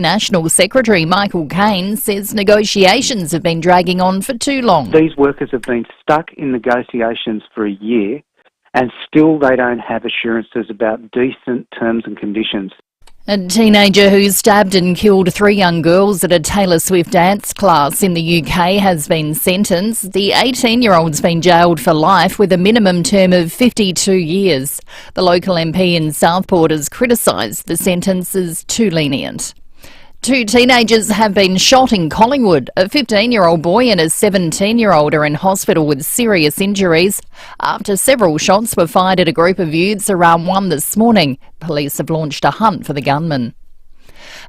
National Secretary Michael Caine says negotiations have been dragging on for too long. These workers have been stuck in negotiations for a year and still they don't have assurances about decent terms and conditions. A teenager who stabbed and killed 3 young girls at a Taylor Swift dance class in the UK has been sentenced. The 18-year-old's been jailed for life with a minimum term of 52 years. The local MP in Southport has criticised the sentence as too lenient. 2 teenagers have been shot in Collingwood. A 15-year-old boy and a 17-year-old are in hospital with serious injuries after several shots were fired at a group of youths around 1 this morning. Police have launched a hunt for the gunman.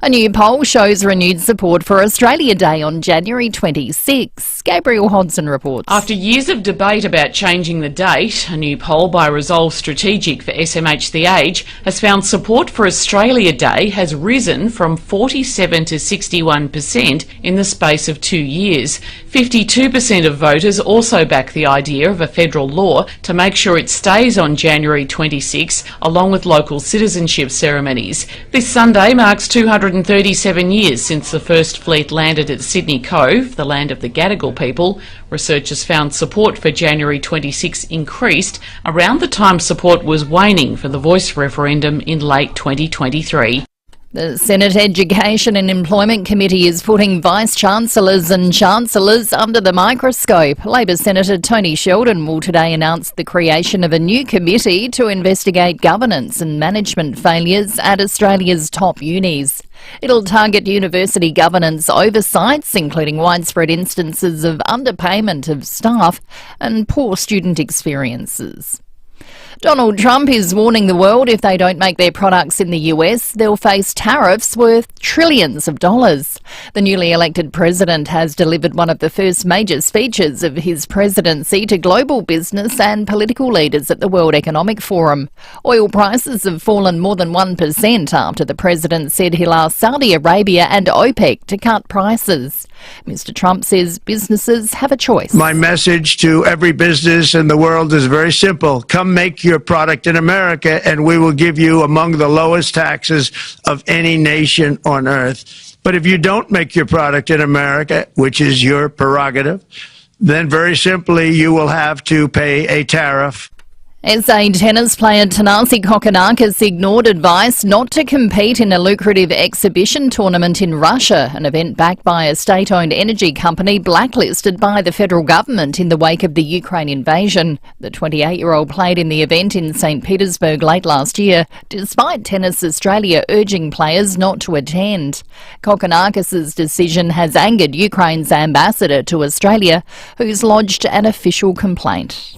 A new poll shows renewed support for Australia Day on January 26. Gabriel Hodson reports. After years of debate about changing the date, a new poll by Resolve Strategic for SMH The Age has found support for Australia Day has risen from 47 to 61% in the space of 2 years. 52% of voters also back the idea of a federal law to make sure it stays on January 26, along with local citizenship ceremonies. This Sunday marks 237 years since the first fleet landed at Sydney Cove, the land of the Gadigal people. Researchers found support for January 26 increased around the time support was waning for the Voice referendum in late 2023. The Senate Education and Employment Committee is putting Vice-Chancellors and Chancellors under the microscope. Labor Senator Tony Sheldon will today announce the creation of a new committee to investigate governance and management failures at Australia's top unis. It'll target university governance oversights, including widespread instances of underpayment of staff and poor student experiences. Donald Trump is warning the world if they don't make their products in the US, they'll face tariffs worth trillions of dollars. The newly elected president has delivered one of the first major speeches of his presidency to global business and political leaders at the World Economic Forum. Oil prices have fallen more than 1% after the president said he'll ask Saudi Arabia and OPEC to cut prices. Mr. Trump says businesses have a choice. My message to every business in the world is very simple. Come make your product in America and we will give you among the lowest taxes of any nation on earth. But if you don't make your product in America, which is your prerogative, then very simply you will have to pay a tariff. SA tennis player Thanasi Kokkinakis ignored advice not to compete in a lucrative exhibition tournament in Russia, an event backed by a state-owned energy company blacklisted by the federal government in the wake of the Ukraine invasion. The 28-year-old played in the event in St. Petersburg late last year, despite Tennis Australia urging players not to attend. Kokkinakis' decision has angered Ukraine's ambassador to Australia, who's lodged an official complaint.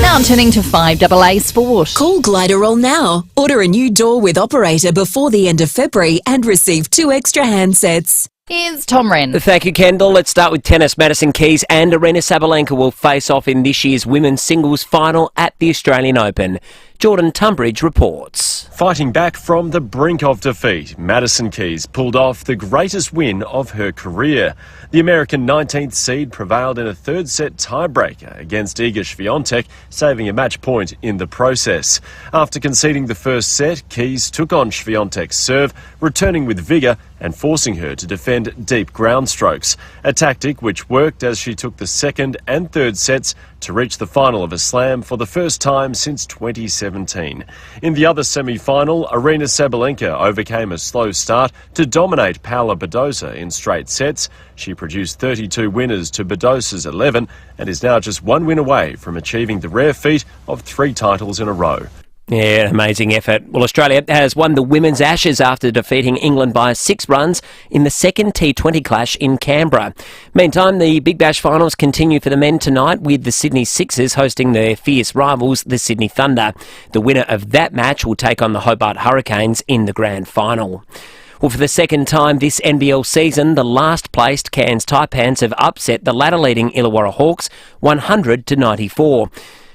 Now turning to FIVEAA Sport. Call Gliderol now. Order a new door with operator before the end of February and receive 2 extra handsets. Here's Tom Wren. Thank you, Kendall. Let's start with tennis. Madison Keys and Aryna Sabalenka will face off in this year's women's singles final at the Australian Open. Jordan Tunbridge reports. Fighting back from the brink of defeat, Madison Keys pulled off the greatest win of her career. The American 19th seed prevailed in a third-set tiebreaker against Iga Swiatek, saving a match point in the process. After conceding the first set, Keys took on Swiatek's serve, returning with vigour and forcing her to defend deep ground strokes, a tactic which worked as she took the second and third sets to reach the final of a slam for the first time since 2017. In the other semi-final, Aryna Sabalenka overcame a slow start to dominate Paula Badosa in straight sets. She produced 32 winners to Badosa's 11 and is now just 1 win away from achieving the rare feat of 3 titles in a row. Yeah, amazing effort. Well, Australia has won the Women's Ashes after defeating England by 6 runs in the second T20 clash in Canberra. Meantime, the Big Bash finals continue for the men tonight, with the Sydney Sixers hosting their fierce rivals, the Sydney Thunder. The winner of that match will take on the Hobart Hurricanes in the grand final. Well, for the second time this NBL season, the last-placed Cairns Taipans have upset the ladder-leading Illawarra Hawks 100-94.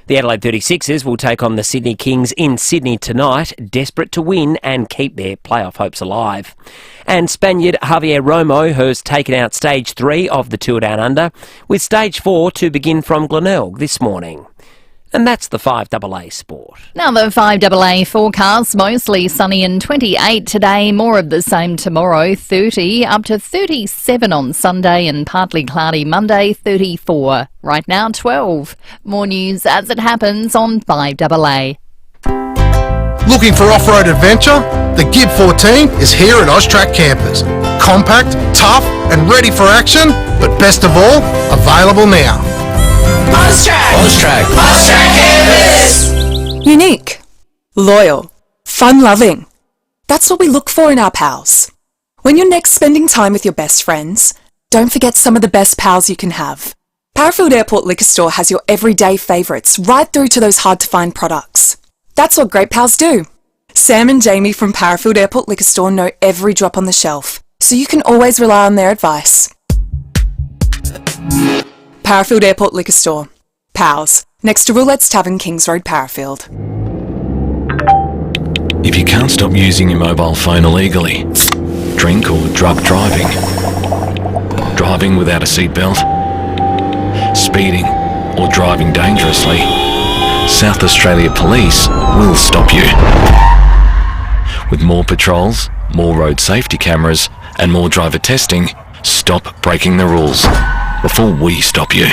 The Adelaide 36ers will take on the Sydney Kings in Sydney tonight, desperate to win and keep their playoff hopes alive. And Spaniard Javier Romo has taken out Stage 3 of the Tour Down Under, with Stage 4 to begin from Glenelg this morning. And that's the 5AA Sport. Now the 5AA forecast, mostly sunny and 28 today, more of the same tomorrow, 30, up to 37 on Sunday and partly cloudy Monday, 34. Right now, 12. More news as it happens on 5AA. Looking for off-road adventure? The Gib 14 is here at Austrac Campers. Compact, tough and ready for action, but best of all, available now. Austrac Campers! Unique, loyal, fun-loving. That's what we look for in our pals. When you're next spending time with your best friends, don't forget some of the best pals you can have. Parafield Airport Liquor Store has your everyday favourites right through to those hard-to-find products. That's what great pals do. Sam and Jamie from Parafield Airport Liquor Store know every drop on the shelf, so you can always rely on their advice. Parafield Airport Liquor Store. Pals, next to Roulette's Tavern, Kings Road, Parafield. If you can't stop using your mobile phone illegally, drink or drug driving, driving without a seatbelt, speeding or driving dangerously, South Australia Police will stop you. With more patrols, more road safety cameras and more driver testing, stop breaking the rules before we stop you.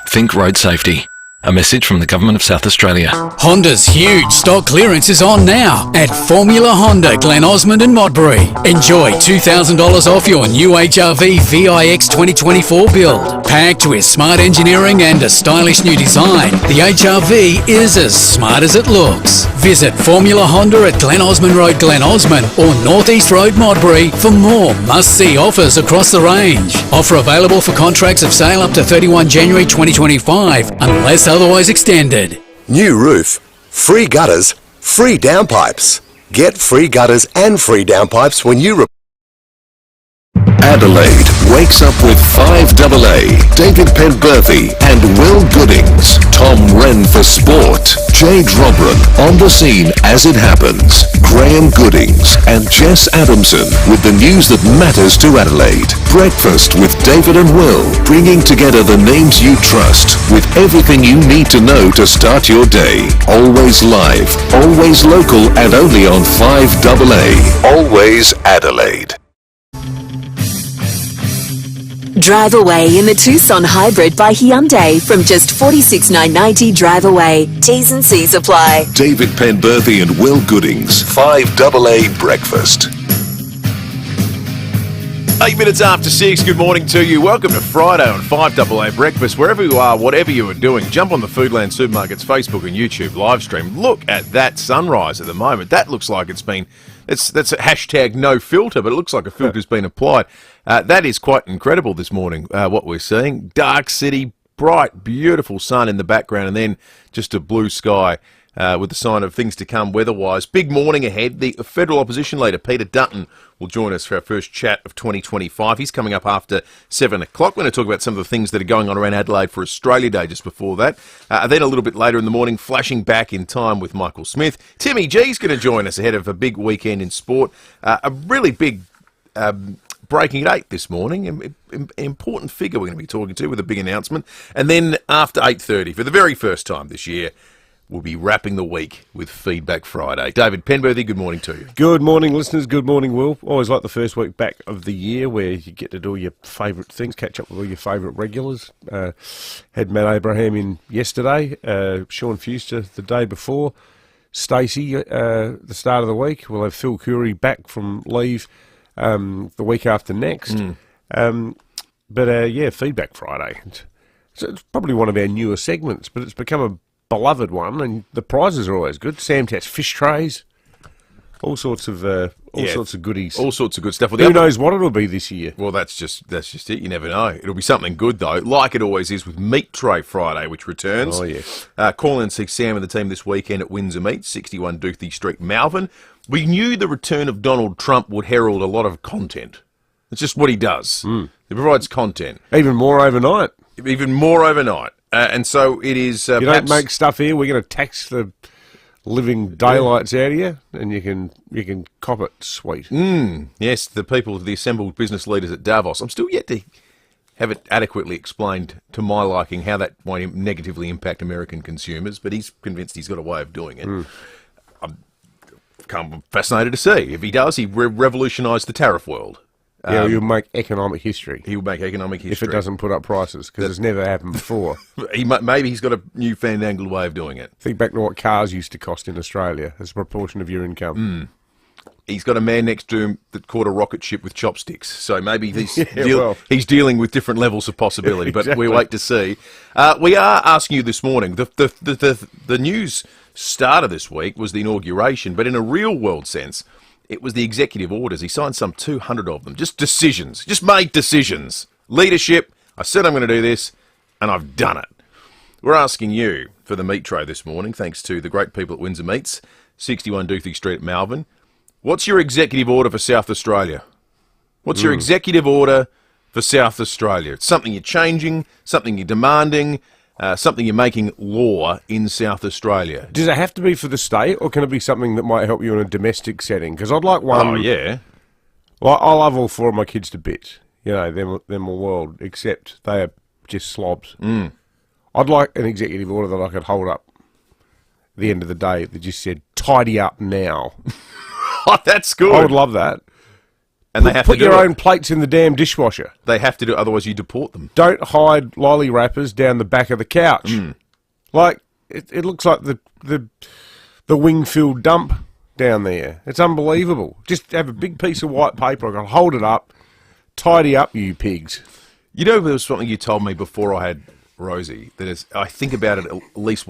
Think road safety. A message from the Government of South Australia. Honda's huge stock clearance is on now at Formula Honda, Glen Osmond and Modbury. Enjoy $2,000 off your new HRV VIX 2024 build. Packed with smart engineering and a stylish new design, the HRV is as smart as it looks. Visit Formula Honda at Glen Osmond Road, Glen Osmond or North East Road, Modbury for more must-see offers across the range. Offer available for contracts of sale up to 31 January 2025 unless otherwise extended. New roof, free gutters, free downpipes. Get free gutters and free downpipes when you Adelaide wakes up with 5AA, David Penberthy and Will Goodings, Tom Wren for sport, Jade Robran on the scene as it happens, Graham Goodings and Jess Adamson with the news that matters to Adelaide. Breakfast with David and Will, bringing together the names you trust with everything you need to know to start your day. Always live, always local and only on 5AA. Always Adelaide. Drive away in the Tucson Hybrid by Hyundai from just $46,990 drive away. T's and C's apply. David Penberthy and Will Goodings, 5AA Breakfast. 8 minutes after 6, good morning to you. Welcome to Friday on 5AA Breakfast. Wherever you are, whatever you are doing, jump on the Foodland Supermarkets Facebook and YouTube live stream. Look at that sunrise at the moment. That looks like that's a hashtag no filter, but it looks like a filter's been applied. That is quite incredible this morning, what we're seeing. Dark city, bright, beautiful sun in the background, and then just a blue sky with the sign of things to come weather-wise. Big morning ahead. The federal opposition leader, Peter Dutton, will join us for our first chat of 2025. He's coming up after 7 o'clock. We're going to talk about some of the things that are going on around Adelaide for Australia Day just before that. Then a little bit later in the morning, flashing back in time with Michael Smith. Timmy G's going to join us ahead of a big weekend in sport. A really big breaking at 8 this morning. Important figure we're going to be talking to with a big announcement. And then after 8:30, for the very first time this year, we'll be wrapping the week with Feedback Friday. David Penberthy, good morning to you. Good morning, listeners. Good morning, Will. Always like the first week back of the year where you get to do all your favourite things, catch up with all your favourite regulars. Had Matt Abraham in yesterday, Sean Fuster the day before, Stacey the start of the week. We'll have Phil Curry back from leave the week after next. But Feedback Friday. It's probably one of our newer segments, but it's become a beloved one, and the prizes are always good. Sam Tat's fish trays, all sorts of goodies, all sorts of good stuff. Well, who knows what it'll be this year? Well, that's just it. You never know. It'll be something good though, like it always is with Meat Tray Friday, which returns. Oh yes. Call in and see Sam and the team this weekend at Windsor Meat, 61 Doothie Street, Malvern. We knew the return of Donald Trump would herald a lot of content. It's just what he does. He provides content. Even more overnight. And so it is. You don't make stuff here. We're going to tax the living daylights out of you, and you can cop it sweet. Yes, the people, the assembled business leaders at Davos. I'm still yet to haven't adequately explained to my liking how that won't negatively impact American consumers, but he's convinced he's got a way of doing it. I'm fascinated to see. If he does, he revolutionise the tariff world. Yeah, he'll make economic history. He'll make economic history. If it doesn't put up prices, because it's never happened before. Maybe he's got a new fandangled way of doing it. Think back to what cars used to cost in Australia as a proportion of your income. He's got a man next to him that caught a rocket ship with chopsticks, so maybe he's dealing with different levels of possibility, but Exactly. we wait to see. We are asking you this morning, the news starter this week was the inauguration, but in a real-world sense, it was the executive orders. He signed some 200 of them, just decisions, just made decisions. Leadership, I said I'm going to do this, and I've done it. We're asking you for the meat tray this morning, thanks to the great people at Windsor Meats, 61 Doothie Street, Malvern. What's your executive order for South Australia? What's your executive order for South Australia? It's something you're changing, something you're demanding, something you're making law in South Australia. Does it have to be for the state, or can it be something that might help you in a domestic setting? Because I'd like one... Oh, yeah. Well, I love all four of my kids to bits. You know, they're my world, except they are just slobs. I'd like an executive order that I could hold up at the end of the day that just said, tidy up now. Oh, that's good. I would love that. And they have put to do your it. own plates in the damn dishwasher. They have to do it, otherwise you deport them. Don't hide lolly wrappers down the back of the couch. Like, it looks like the Wingfield dump down there. It's unbelievable. Just have a big piece of white paper. I can hold it up. Tidy up, you pigs. You know, there was something you told me before I had Rosie, that is, I think about it at least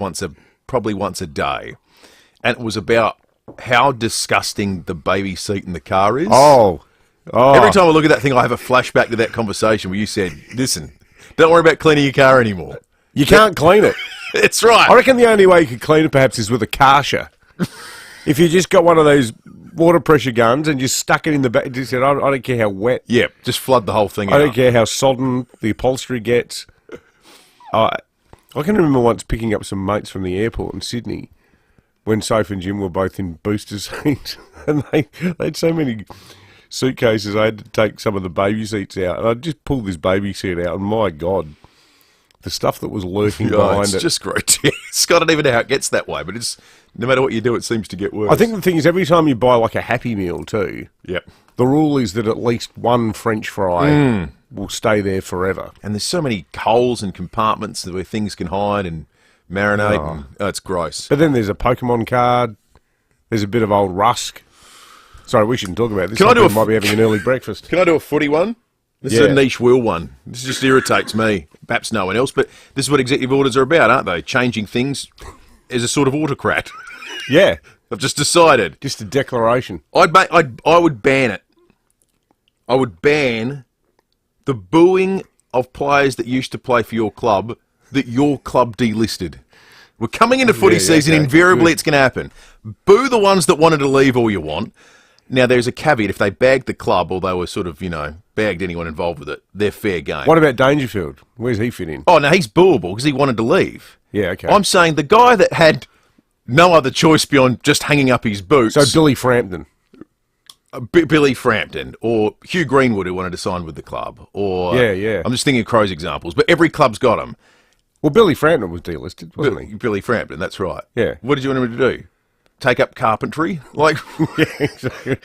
probably once a day, and it was about how disgusting the baby seat in the car is. Oh. Every time I look at that thing, I have a flashback to that conversation where you said, listen, don't worry about cleaning your car anymore. You can't clean it. That's right. I reckon the only way you could clean it perhaps is with a Karcher. If you just got one of those water pressure guns and just stuck it in the back, just said, I don't care how wet. Yeah, just flood the whole thing out. I don't care how sodden the upholstery gets. I can remember once picking up some mates from the airport in Sydney when Soph and Jim were both in booster seats, and they had so many suitcases, I had to take some of the baby seats out, and I just pulled this baby seat out, and my God, the stuff that was lurking behind it. It's just grotesque. I don't even know how it gets that way, but it's no matter what you do, it seems to get worse. I think the thing is, every time you buy like a Happy Meal too, the rule is that at least one French fry will stay there forever. And there's so many holes and compartments where things can hide and marinate. And, it's gross. But then there's a Pokemon card. There's a bit of old rusk. Sorry, we shouldn't talk about this. Can I might be having an early breakfast. Can I do a footy one? This is a niche wheel one. This just irritates me. Perhaps no one else, but this is what executive orders are about, aren't they? Changing things as a sort of autocrat. Yeah. I've just decided. Just a declaration. I would ban it. I would ban the booing of players that used to play for your club that your club delisted. We're coming into footy season. Invariably, it's going to happen. Boo the ones that wanted to leave all you want. Now, there's a caveat. If they bagged the club or they were sort of, bagged anyone involved with it, they're fair game. What about Dangerfield? Where's he fit in? Oh, no, he's booable because he wanted to leave. Yeah, okay. I'm saying the guy that had no other choice beyond just hanging up his boots. So Billy Frampton. Billy Frampton or Hugh Greenwood, who wanted to sign with the club. Or I'm just thinking of Crow's examples, but every club's got them. Well, Billy Frampton was delisted, wasn't he? Billy Frampton, that's right. Yeah. What did you want him to do? Take up carpentry? Like, yeah, exactly.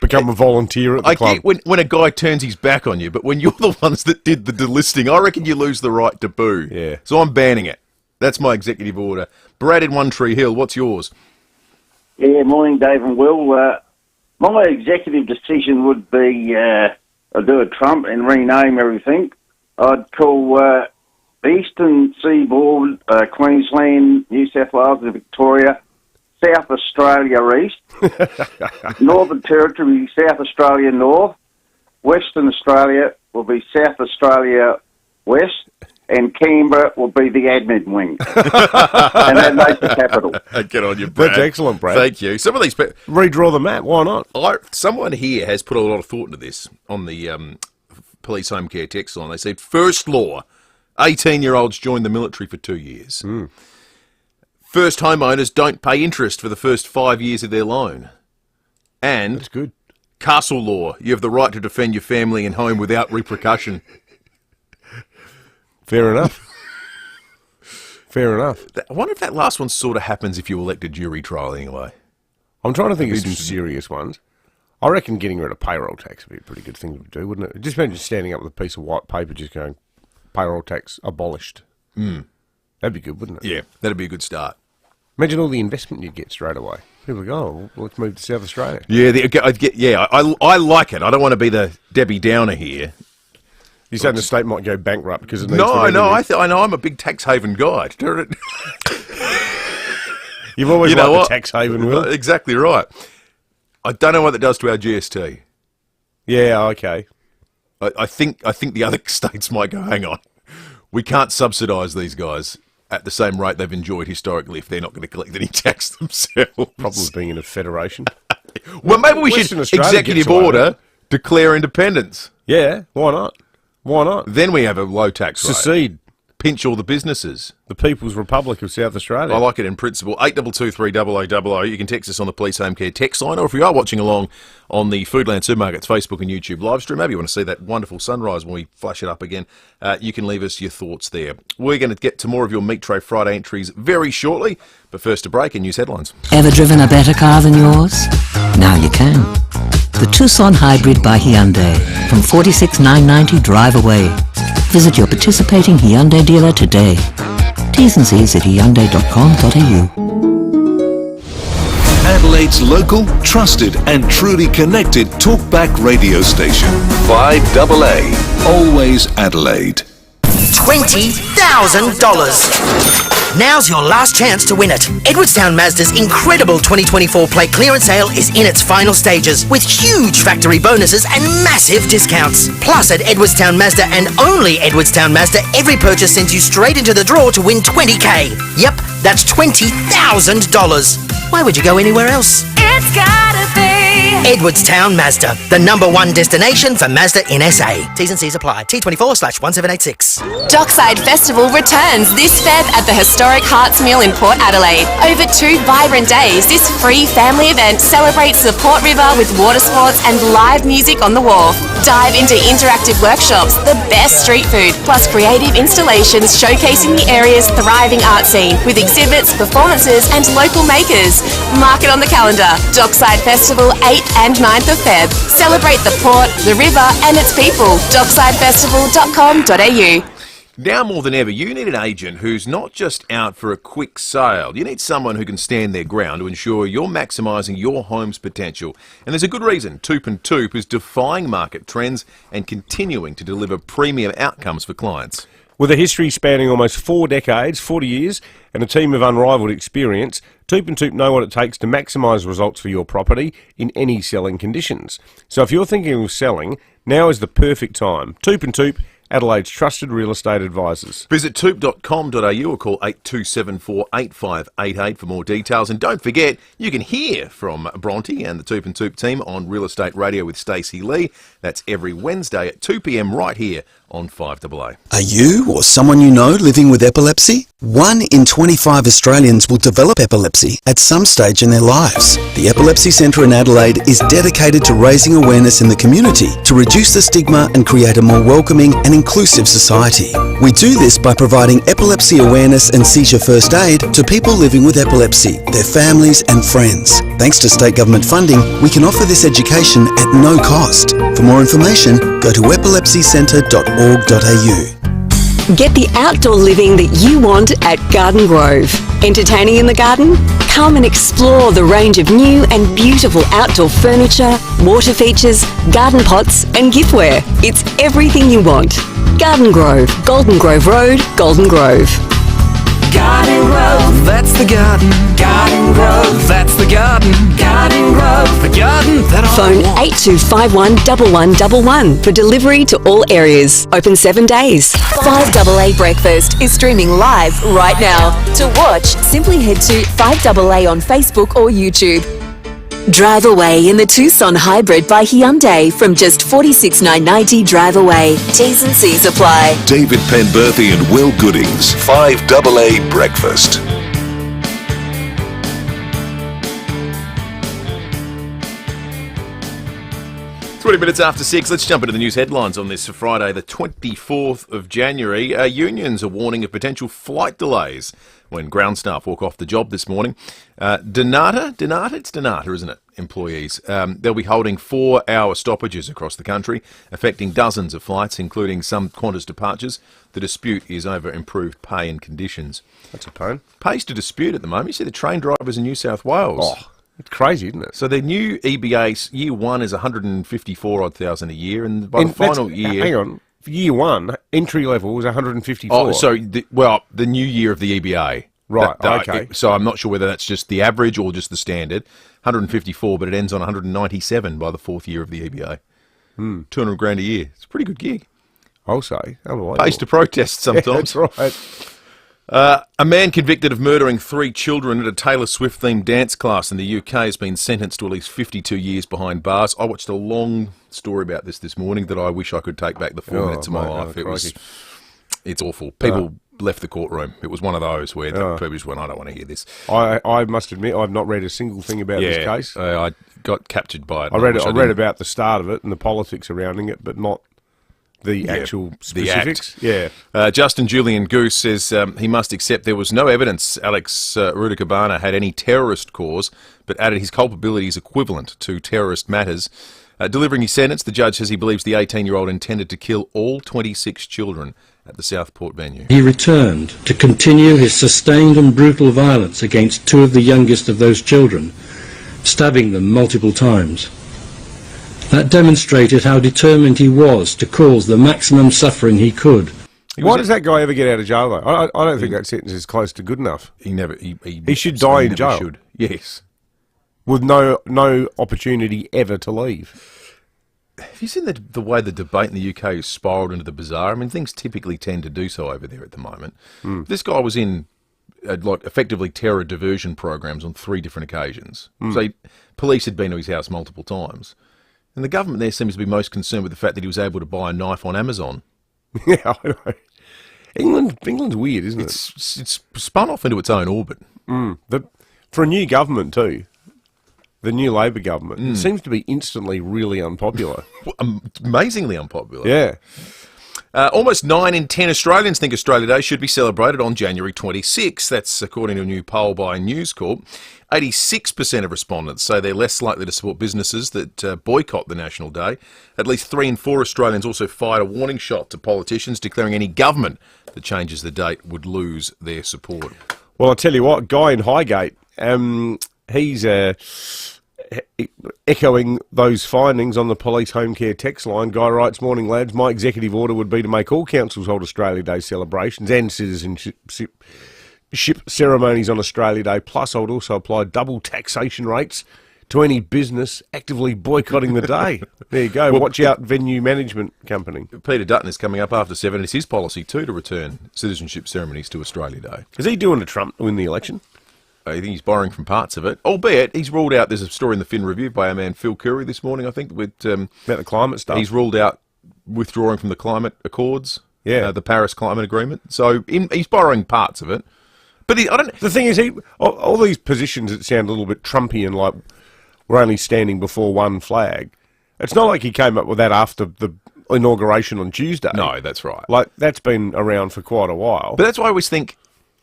Become a volunteer at the club. I get when a guy turns his back on you, but when you're the ones that did the delisting, I reckon you lose the right to boo. Yeah. So I'm banning it. That's my executive order. Brad in One Tree Hill, what's yours? Yeah, morning, Dave and Will. My executive decision would be I'd do a Trump and rename everything. I'd call Eastern Seaboard, Queensland, New South Wales and Victoria, South Australia East, Northern Territory, South Australia North, Western Australia will be South Australia West, and Canberra will be the admin wing. And that makes the capital. Get on you, Brad. That's excellent, Brad. Thank you. Some of these redraw the map. Why not? Someone here has put a lot of thought into this on the police home care text line. They said, first law, 18-year-olds join the military for 2 years. First homeowners don't pay interest for the first 5 years of their loan. And that's good. Castle law, you have the right to defend your family and home without repercussion. Fair enough. Fair enough. I wonder if that last one sort of happens if you elect a jury trial anyway. I'm trying to think of some serious ones. I reckon getting rid of payroll tax would be a pretty good thing to do, wouldn't it? Just imagine standing up with a piece of white paper just going, payroll tax abolished. That'd be good, wouldn't it? Yeah, that'd be a good start. Imagine all the investment you'd get straight away. People go, oh, well, let's move to South Australia. Yeah, I like it. I don't want to be the Debbie Downer here. You're saying the state might go bankrupt because it needs No, I know. I'm a big tax haven guy. You've always liked the tax haven, Will. Exactly right. I don't know what that does to our GST. Yeah, okay. I think the other states might go, hang on, we can't subsidise these guys at the same rate they've enjoyed historically if they're not going to collect any tax themselves. Problem being in a federation. Well, maybe we should executive order declare independence. Yeah, why not? Why not? Then we have a low tax rate. Secede. Pinch all the businesses. The People's Republic of South Australia. I like it in principle. 8223 You can text us on the Police Home Care text line, or if you are watching along on the Foodland Supermarkets Facebook and YouTube live stream, maybe you want to see that wonderful sunrise when we flash it up again, you can leave us your thoughts there. We're going to get to more of your Meat Tray Friday entries very shortly, but first a break and news headlines. Ever driven a better car than yours? Now you can. The Tucson Hybrid by Hyundai from $46,990 drive away. Visit your participating Hyundai dealer today. T's and C's at hyundai.com.au. Adelaide's local, trusted and truly connected talkback radio station. 5AA. Always Adelaide. $20,000. Now's your last chance to win it. Edwardstown Mazda's incredible 2024 plate clearance sale is in its final stages with huge factory bonuses and massive discounts. Plus at Edwardstown Mazda and only Edwardstown Mazda, every purchase sends you straight into the draw to win $20,000. Yep, that's $20,000. Why would you go anywhere else? It's gotta be Edwardstown Mazda, the #1 destination for Mazda in SA. T's and C's apply. T24/1786. Dockside Festival returns this Feb at the historic Hearts Mill in Port Adelaide. Over 2 vibrant days, this free family event celebrates the Port River with water sports and live music on the wharf. Dive into interactive workshops, the best street food, plus creative installations showcasing the area's thriving art scene with exhibits, performances and local makers. Mark it on the calendar. Dockside Festival 8th and 9th of Feb. Celebrate the port, the river and its people. docksidefestival.com.au. Now more than ever, you need an agent who's not just out for a quick sale. You need someone who can stand their ground to ensure you're maximising your home's potential. And there's a good reason Toop & Toop is defying market trends and continuing to deliver premium outcomes for clients. With a history spanning almost 4 decades, 40 years, and a team of unrivalled experience, Toop & Toop know what it takes to maximise results for your property in any selling conditions. So if you're thinking of selling, now is the perfect time. Toop & Toop, Adelaide's trusted real estate advisors. Visit toop.com.au or call 8274-8588 for more details. And don't forget, you can hear from Bronte and the Toop & Toop team on Real Estate Radio with Stacey Lee. That's every Wednesday at 2 p.m. right here on 5AA. Are you or someone you know living with epilepsy? 1 in 25 Australians will develop epilepsy at some stage in their lives. The Epilepsy Centre in Adelaide is dedicated to raising awareness in the community to reduce the stigma and create a more welcoming and inclusive society. We do this by providing epilepsy awareness and seizure first aid to people living with epilepsy, their families and friends. Thanks to state government funding, we can offer this education at no cost. For more information, go to epilepsycentre.org.au. Get the outdoor living that you want at Garden Grove. Entertaining in the garden? Come and explore the range of new and beautiful outdoor furniture, water features, garden pots and giftware. It's everything you want. Garden Grove, Golden Grove Road, Golden Grove. Garden Grove, that's the garden. Garden Grove, that's the garden. Garden Grove, the garden that Phone 8251 1111 for delivery to all areas. Open 7 days. 5AA Breakfast is streaming live right now. To watch, simply head to 5AA on Facebook or YouTube. Drive away in the Tucson Hybrid by Hyundai from just $46,990 drive away. T's and C's apply. David Penberthy and Will Goodings. 5AA Breakfast. 20 minutes after 6, let's jump into the news headlines on this Friday, the 24th of January. Unions are warning of potential flight delays when ground staff walk off the job this morning. Donata, it's Donata, isn't it, employees? They'll be holding 4-hour stoppages across the country, affecting dozens of flights, including some Qantas departures. The dispute is over improved pay and conditions. That's a pain. Pay's to dispute at the moment. You see the train drivers in New South Wales. Oh, it's crazy, isn't it? So their new EBA year one is 154,000 a year, and by the final year, hang on, year one entry level was 154. Oh, so the new year of the EBA, right? Okay. So I'm not sure whether that's just the average or just the standard. 154, but it ends on 197 by the fourth year of the EBA. 200 grand a year. It's a pretty good gig. I'll say. Otherwise, pays to protest sometimes. Yeah, that's right. A man convicted of murdering 3 children at a Taylor Swift-themed dance class in the UK has been sentenced to at least 52 years behind bars. I watched a long story about this morning that I wish I could take back the 4 minutes of my life. It's awful. People left the courtroom. It was one of those where people just went, I don't want to hear this. I must admit, I've not read a single thing about this case. I got captured by it. I read about the start of it and the politics surrounding it, but not the actual specifics. The act. Justin Julian Goose says he must accept there was no evidence Alex Rudakabana had any terrorist cause, but added his culpability is equivalent to terrorist matters. Delivering his sentence, the judge says he believes the 18-year-old intended to kill all 26 children at the Southport venue. He returned to continue his sustained and brutal violence against 2 of the youngest of those children, stabbing them multiple times. That demonstrated how determined he was to cause the maximum suffering he could. Why does that guy ever get out of jail, though? I don't think that sentence is close to good enough. He should die in jail. Should. Yes. With no opportunity ever to leave. Have you seen the way the debate in the UK has spiralled into the bizarre? I mean, things typically tend to do so over there at the moment. This guy was in effectively terror diversion programs on 3 different occasions. So police had been to his house multiple times. And the government there seems to be most concerned with the fact that he was able to buy a knife on Amazon. Yeah, I know. England's weird, isn't it? It's spun off into its own orbit. For a new government too, the new Labor government, it seems to be instantly really unpopular. Amazingly unpopular. Yeah. Almost 9 in 10 Australians think Australia Day should be celebrated on January 26. That's according to a new poll by News Corp. 86% of respondents say they're less likely to support businesses that boycott the National Day. At least 3 in 4 Australians also fired a warning shot to politicians, declaring any government that changes the date would lose their support. Well, I'll tell you what, Guy in Highgate, he's echoing those findings on the police home care text line. Guy writes, "Morning lads, my executive order would be to make all councils hold Australia Day celebrations and citizenship ceremonies on Australia Day, plus I would also apply double taxation rates to any business actively boycotting the day." There you go. Well, watch out, venue management company. Peter Dutton is coming up after 7. It's his policy too to return citizenship ceremonies to Australia Day. Is he doing a Trump to win the election? I think he's borrowing from parts of it, albeit he's ruled out. There's a story in the Fin Review by our man Phil Curry this morning, I think, with about the climate stuff. He's ruled out withdrawing from the climate accords, the Paris Climate Agreement. So he's borrowing parts of it. But the thing is, all these positions that sound a little bit Trumpian, like we're only standing before one flag. It's not like he came up with that after the inauguration on Tuesday. No, that's right. Like, that's been around for quite a while. But that's why I always think,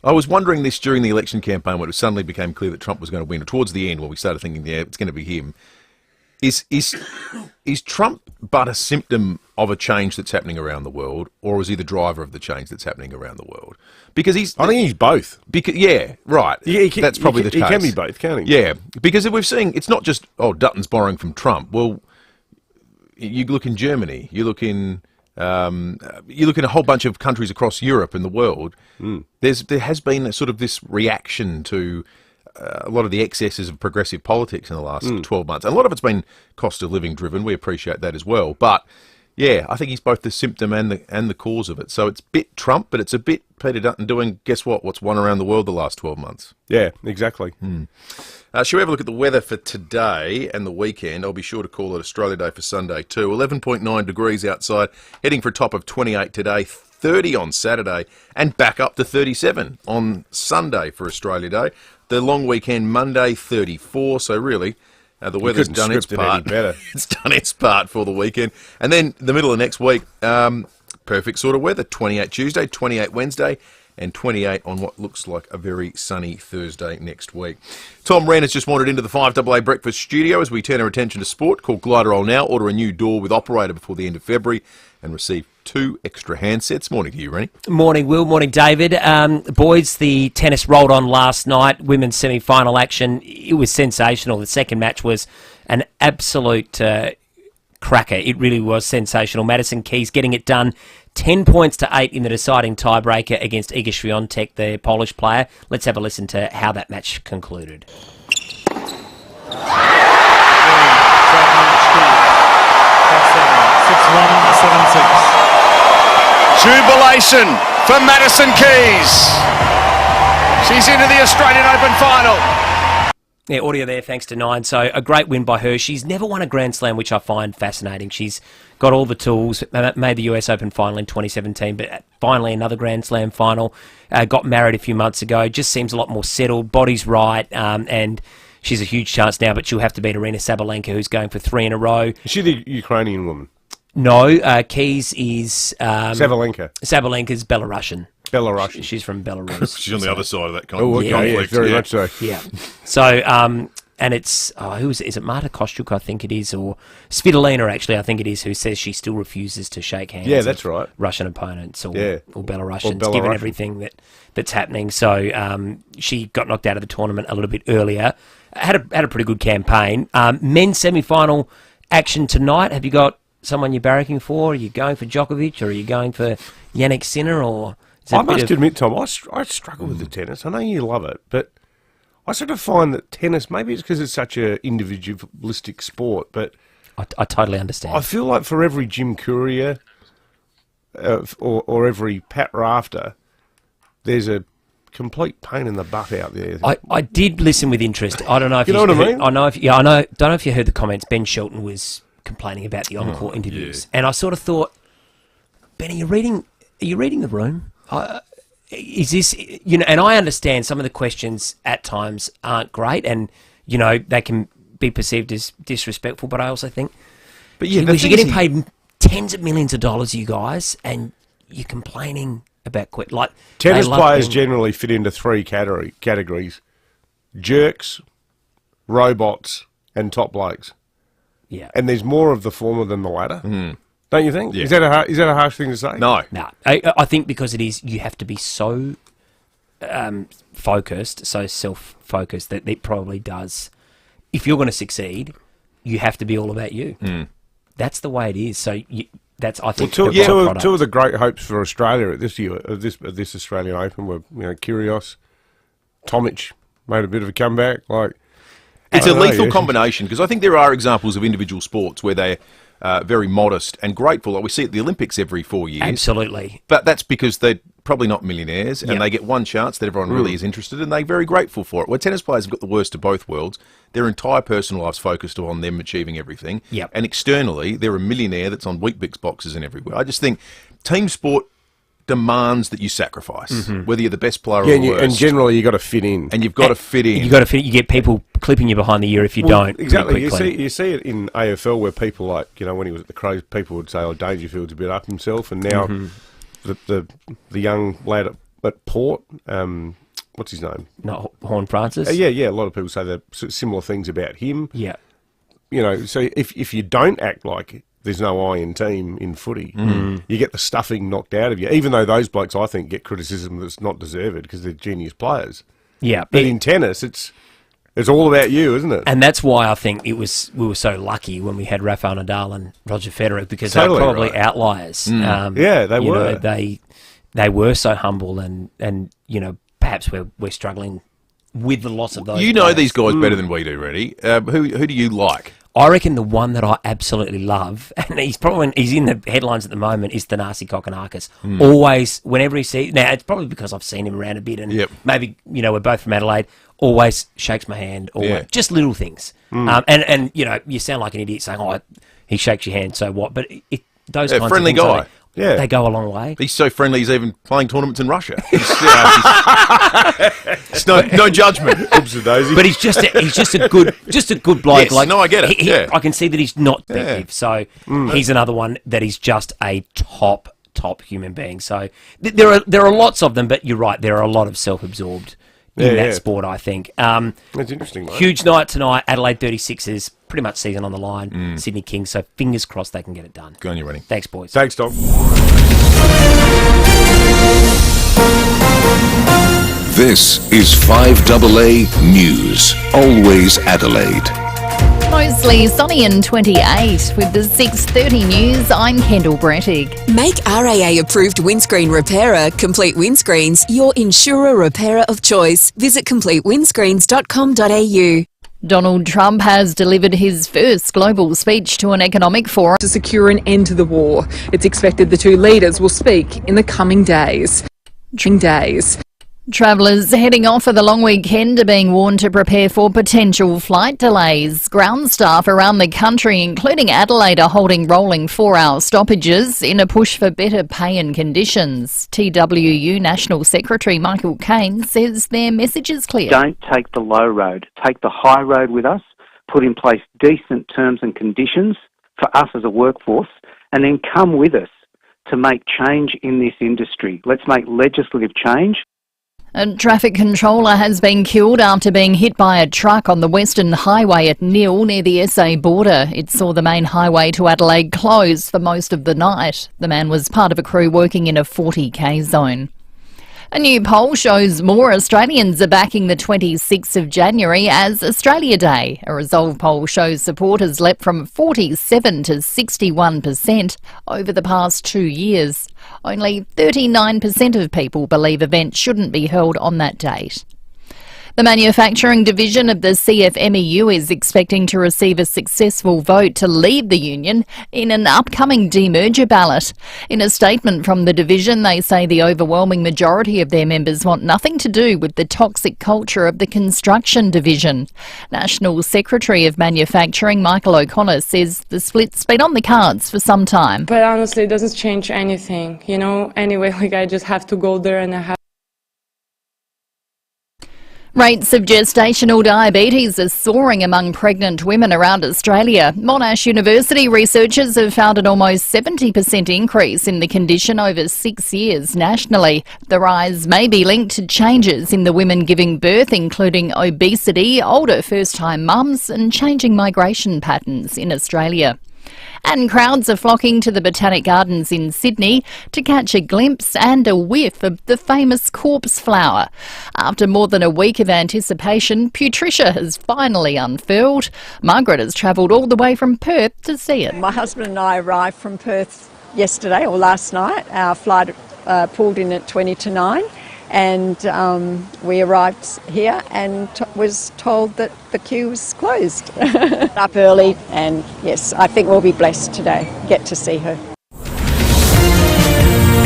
I was wondering this during the election campaign when it suddenly became clear that Trump was going to win, or towards the end when we started thinking, yeah, it's going to be him. Is Trump but a symptom of a change that's happening around the world, or is he the driver of the change that's happening around the world? Because I think he's both. Yeah, right. Yeah, that's probably the case. He can be both, can't he? Yeah, because if we're seeing, it's not just, Dutton's borrowing from Trump. Well, you look in Germany, you look in a whole bunch of countries across Europe and the world. There has been a sort of this reaction to a lot of the excesses of progressive politics in the last 12 months. And a lot of it's been cost of living driven. We appreciate that as well. But yeah, I think he's both the symptom and the cause of it. So it's a bit Trump, but it's a bit Peter Dutton doing, guess what's won around the world the last 12 months. Yeah, exactly. Shall we have a look at the weather for today and the weekend? I'll be sure to call it Australia Day for Sunday too. 11.9 degrees outside, heading for a top of 28 today, 30 on Saturday, and back up to 37 on Sunday for Australia Day. The long weekend, Monday, 34, so really The weather's done its part. It's done its part for the weekend. And then the middle of next week, perfect sort of weather. 28 Tuesday, 28 Wednesday, and 28 on what looks like a very sunny Thursday next week. Tom Wren has just wandered into the 5AA Breakfast studio as we turn our attention to sport. Call Gliderol now. Order a new door with operator before the end of February and receive 2 extra handsets. Morning to you, Rennie. Morning, Will. Morning, David. Boys, the tennis rolled on last night. Women's semi-final action. It was sensational. The second match was an absolute cracker. It really was sensational. Madison Keys getting it done. 10 points to 8 in the deciding tiebreaker against Iga Swiatek, the Polish player. Let's have a listen to how that match concluded. Jubilation for Madison Keys. She's into the Australian Open final. Yeah, audio there, thanks to Nine. So a great win by her. She's never won a Grand Slam, which I find fascinating. She's got all the tools, made the US Open final in 2017, but finally another Grand Slam final. Got married a few months ago. Just seems a lot more settled. Body's right, and she's a huge chance now, but she'll have to beat Arina Sabalenka, who's going for 3 in a row. Is she the Ukrainian woman? No, Keys is... Sabalenka. Sabalenka's Belarusian. Belarusian. She's from Belarus. She's on the other side of that conflict. Oh, okay, yeah, very much so. Yeah. So, and it's, who is it? Is it Marta Kostyuk, I think it is, or Svitolina, actually, I think it is, who says she still refuses to shake hands. Yeah, that's right. Russian opponents or Or Belarusians, Belarusian. given everything that's happening. So, she got knocked out of the tournament a little bit earlier. Had a pretty good campaign. Men's semi-final action tonight. Have you got someone you're barracking for? Are you going for Djokovic, or are you going for Yannick Sinner, or... I must admit, Tom, I struggle with the tennis. I know you love it, but I sort of find that tennis, maybe it's because it's such an individualistic sport, but... I totally understand. I feel like for every Jim Courier or every Pat Rafter, there's a complete pain in the butt out there. I did listen with interest. I don't know if you know what I mean. Don't know if you heard the comments. Ben Shelton was complaining about the encore interviews, and I sort of thought, Ben, are you reading the room? Is this, and I understand some of the questions at times aren't great, and they can be perceived as disrespectful, but I also think, you're getting paid tens of millions of dollars, you guys, and you're complaining about tennis players generally fit into 3 categories: jerks, robots, and top blokes. Yeah, and there's more of the former than the latter. Don't you think? Yeah. Is that a harsh thing to say? No. I think because it is, you have to be so focused, so self-focused, that it probably does. If you're going to succeed, you have to be all about you. That's the way it is. So that's, I think, two of the great hopes for Australia at this year, this Australian Open were, Kyrgios, Tomic made a bit of a comeback. It's a lethal combination, because I think there are examples of individual sports where they're very modest and grateful. We see it at the Olympics every 4 years. Absolutely. But that's because they're probably not millionaires, and they get one chance that everyone really is interested in, and they're very grateful for it. Where tennis players have got the worst of both worlds. Their entire personal life's focused on them achieving everything. Yep. And externally, they're a millionaire that's on Weet-Bix boxes and everywhere. I just think team sport demands that you sacrifice, whether you're the best player or the worst. And generally you've got to fit in. And you've got to fit in. You've got to fit. You get people clipping you behind the ear if you don't. Exactly. You see it in AFL where people when he was at the Crows, people would say, "Oh, Dangerfield's a bit up himself," and now the young lad at Port, what's his name? Not Horn Francis. Yeah. A lot of people say that similar things about him. Yeah. So if you don't act like there's no I in team in footy, you get the stuffing knocked out of you, even though those blokes, I think, get criticism that's not deserved because they're genius players. Yeah. But in tennis, it's all about you, isn't it? And that's why I think we were so lucky when we had Rafael Nadal and Roger Federer, because Totally they were probably right. outliers. Yeah, they were. They were so humble, and perhaps we're struggling with the loss of those. Players. These guys better than we do, Reddy. Who do you like? I reckon the one that I absolutely love, and he's in the headlines at the moment, is Thanasi Kokkinakis. Always, whenever he sees... Now, it's probably because I've seen him around a bit, and maybe, we're both from Adelaide, always shakes my hand, just little things. And you sound like an idiot saying, he shakes your hand, so what? But those kinds friendly of things, guy. Yeah. They go a long way. He's so friendly, he's even playing tournaments in Russia. It's no judgment. Oops and daisy. But he's just a good bloke. Yes, no, I get it. I can see that he's not effective. So he's another one that is just a top human being. So there are lots of them, but you're right. There are a lot of self-absorbed in that sport, I think. That's interesting, mate. Huge night tonight. Adelaide 36ers, pretty much season on the line. Sydney Kings, so fingers crossed they can get it done. Go on, you're ready. Thanks, boys. Thanks, Tom. This is 5AA News. Always Adelaide. Mostly sunny and 28. With the 6:30 news, I'm Kendall Brettig. Make RAA-approved windscreen repairer Complete Windscreens your insurer repairer of choice. Visit completewindscreens.com.au. Donald Trump has delivered his first global speech to an economic forum to secure an end to the war. It's expected the two leaders will speak in the coming days. Travellers heading off for the long weekend are being warned to prepare for potential flight delays. Ground staff around the country, including Adelaide, are holding rolling 4-hour stoppages in a push for better pay and conditions. TWU National Secretary Michael Caine says their message is clear. Don't take the low road. Take the high road with us. Put in place decent terms and conditions for us as a workforce, and then come with us to make change in this industry. Let's make legislative change. A traffic controller has been killed after being hit by a truck on the Western Highway at Neil near the SA border. It saw the main highway to Adelaide closed for most of the night. The man was part of a crew working in a 40k zone. A new poll shows more Australians are backing the 26th of January as Australia Day. A Resolve poll shows support has leapt from 47 to 61% over the past 2 years. Only 39% of people believe events shouldn't be held on that date. The manufacturing division of the CFMEU is expecting to receive a successful vote to leave the union in an upcoming demerger ballot. In a statement from the division, they say the overwhelming majority of their members want nothing to do with the toxic culture of the construction division. National Secretary of Manufacturing Michael O'Connor says the split's been on the cards for some time. But honestly, it doesn't change anything, Anyway, I just have to go there and I have. Rates of gestational diabetes are soaring among pregnant women around Australia. Monash University researchers have found an almost 70% increase in the condition over 6 years nationally. The rise may be linked to changes in the women giving birth, including obesity, older first-time mums and changing migration patterns in Australia. And crowds are flocking to the Botanic Gardens in Sydney to catch a glimpse and a whiff of the famous corpse flower. After more than a week of anticipation, Patricia has finally unfurled. Margaret has travelled all the way from Perth to see it. My husband and I arrived from Perth yesterday or last night. Our flight pulled in at 20 to 9. And we arrived here and was told that the queue was closed. Up early, and yes, I think we'll be blessed today, get to see her.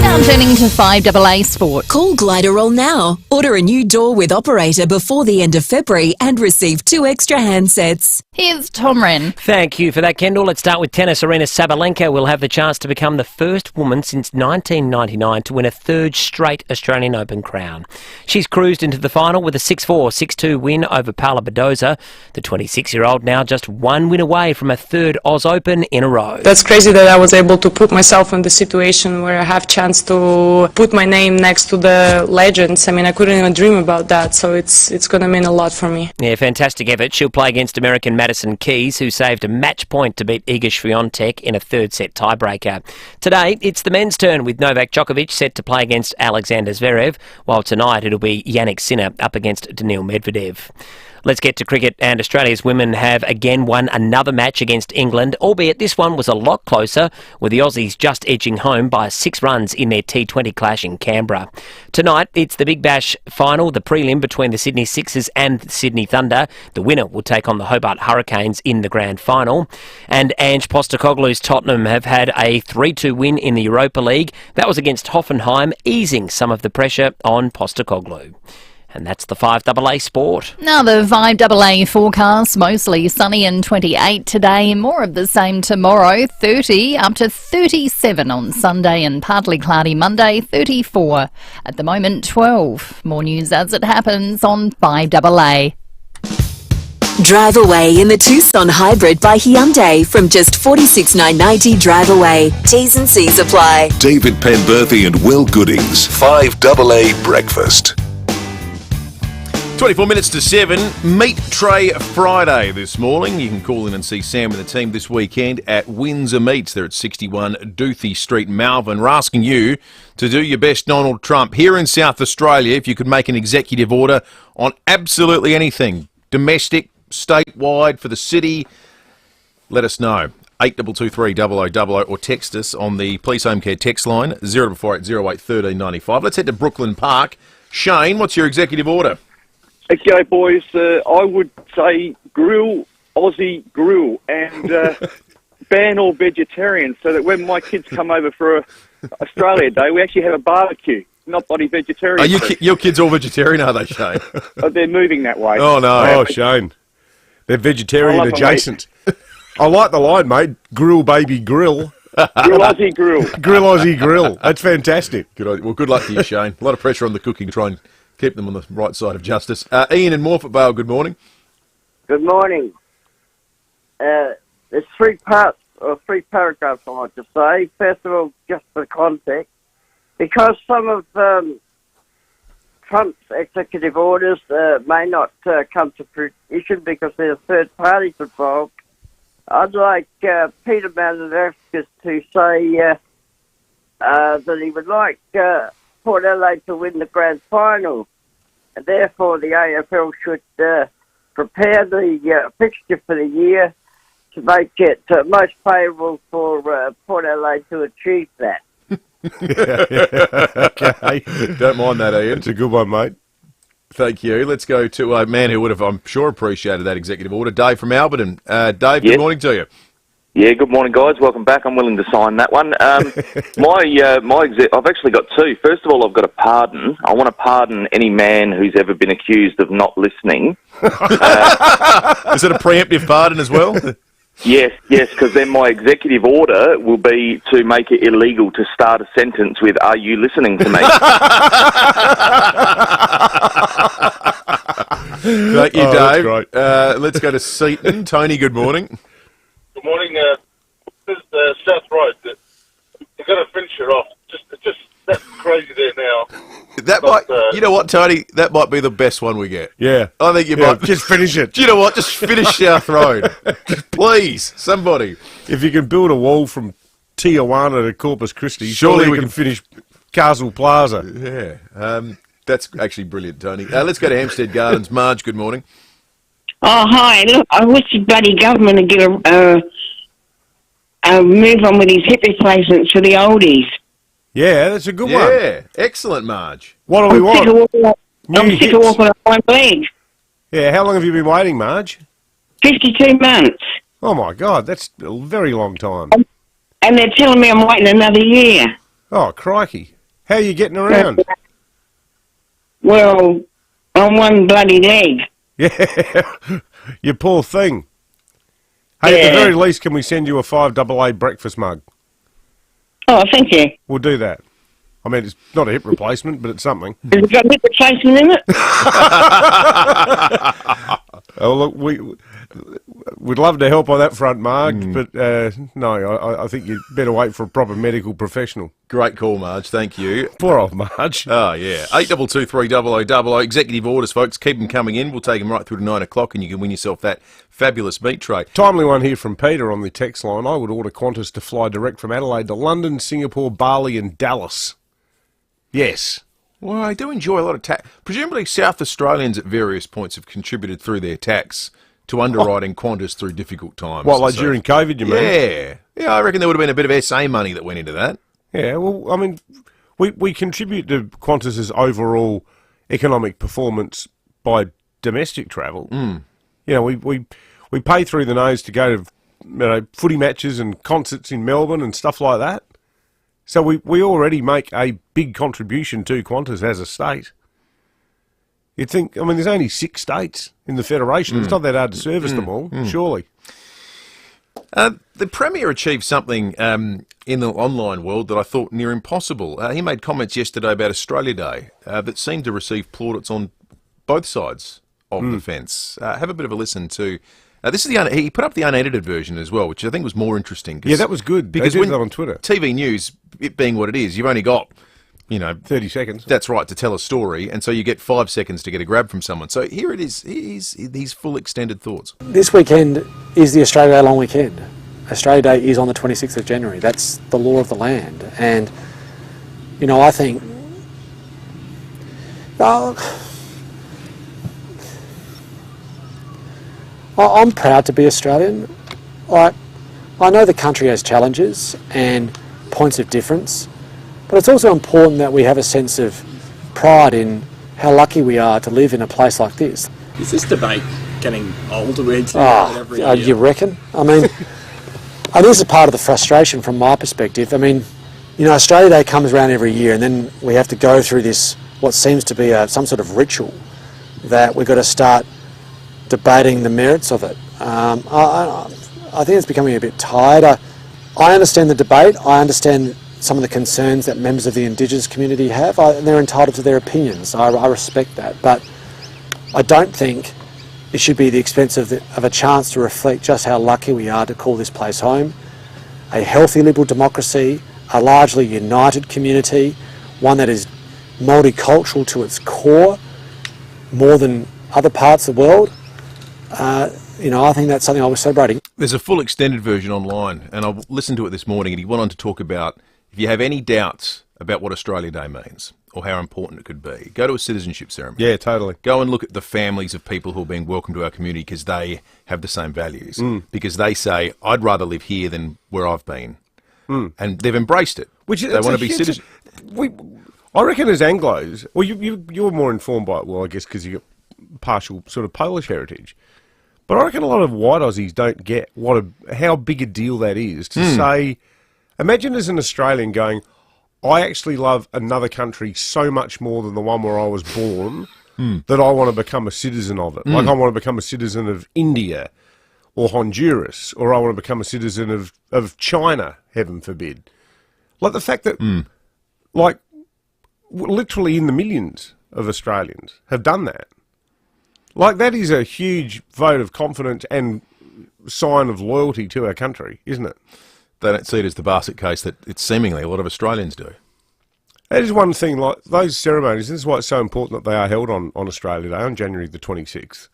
Now turning to 5AA Sport. Call Gliderol now. Order a new door with operator before the end of February and receive 2 extra handsets. Here's Tom Wren. Thank you for that, Kendall. Let's start with tennis. Arena Sabalenka will have the chance to become the first woman since 1999 to win a third straight Australian Open crown. She's cruised into the final with a 6-4, 6-2 win over Paula Badoza. The 26-year-old now just one win away from a third Oz Open in a row. That's crazy that I was able to put myself in the situation where I have chance to put my name next to the legends. I couldn't even dream about that, so it's going to mean a lot for me. Yeah, fantastic effort. She'll play against American Madison Keys, who saved a match point to beat Iga Swiatek in a third-set tiebreaker. Today, it's the men's turn with Novak Djokovic set to play against Alexander Zverev, while tonight it'll be Jannik Sinner up against Daniil Medvedev. Let's get to cricket, and Australia's women have again won another match against England, albeit this one was a lot closer, with the Aussies just edging home by 6 runs in their T20 clash in Canberra. Tonight, it's the Big Bash final, the prelim between the Sydney Sixers and the Sydney Thunder. The winner will take on the Hobart Hurricanes in the grand final. And Ange Postecoglou's Tottenham have had a 3-2 win in the Europa League. That was against Hoffenheim, easing some of the pressure on Postecoglou. And that's the 5AA Sport. Now the 5AA forecast, mostly sunny and 28 today, more of the same tomorrow, 30 up to 37 on Sunday and partly cloudy Monday, 34. At the moment, 12. More news as it happens on 5AA. Drive away in the Tucson Hybrid by Hyundai from just $46,990 drive away. T's and C's apply. David Penberthy and Will Goodings, 5AA Breakfast. 24 minutes to 7, Meat Tray Friday this morning. You can call in and see Sam and the team this weekend at Windsor Meats. They're at 61 Doothie Street, Malvern. We're asking you to do your best Donald Trump. Here in South Australia, if you could make an executive order on absolutely anything, domestic, statewide, for the city, let us know. 8223 0000 or text us on the Police Home Care text line 0448 08 1395. Let's head to Brooklyn Park. Shane, what's your executive order? Okay, boys, I would say grill, Aussie grill, and ban all vegetarians so that when my kids come over for Australia Day, we actually have a barbecue, not bloody vegetarian. Are your kids all vegetarian, are they, Shane? They're moving that way. Oh, no. Oh, Shane. They're vegetarian adjacent. I like the line, mate. Grill, baby, grill. Grill Aussie grill. Grill Aussie grill. That's fantastic. Well, good luck to you, Shane. A lot of pressure on the cooking to try and keep them on the right side of justice. Ian in Morphett Vale, good morning. Good morning. There's three parts, or three paragraphs I want to say. First of all, just for context, because some of Trump's executive orders may not come to fruition because there are third parties involved, I'd like Peter Dutton to say that he would like Port Adelaide to win the grand final, and therefore the AFL should prepare the fixture for the year to make it most favourable for Port Adelaide to achieve that. Okay. Don't mind that, Ian. It's a good one, mate. Thank you. Let's go to a man who would have, I'm sure, appreciated that executive order. Dave from Alberton. Dave, good morning to you. Yeah, good morning, guys. Welcome back. I'm willing to sign that one. I've actually got two. First of all, I've got a pardon. I want to pardon any man who's ever been accused of not listening. Is it a preemptive pardon as well? Yes, because then my executive order will be to make it illegal to start a sentence with, "Are you listening to me?" Thank you, Dave. Let's go to Seaton. Tony, good morning. Good morning. This is South Road. You've got to finish it off. Just that's crazy there now. That might, you know what, Tony? That might be the best one we get. Yeah. I think you might. Just finish it. Do you know what? Just finish South Road. Please, somebody. If you can build a wall from Tijuana to Corpus Christi, surely we can finish Castle Plaza. Yeah. That's actually brilliant, Tony. Let's go to Hampstead Gardens. Marge, good morning. Oh, hi. Look, I wish the bloody government would get a move on with these hip replacements for the oldies. Yeah, that's a good one. Yeah, excellent, Marge. What do we want? I'm sick of walking on one leg. Yeah, how long have you been waiting, Marge? 52 months. Oh, my God, that's a very long time. And they're telling me I'm waiting another year. Oh, crikey. How are you getting around? Well, on one bloody leg. Yeah, you poor thing. Hey, at the very least, can we send you a 5AA breakfast mug? Oh, thank you. We'll do that. I mean, it's not a hip replacement, but it's something. Has it got a hip replacement in it? Oh, look, we'd love to help on that front, Marge, but no, I think you'd better wait for a proper medical professional. Great call, Marge. Thank you. Poor old Marge. Oh, yeah. 8223 0000. Executive orders, folks. Keep them coming in. We'll take them right through to 9 o'clock and you can win yourself that fabulous meat tray. Timely one here from Peter on the text line. I would order Qantas to fly direct from Adelaide to London, Singapore, Bali and Dallas. Yes. Well, I do enjoy a lot of tax. Presumably South Australians at various points have contributed through their tax to underwriting Qantas through difficult times. What, like during COVID, you mean? Yeah. Yeah, I reckon there would have been a bit of SA money that went into that. Yeah, well, I mean, we contribute to Qantas's overall economic performance by domestic travel. Mm. You know, we pay through the nose to go to footy matches and concerts in Melbourne and stuff like that. So we already make a big contribution to Qantas as a state. You'd think, I mean, there's only 6 states in the Federation. It's not that hard to service them all, surely. The Premier achieved something in the online world that I thought near impossible. He made comments yesterday about Australia Day that seemed to receive plaudits on both sides of the fence. Have a bit of a listen to... this is he put up the unedited version as well, which I think was more interesting. Yeah, that was good. Because they did that on Twitter. TV news, it being what it is, you've only got... 30 seconds. That's right, to tell a story, and so you get 5 seconds to get a grab from someone. So here it is, these full extended thoughts. This weekend is the Australia Day long weekend. Australia Day is on the 26th of January. That's the law of the land. And, I think... I'm proud to be Australian. I know the country has challenges and points of difference, but it's also important that we have a sense of pride in how lucky we are to live in a place like this. Is this debate getting old? You reckon? I mean, and this is part of the frustration from my perspective. I mean, Australia Day comes around every year, and then we have to go through this, what seems to be some sort of ritual, that we've got to start debating the merits of it. I think it's becoming a bit tired. I understand the debate. I understand some of the concerns that members of the Indigenous community have. They're entitled to their opinions. I respect that. But I don't think it should be at the expense of a chance to reflect just how lucky we are to call this place home. A healthy liberal democracy, a largely united community, one that is multicultural to its core, more than other parts of the world. I think that's something I was celebrating. There's a full extended version online, and I listened to it this morning, and he went on to talk about, if you have any doubts about what Australia Day means or how important it could be, go to a citizenship ceremony. Yeah, totally. Go and look at the families of people who are being welcomed to our community because they have the same values. Because they say, I'd rather live here than where I've been. And they've embraced it. They want to be citizens. I reckon as Anglos, well, you're more informed by it, well, I guess because you've got partial sort of Polish heritage. But I reckon a lot of white Aussies don't get how big a deal that is to say, imagine as an Australian going, I actually love another country so much more than the one where I was born that I want to become a citizen of it. Like I want to become a citizen of India or Honduras, or I want to become a citizen of China, heaven forbid. Like the fact that, literally in the millions of Australians have done that. Like, that is a huge vote of confidence and sign of loyalty to our country, isn't it? They don't see it as the basket case that it's seemingly a lot of Australians do. That is one thing, like those ceremonies, this is why it's so important that they are held on Australia Day, on January the 26th.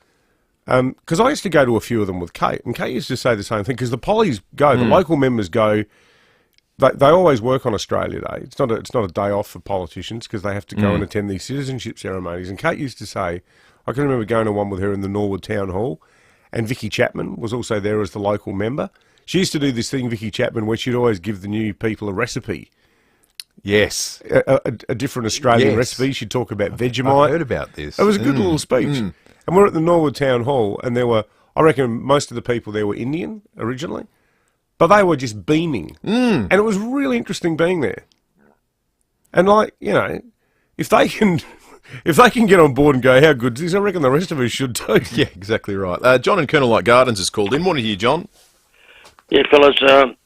Because I used to go to a few of them with Kate, and Kate used to say the same thing, because the pollies go, the local members go, they always work on Australia Day. It's not a day off for politicians, because they have to go and attend these citizenship ceremonies. And Kate used to say, I can remember going to one with her in the Norwood Town Hall, and Vicky Chapman was also there as the local member. She used to do this thing, Vicky Chapman, where she'd always give the new people a recipe. Yes. A different Australian recipe. She'd talk about Vegemite. I heard about this. It was a good little speech. And we're at the Norwood Town Hall, and there were, I reckon most of the people there were Indian originally, but they were just beaming. And it was really interesting being there. And if they can... If they can get on board and go, how good is this? I reckon the rest of us should too. Yeah, exactly right. John in Colonel Light Gardens has called in. Morning to you, John. Yeah, fellas,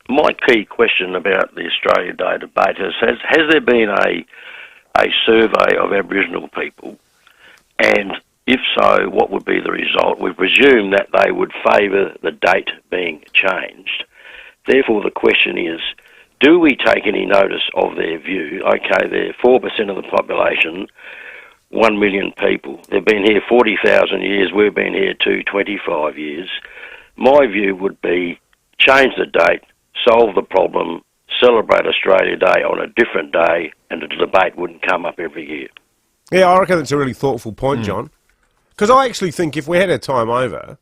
my key question about the Australia Day debate is, has there been a survey of Aboriginal people? And if so, what would be the result? We presume that they would favour the date being changed. Therefore, the question is, do we take any notice of their view? Okay, they're 4% of the population, 1 million people. They've been here 40,000 years. We've been here 25 years. My view would be change the date, solve the problem, celebrate Australia Day on a different day, and the debate wouldn't come up every year. Yeah, I reckon that's a really thoughtful point, John. Because I actually think if we had our time over,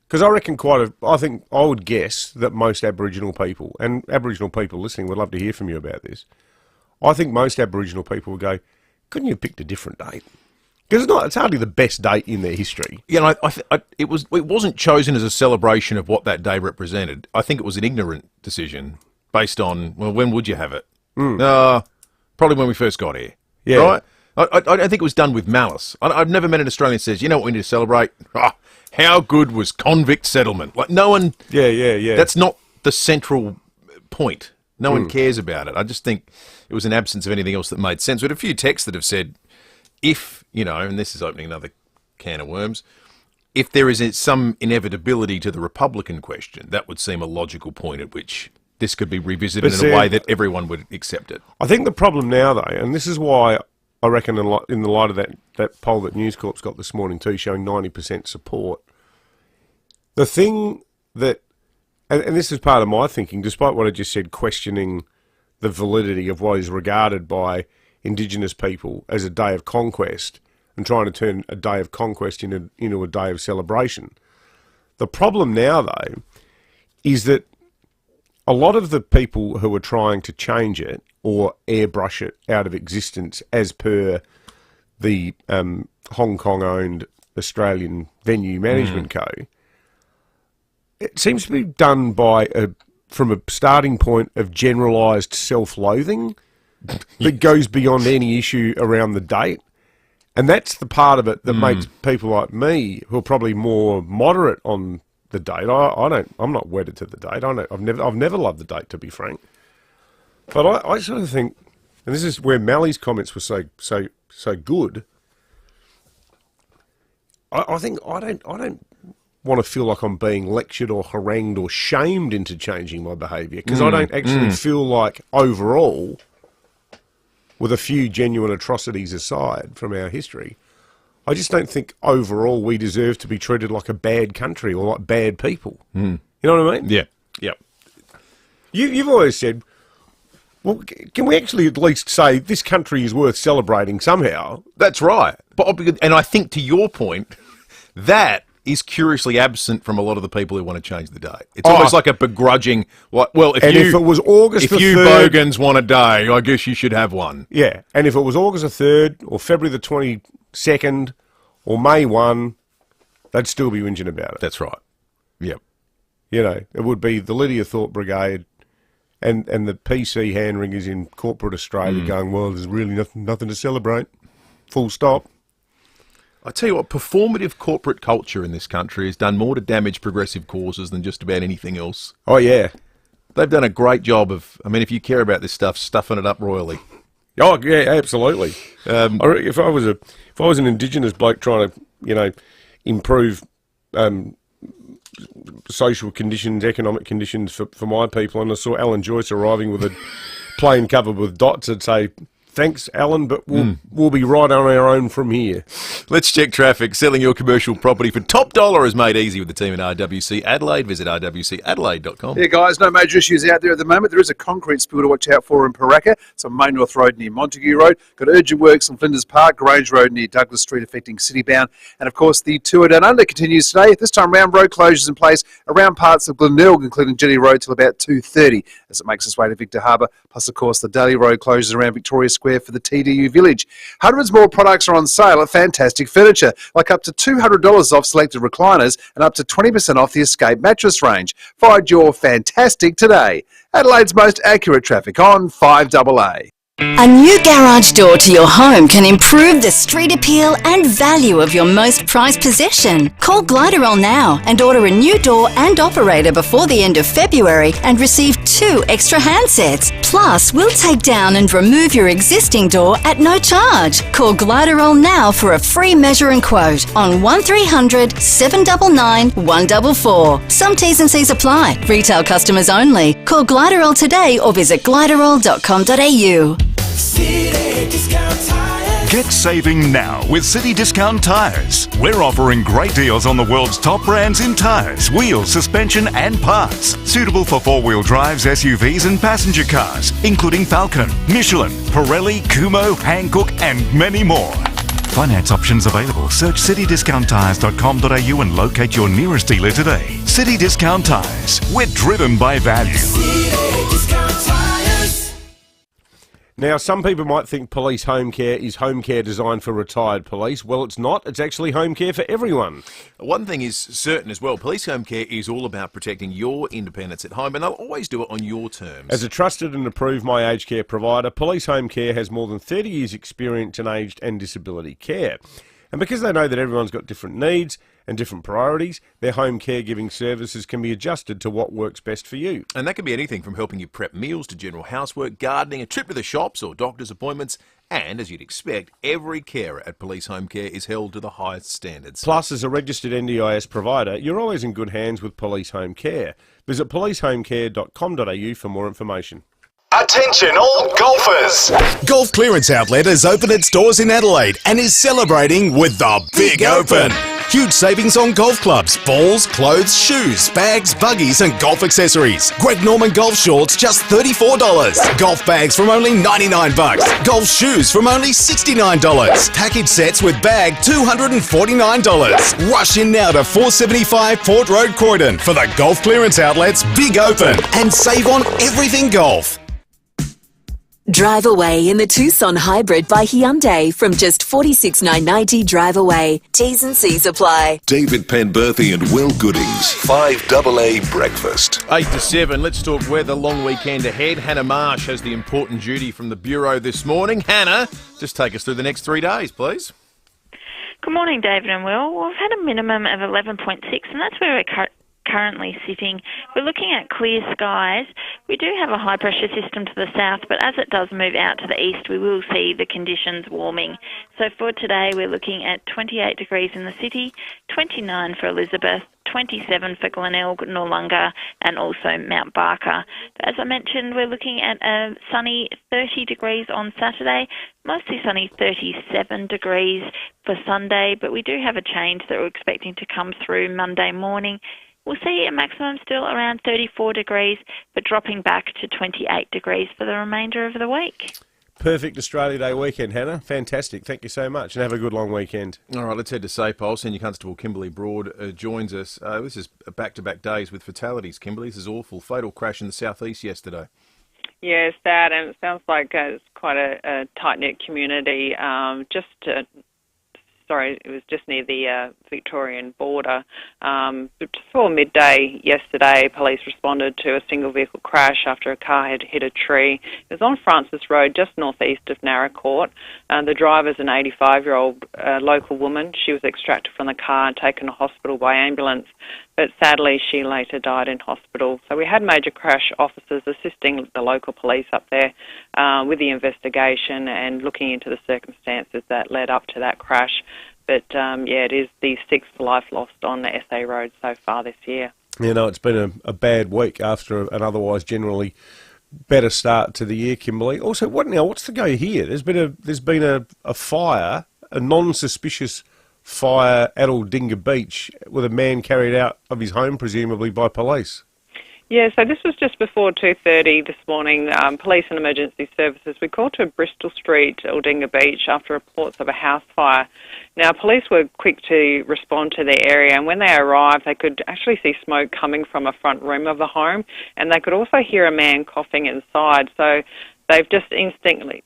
because I reckon I think I would guess that most Aboriginal people, and Aboriginal people listening would love to hear from you about this, I think most Aboriginal people would go, couldn't you have picked a different date? Because it's hardly the best date in their history. Yeah, it wasn't chosen as a celebration of what that day represented. I think it was an ignorant decision based on, well, when would you have it? Probably when we first got here. Yeah. Right? I don't think it was done with malice. I've never met an Australian who says, you know what we need to celebrate? Oh, how good was convict settlement? Like, no one... Yeah. That's not the central point. No one cares about it. I just think it was an absence of anything else that made sense. We had a few texts that have said, if, and this is opening another can of worms, if there is some inevitability to the Republican question, that would seem a logical point at which this could be revisited in a way that everyone would accept it. I think the problem now, though, and this is why I reckon in the light of that poll that News Corp's got this morning too, showing 90% support, the thing that, and this is part of my thinking, despite what I just said, questioning the validity of what is regarded by Indigenous people as a day of conquest and trying to turn a day of conquest into a day of celebration. The problem now, though, is that a lot of the people who are trying to change it or airbrush it out of existence as per the Hong Kong-owned Australian Venue Management Co., it seems to be done from a starting point of generalised self-loathing that goes beyond any issue around the date. And that's the part of it that makes people like me, who are probably more moderate on the date. I'm not wedded to the date. I've never loved the date, to be frank. But I sort of think, and this is where Mally's comments were so good. I think I don't want to feel like I'm being lectured or harangued or shamed into changing my behaviour, because I don't actually feel like overall, with a few genuine atrocities aside from our history, I just don't think overall we deserve to be treated like a bad country or like bad people. You know what I mean? Yeah. Yep. You've always said, well, can we actually at least say this country is worth celebrating somehow? That's right. And I think, to your point, that is curiously absent from a lot of the people who want to change the day. It's almost like a begrudging, if it was August the 3rd... If you bogans want a day, I guess you should have one. Yeah, and if it was August the 3rd or February the 22nd or May 1, they'd still be whinging about it. That's right. Yep. It would be the Lydia Thorpe Brigade and the PC hand-wringers in corporate Australia going, well, there's really nothing to celebrate. Full stop. I tell you what, performative corporate culture in this country has done more to damage progressive causes than just about anything else. Oh, yeah. They've done a great job of, if you care about this stuff, stuffing it up royally. Oh, yeah, absolutely. If I was an Indigenous bloke trying to, improve social conditions, economic conditions for my people, and I saw Alan Joyce arriving with a plane covered with dots, I'd say, thanks, Alan, but we'll be right on our own from here. Let's check traffic. Selling your commercial property for top dollar is made easy with the team at RWC Adelaide. Visit rwcadelaide.com. Yeah, guys, no major issues out there at the moment. There is a concrete spill to watch out for in Paraka. It's on Main North Road near Montague Road. Got urgent works on Flinders Park, Grange Road near Douglas Street affecting Citybound. And, of course, the tour down under continues today. This time round, road closures in place around parts of Glenelg, including Jetty Road, till about 2:30 as it makes its way to Victor Harbour. Plus, of course, the daily road closures around Victoria Square for the TDU Village. Hundreds more products are on sale at Fantastic Furniture, like up to $200 off selected recliners and up to 20% off the Escape mattress range. Find your Fantastic today. Adelaide's most accurate traffic on 5AA. A new garage door to your home can improve the street appeal and value of your most prized possession. Call Gliderol now and order a new door and operator before the end of February and receive 2 extra handsets. Plus, we'll take down and remove your existing door at no charge. Call Gliderol now for a free measure and quote on 1300 799 144. Some T's and C's apply. Retail customers only. Call Gliderol today or visit gliderol.com.au. Get saving now with City Discount Tyres. We're offering great deals on the world's top brands in tyres, wheels, suspension and parts. Suitable for 4-wheel drives, SUVs and passenger cars, including Falcon, Michelin, Pirelli, Kumho, Hankook and many more. Finance options available. Search citydiscounttires.com.au and locate your nearest dealer today. City Discount Tyres. We're driven by value. Now, some people might think police home care is home care designed for retired police. Well, it's not. It's actually home care for everyone. One thing is certain as well, police home care is all about protecting your independence at home, and they'll always do it on your terms. As a trusted and approved My Aged Care provider, Police Home Care has more than 30 years' experience in aged and disability care. And because they know that everyone's got different needs and different priorities, their home caregiving services can be adjusted to what works best for you. And that can be anything from helping you prep meals to general housework, gardening, a trip to the shops or doctor's appointments. And, as you'd expect, every carer at Police Home Care is held to the highest standards. Plus, as a registered NDIS provider, you're always in good hands with Police Home Care. Visit policehomecare.com.au for more information. Attention all golfers! Golf Clearance Outlet has opened its doors in Adelaide and is celebrating with the Big Open. Huge savings on golf clubs, balls, clothes, shoes, bags, buggies and golf accessories. Greg Norman golf shorts just $34. Golf bags from only $99. Golf shoes from only $69. Package sets with bag $249. Rush in now to 475 Port Road, Croydon for the Golf Clearance Outlet's Big Open and save on everything golf. Drive away in the Tucson Hybrid by Hyundai from just $46,990 drive away. T's and C's apply. David Penberthy and Will Goodings. 5AA Breakfast. 8 to 7, let's talk weather, long weekend ahead. Hannah Marsh has the important duty from the Bureau this morning. Hannah, just take us through the next 3 days, please. Good morning, David and Will. We've had a minimum of 11.6, and that's where we're currently sitting. We're looking at clear skies. We do have a high pressure system to the south, but as it does move out to the east, we will see the conditions warming. So for today, we're looking at 28 degrees in the city, 29 for Elizabeth, 27 for Glenelg, Noarlunga and also Mount Barker. As I mentioned, we're looking at a sunny 30 degrees on Saturday, mostly sunny 37 degrees for Sunday, but we do have a change that we're expecting to come through Monday morning. We'll see a maximum still around 34 degrees, but dropping back to 28 degrees for the remainder of the week. Perfect Australia Day weekend, Hannah. Fantastic. Thank you so much, and have a good long weekend. All right, let's head to SAPOL. Senior Constable Kimberly Broad joins us. This is back-to-back days with fatalities, Kimberly. This is awful. Fatal crash in the southeast yesterday. Yeah, sad, and it sounds like it's quite a tight-knit community. It was just near the Victorian border. Before midday yesterday, police responded to a single vehicle crash after a car had hit a tree. It was on Francis Road, just northeast of Narracourt. The driver's an 85-year-old local woman. She was extracted from the car and taken to hospital by ambulance, but sadly she later died in hospital. So we had major crash officers assisting the local police up there with the investigation and looking into the circumstances that led up to that crash. But, it is the sixth life lost on the SA Road so far this year. You know, it's been a bad week after an otherwise generally better start to the year, Kimberly. Also, what's the go here? There's been a fire, a non-suspicious fire at Aldinga Beach with a man carried out of his home, presumably by police. Yeah, so this was just before 2:30 this morning. Police and emergency services, we called to Bristol Street, Aldinga Beach, after reports of a house fire. Now, police were quick to respond to the area, and when they arrived, they could actually see smoke coming from a front room of the home, and they could also hear a man coughing inside. So they've just instinctively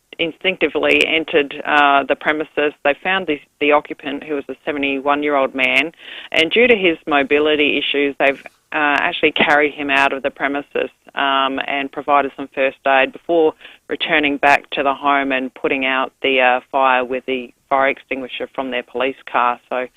entered the premises. They found the occupant, who was a 71-year-old man, and due to his mobility issues, they've actually carried him out of the premises and provided some first aid before returning back to the home and putting out the fire with the fire extinguisher from their police car. So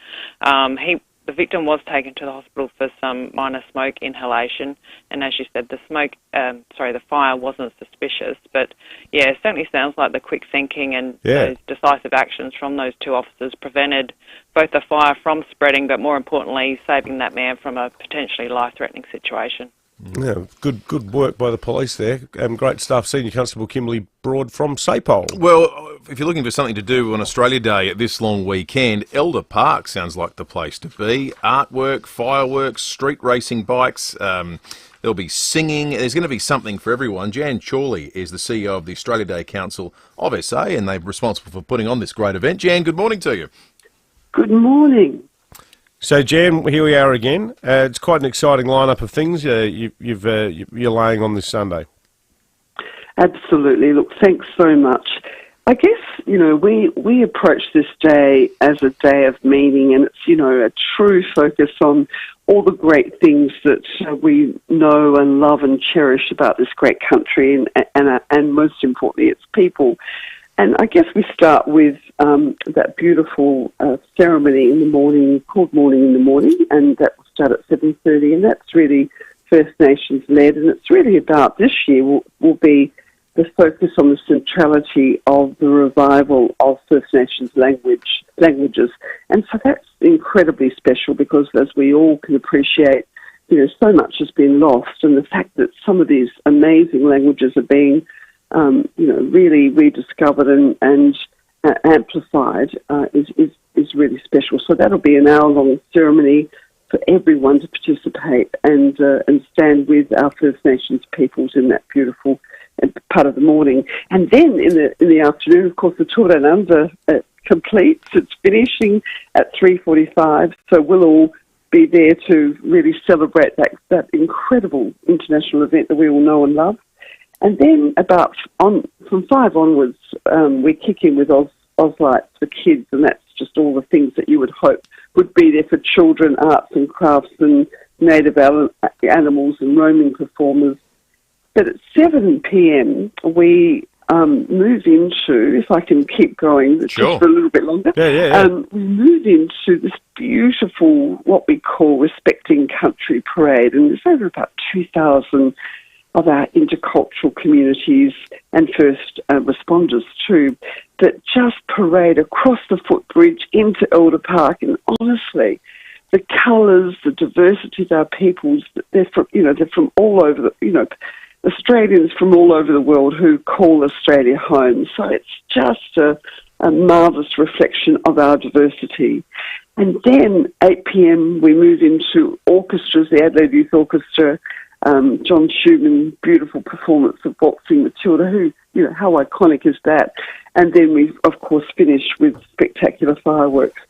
the victim was taken to the hospital for some minor smoke inhalation, and as you said, the fire wasn't suspicious. But yeah, it certainly sounds like the quick thinking and those decisive actions from those two officers prevented both the fire from spreading, but more importantly, saving that man from a potentially life-threatening situation. Yeah, good work by the police there. Great stuff. Senior Constable Kimberly Broad from SAPOL. Well, if you're looking for something to do on Australia Day at this long weekend, Elder Park sounds like the place to be. Artwork, fireworks, street racing bikes. There'll be singing. There's going to be something for everyone. Jan Chorley is the CEO of the Australia Day Council of SA, and they're responsible for putting on this great event. Jan, good morning to you. Good morning. So, Jan, here we are again. It's quite an exciting lineup of things you're laying on this Sunday. Absolutely. Look, thanks so much. I guess, we approach this day as a day of meaning, and it's, a true focus on all the great things that we know and love and cherish about this great country and most importantly, its people. And I guess we start with that beautiful ceremony in the morning, called Morning in the Morning, and that will start at 7:30, and that's really First Nations led, and it's really about, this year will be the focus on the centrality of the revival of First Nations languages. And so that's incredibly special because, as we all can appreciate, so much has been lost, and the fact that some of these amazing languages are being, really rediscovered and amplified is really special. So that'll be an hour-long ceremony for everyone to participate and stand with our First Nations peoples in that beautiful part of the morning. And then in the afternoon, of course, the Tour Down Under completes. It's finishing at 3:45, so we'll all be there to really celebrate that incredible international event that we all know and love. And then from 5 onwards, we kick in with Oz Lights for kids, and that's just all the things that you would hope would be there for children, arts and crafts and native animals and roaming performers. But at 7 p.m, we move into, if I can keep going just for a little bit longer, we move into this beautiful, what we call Respecting Country Parade. And there's over about 2,000 of our intercultural communities and first responders too, that just parade across the footbridge into Elder Park. And honestly, the colours, the diversity of our peoples, they're from all over Australians from all over the world who call Australia home. So it's just a marvellous reflection of our diversity. And then 8 p.m, we move into orchestras, the Adelaide Youth Orchestra, John Schumann, beautiful performance of Waltzing Matilda, who, how iconic is that? And then we, of course, finish with spectacular fireworks.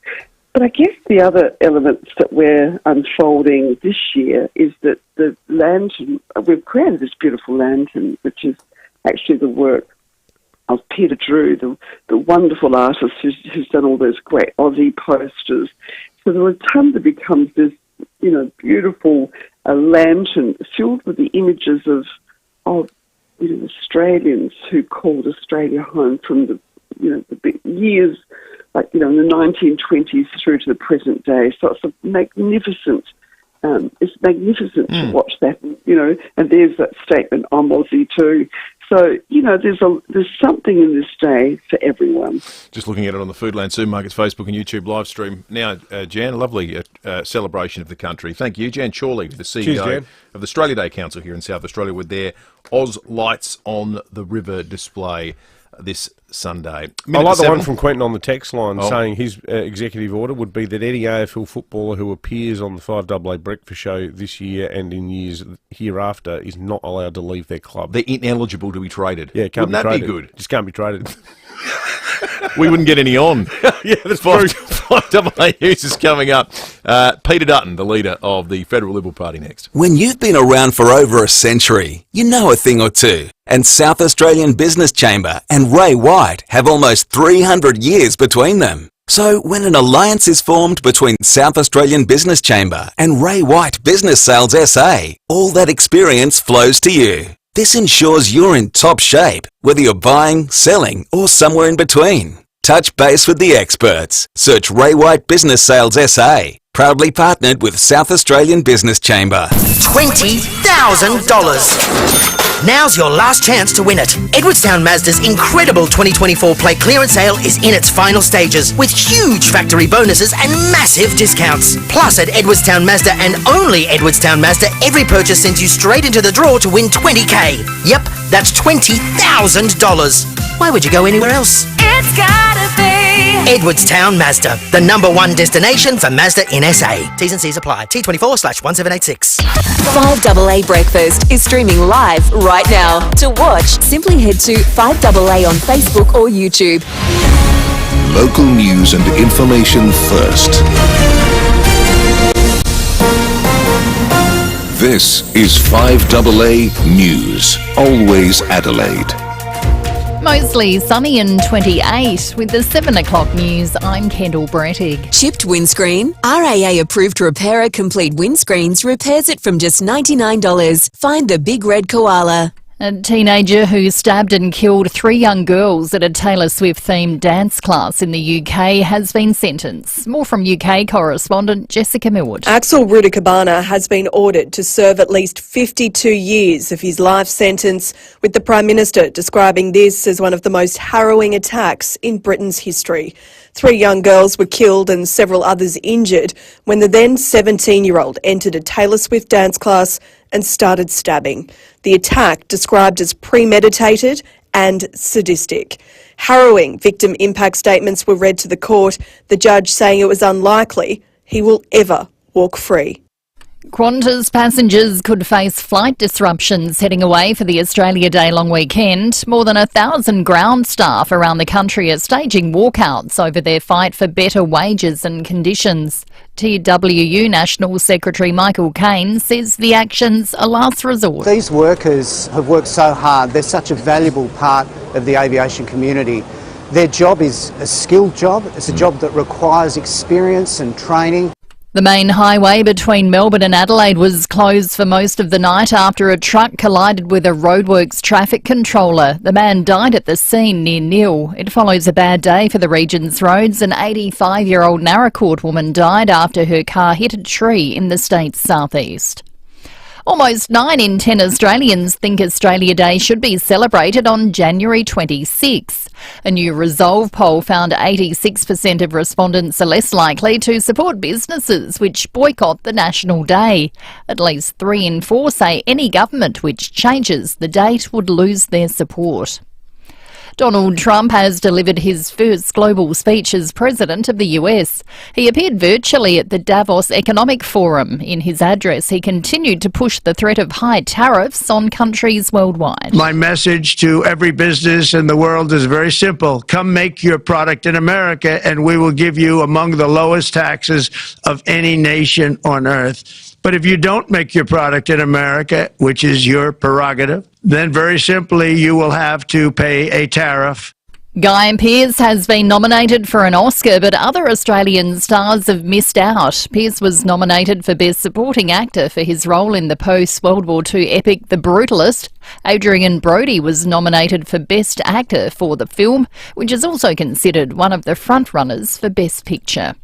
But I guess the other elements that we're unfolding this year is that the lantern, we've created this beautiful lantern, which is actually the work of Peter Drew, the wonderful artist who's done all those great Aussie posters. So the rotunda becomes this, beautiful lantern filled with the images of Australians who called Australia home from the big years, in the 1920s through to the present day. So it's a magnificent. It's magnificent to watch that, and there's that statement, I'm Aussie too. So, there's something in this day for everyone. Just looking at it on the Foodland Supermarkets Facebook and YouTube live stream. Now, Jan, a lovely celebration of the country. Thank you. Jan Chorley, the CEO of the Australia Day Council here in South Australia, with their Oz Lights on the River display this Sunday. I like the one from Quentin on the text line saying his executive order would be that any AFL footballer who appears on the 5AA Breakfast Show this year and in years hereafter is not allowed to leave their club. They're ineligible to be traded. Yeah, can't Wouldn't be that traded. be good? Just can't be traded. We wouldn't get any on. Yeah, that's true. 5AA News is coming up. Peter Dutton, the leader of the Federal Liberal Party, next. When you've been around for over a century, you know a thing or two. And South Australian Business Chamber and Ray White have almost 300 years between them. So when an alliance is formed between South Australian Business Chamber and Ray White Business Sales SA, all that experience flows to you. This ensures you're in top shape, whether you're buying, selling, or somewhere in between. Touch base with the experts. Search Ray White Business Sales SA. Proudly partnered with South Australian Business Chamber. $20,000. Now's your last chance to win it. Edwardstown Mazda's incredible 2024 plate clearance sale is in its final stages with huge factory bonuses and massive discounts. Plus at Edwardstown Mazda and only Edwardstown Mazda, every purchase sends you straight into the draw to win $20,000. Yep, that's $20,000. Why would you go anywhere else? It's gotta be Edwardstown Mazda, the #1 destination for Mazda in SA. T's and C's apply. T24/1786. 5AA Breakfast is streaming live right now. To watch, simply head to 5AA on Facebook or YouTube. Local news and information first. This is 5AA News. Always Adelaide. Mostly sunny and 28. With the 7 o'clock news, I'm Kendall Brettig. Chipped windscreen? RAA approved repairer Complete Windscreens repairs it from just $99. Find the big red koala. A teenager who stabbed and killed 3 young girls at a Taylor Swift-themed dance class in the UK has been sentenced. More from UK correspondent Jessica Millwood. Axel Rudakabana has been ordered to serve at least 52 years of his life sentence, with the Prime Minister describing this as one of the most harrowing attacks in Britain's history. 3 young girls were killed and several others injured when the then 17-year-old entered a Taylor Swift dance class and started stabbing. The attack described as premeditated and sadistic. Harrowing victim impact statements were read to the court, the judge saying it was unlikely he will ever walk free. Qantas passengers could face flight disruptions heading away for the Australia Day long weekend. More than 1,000 ground staff around the country are staging walkouts over their fight for better wages and conditions. TWU National Secretary Michael Caine says the action's a last resort. These workers have worked so hard. They're such a valuable part of the aviation community. Their job is a skilled job. It's a job that requires experience and training. The main highway between Melbourne and Adelaide was closed for most of the night after a truck collided with a roadworks traffic controller. The man died at the scene near Nil. It follows a bad day for the region's roads. An 85-year-old Narracourt woman died after her car hit a tree in the state's southeast. Almost 9 in 10 Australians think Australia Day should be celebrated on January 26. A new Resolve poll found 86% of respondents are less likely to support businesses which boycott the National Day. At least 3 in 4 say any government which changes the date would lose their support. Donald Trump has delivered his first global speech as president of the US. He appeared virtually at the Davos Economic Forum. In his address, he continued to push the threat of high tariffs on countries worldwide. My message to every business in the world is very simple. Come make your product in America and we will give you among the lowest taxes of any nation on earth. But if you don't make your product in America, which is your prerogative, then very simply you will have to pay a tariff. Guy Pearce has been nominated for an Oscar, but other Australian stars have missed out. Pearce was nominated for Best Supporting Actor for his role in the post-World War II epic The Brutalist. Adrian Brody was nominated for Best Actor for the film, which is also considered one of the frontrunners for Best Picture.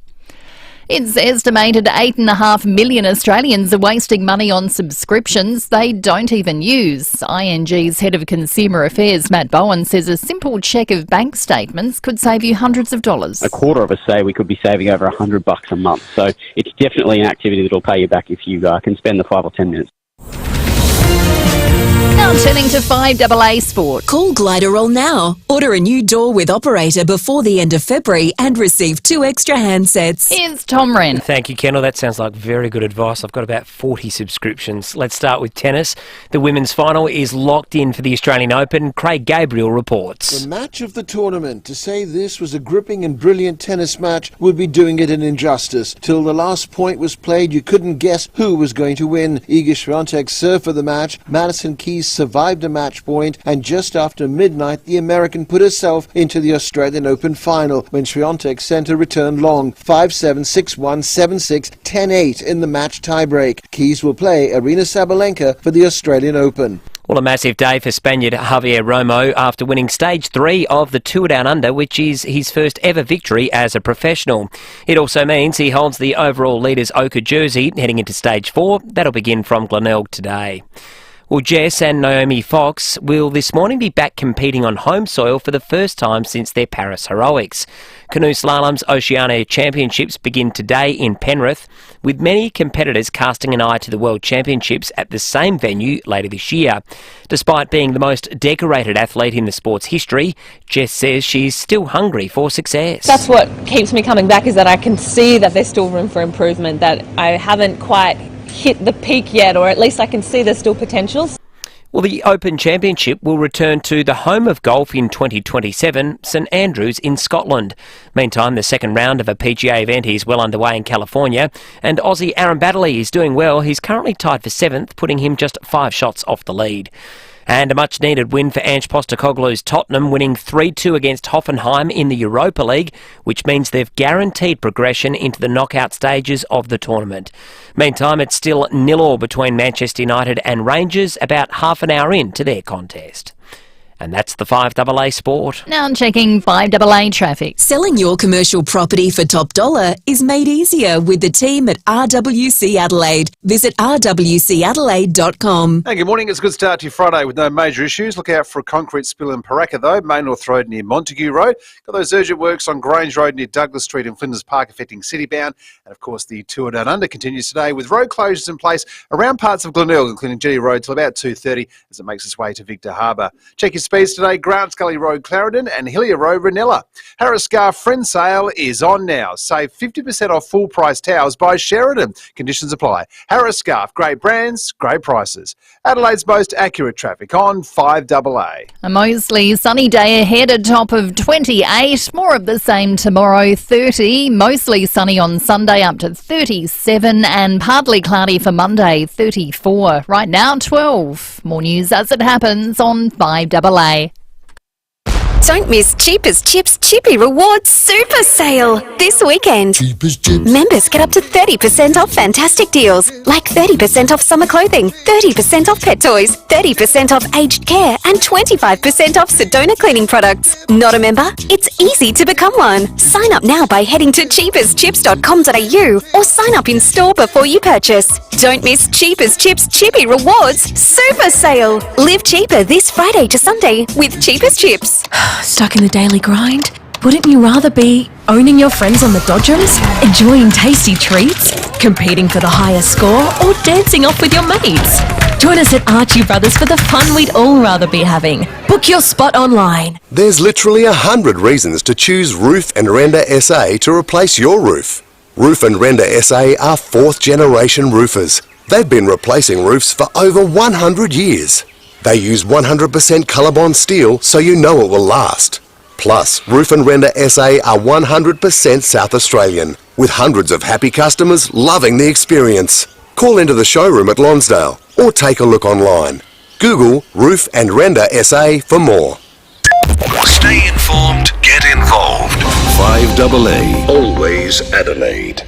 It's estimated 8.5 million Australians are wasting money on subscriptions they don't even use. ING's Head of Consumer Affairs, Matt Bowen, says a simple check of bank statements could save you hundreds of dollars. A quarter of us say we could be saving over $100 a month. So it's definitely an activity that will pay you back if you can spend the 5 or 10 minutes. Now turning to 5AA Sport. Call Gliderol now. Order a new door with operator before the end of February and receive 2 extra handsets. Here's Tom Wren. Thank you, Kendall. That sounds like very good advice. I've got about 40 subscriptions. Let's start with tennis. The women's final is locked in for the Australian Open. Craig Gabriel reports. The match of the tournament. To say this was a gripping and brilliant tennis match would be doing it an injustice. Till the last point was played, you couldn't guess who was going to win. Iga Swiatek served for the match. Madison Keys survived a match point, and just after midnight the American put herself into the Australian Open final when Swiatek sent a return long 5-7, 6-1, 7-6, 10-8 in the match tiebreak. Keys will play Aryna Sabalenka for the Australian Open. Well, a massive day for Spaniard Javier Romo after winning Stage 3 of the Tour Down Under, which is his first ever victory as a professional. It also means he holds the overall leader's ochre jersey heading into Stage 4. That'll begin from Glenelg today. Well, Jess and Naomi Fox will this morning be back competing on home soil for the first time since their Paris heroics. Canoe Slalom's Oceania Championships begin today in Penrith, with many competitors casting an eye to the World Championships at the same venue later this year. Despite being the most decorated athlete in the sport's history, Jess says she's still hungry for success. That's what keeps me coming back, is that I can see that there's still room for improvement, that I haven't quite hit the peak yet, or at least I can see there's still potentials. Well, the Open Championship will return to the home of golf in 2027, St Andrews in Scotland. Meantime, the second round of a PGA event is well underway in California, and Aussie Aaron Baddeley is doing well. He's currently tied for 7th, putting him just 5 shots off the lead. And a much-needed win for Ange Postecoglou's Tottenham, winning 3-2 against Hoffenheim in the Europa League, which means they've guaranteed progression into the knockout stages of the tournament. Meantime, it's still 0-0 between Manchester United and Rangers, about half an hour into their contest. And that's the 5AA Sport. Now checking 5AA traffic. Selling your commercial property for top dollar is made easier with the team at RWC Adelaide. Visit rwcadelaide.com. Hey, good morning. It's a good start to your Friday with no major issues. Look out for a concrete spill in Paraka, though. Main North Road near Montague Road. Got those urgent works on Grange Road near Douglas Street and Flinders Park affecting Citybound. And, of course, the tour down under continues today with road closures in place around parts of Glenelg, including Jetty Road, till about 2:30 as it makes its way to Victor Harbour. Check your speeds today. Grant Scully Road, Clarendon, and Hillier Road, Ranella. Harris Scarf Friend Sale is on now. Save 50% off full price towels by Sheridan. Conditions apply. Harris Scarf, great brands, great prices. Adelaide's most accurate traffic on 5AA. A mostly sunny day ahead, a top of 28. More of the same tomorrow, 30. Mostly sunny on Sunday, up to 37. And partly cloudy for Monday, 34. Right now, 12. More news as it happens on 5AA. Don't miss Cheapest Chips Chippy Rewards Super Sale this weekend. Cheapest Chips. Members get up to 30% off fantastic deals, like 30% off summer clothing, 30% off pet toys, 30% off aged care, and 25% off Sedona cleaning products. Not a member? It's easy to become one. Sign up now by heading to cheapestchips.com.au or sign up in store before you purchase. Don't miss Cheapest Chips Chippy Rewards Super Sale. Live cheaper this Friday to Sunday with Cheapest Chips. Stuck in the daily grind? Wouldn't you rather be owning your friends on the dodgems, enjoying tasty treats, competing for the higher score, or dancing off with your mates? Join us at Archie Brothers for the fun we'd all rather be having. Book your spot online. There's literally 100 reasons to choose Roof and Render SA to replace your roof. Roof and Render SA are 4th generation roofers. They've been replacing roofs for over 100 years. They use 100% Colorbond steel so you know it will last. Plus, Roof and Render SA are 100% South Australian, with hundreds of happy customers loving the experience. Call into the showroom at Lonsdale or take a look online. Google Roof and Render SA for more. Stay informed, get involved. 5AA, always Adelaide.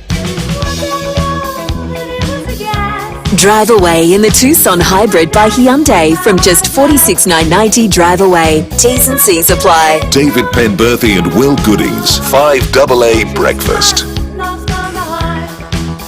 Drive away in the Tucson Hybrid by Hyundai from just $46,990 drive away. T's and C's apply. David Penberthy and Will Goodings, 5AA Breakfast.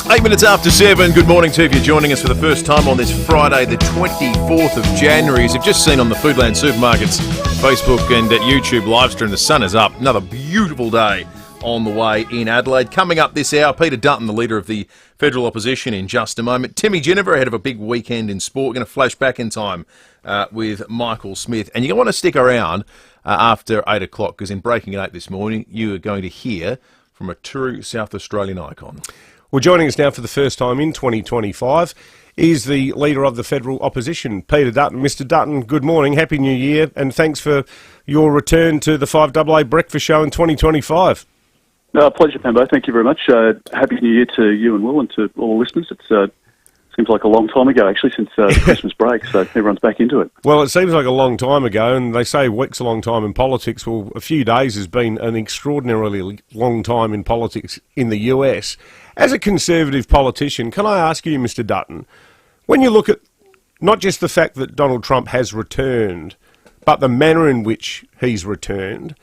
8 minutes after 7. Good morning to you if you're joining us for the first time on this Friday, the 24th of January. As you've just seen on the Foodland Supermarkets Facebook and at YouTube live stream, the sun is up. Another beautiful day on the way in Adelaide. Coming up this hour, Peter Dutton, the leader of the federal opposition, in just a moment. Timmy Jennifer ahead of a big weekend in sport. We're going to flash back in time with Michael Smith. And you're going to want to stick around after 8 o'clock, because in Breaking at 8 this morning, you are going to hear from a true South Australian icon. Well, joining us now for the first time in 2025 is the leader of the federal opposition, Peter Dutton. Mr. Dutton, good morning, Happy New Year, and thanks for your return to the 5AA Breakfast Show in 2025. Pleasure, Pambo. Thank you very much. Happy New Year to you and Will and to all the listeners. It seems like a long time ago, actually, since Christmas break, so everyone's back into it. Well, it seems like a long time ago, and they say a week's a long time in politics. Well, a few days has been an extraordinarily long time in politics in the US. As a Conservative politician, can I ask you, Mr. Dutton, when you look at not just the fact that Donald Trump has returned, but the manner in which he's returned,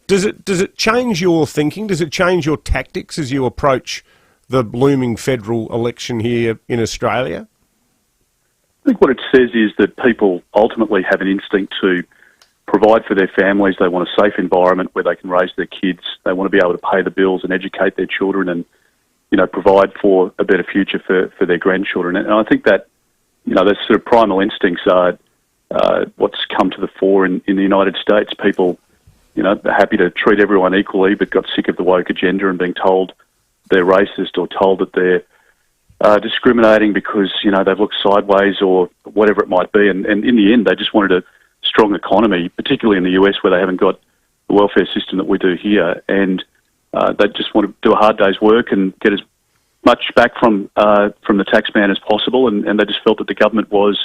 does it change your thinking? Does it change your tactics as you approach the looming federal election here in Australia? I think what it says is that people ultimately have an instinct to provide for their families. They want a safe environment where they can raise their kids. They want to be able to pay the bills and educate their children and, provide for a better future for their grandchildren. And I think that, those sort of primal instincts are what's come to the fore in the United States. People, they're happy to treat everyone equally, but got sick of the woke agenda and being told they're racist or told that they're, discriminating because, they've looked sideways or whatever it might be. And in the end, they just wanted a strong economy, particularly in the US where they haven't got the welfare system that we do here. And they just want to do a hard day's work and get as much back from the taxman as possible. And they just felt that the government was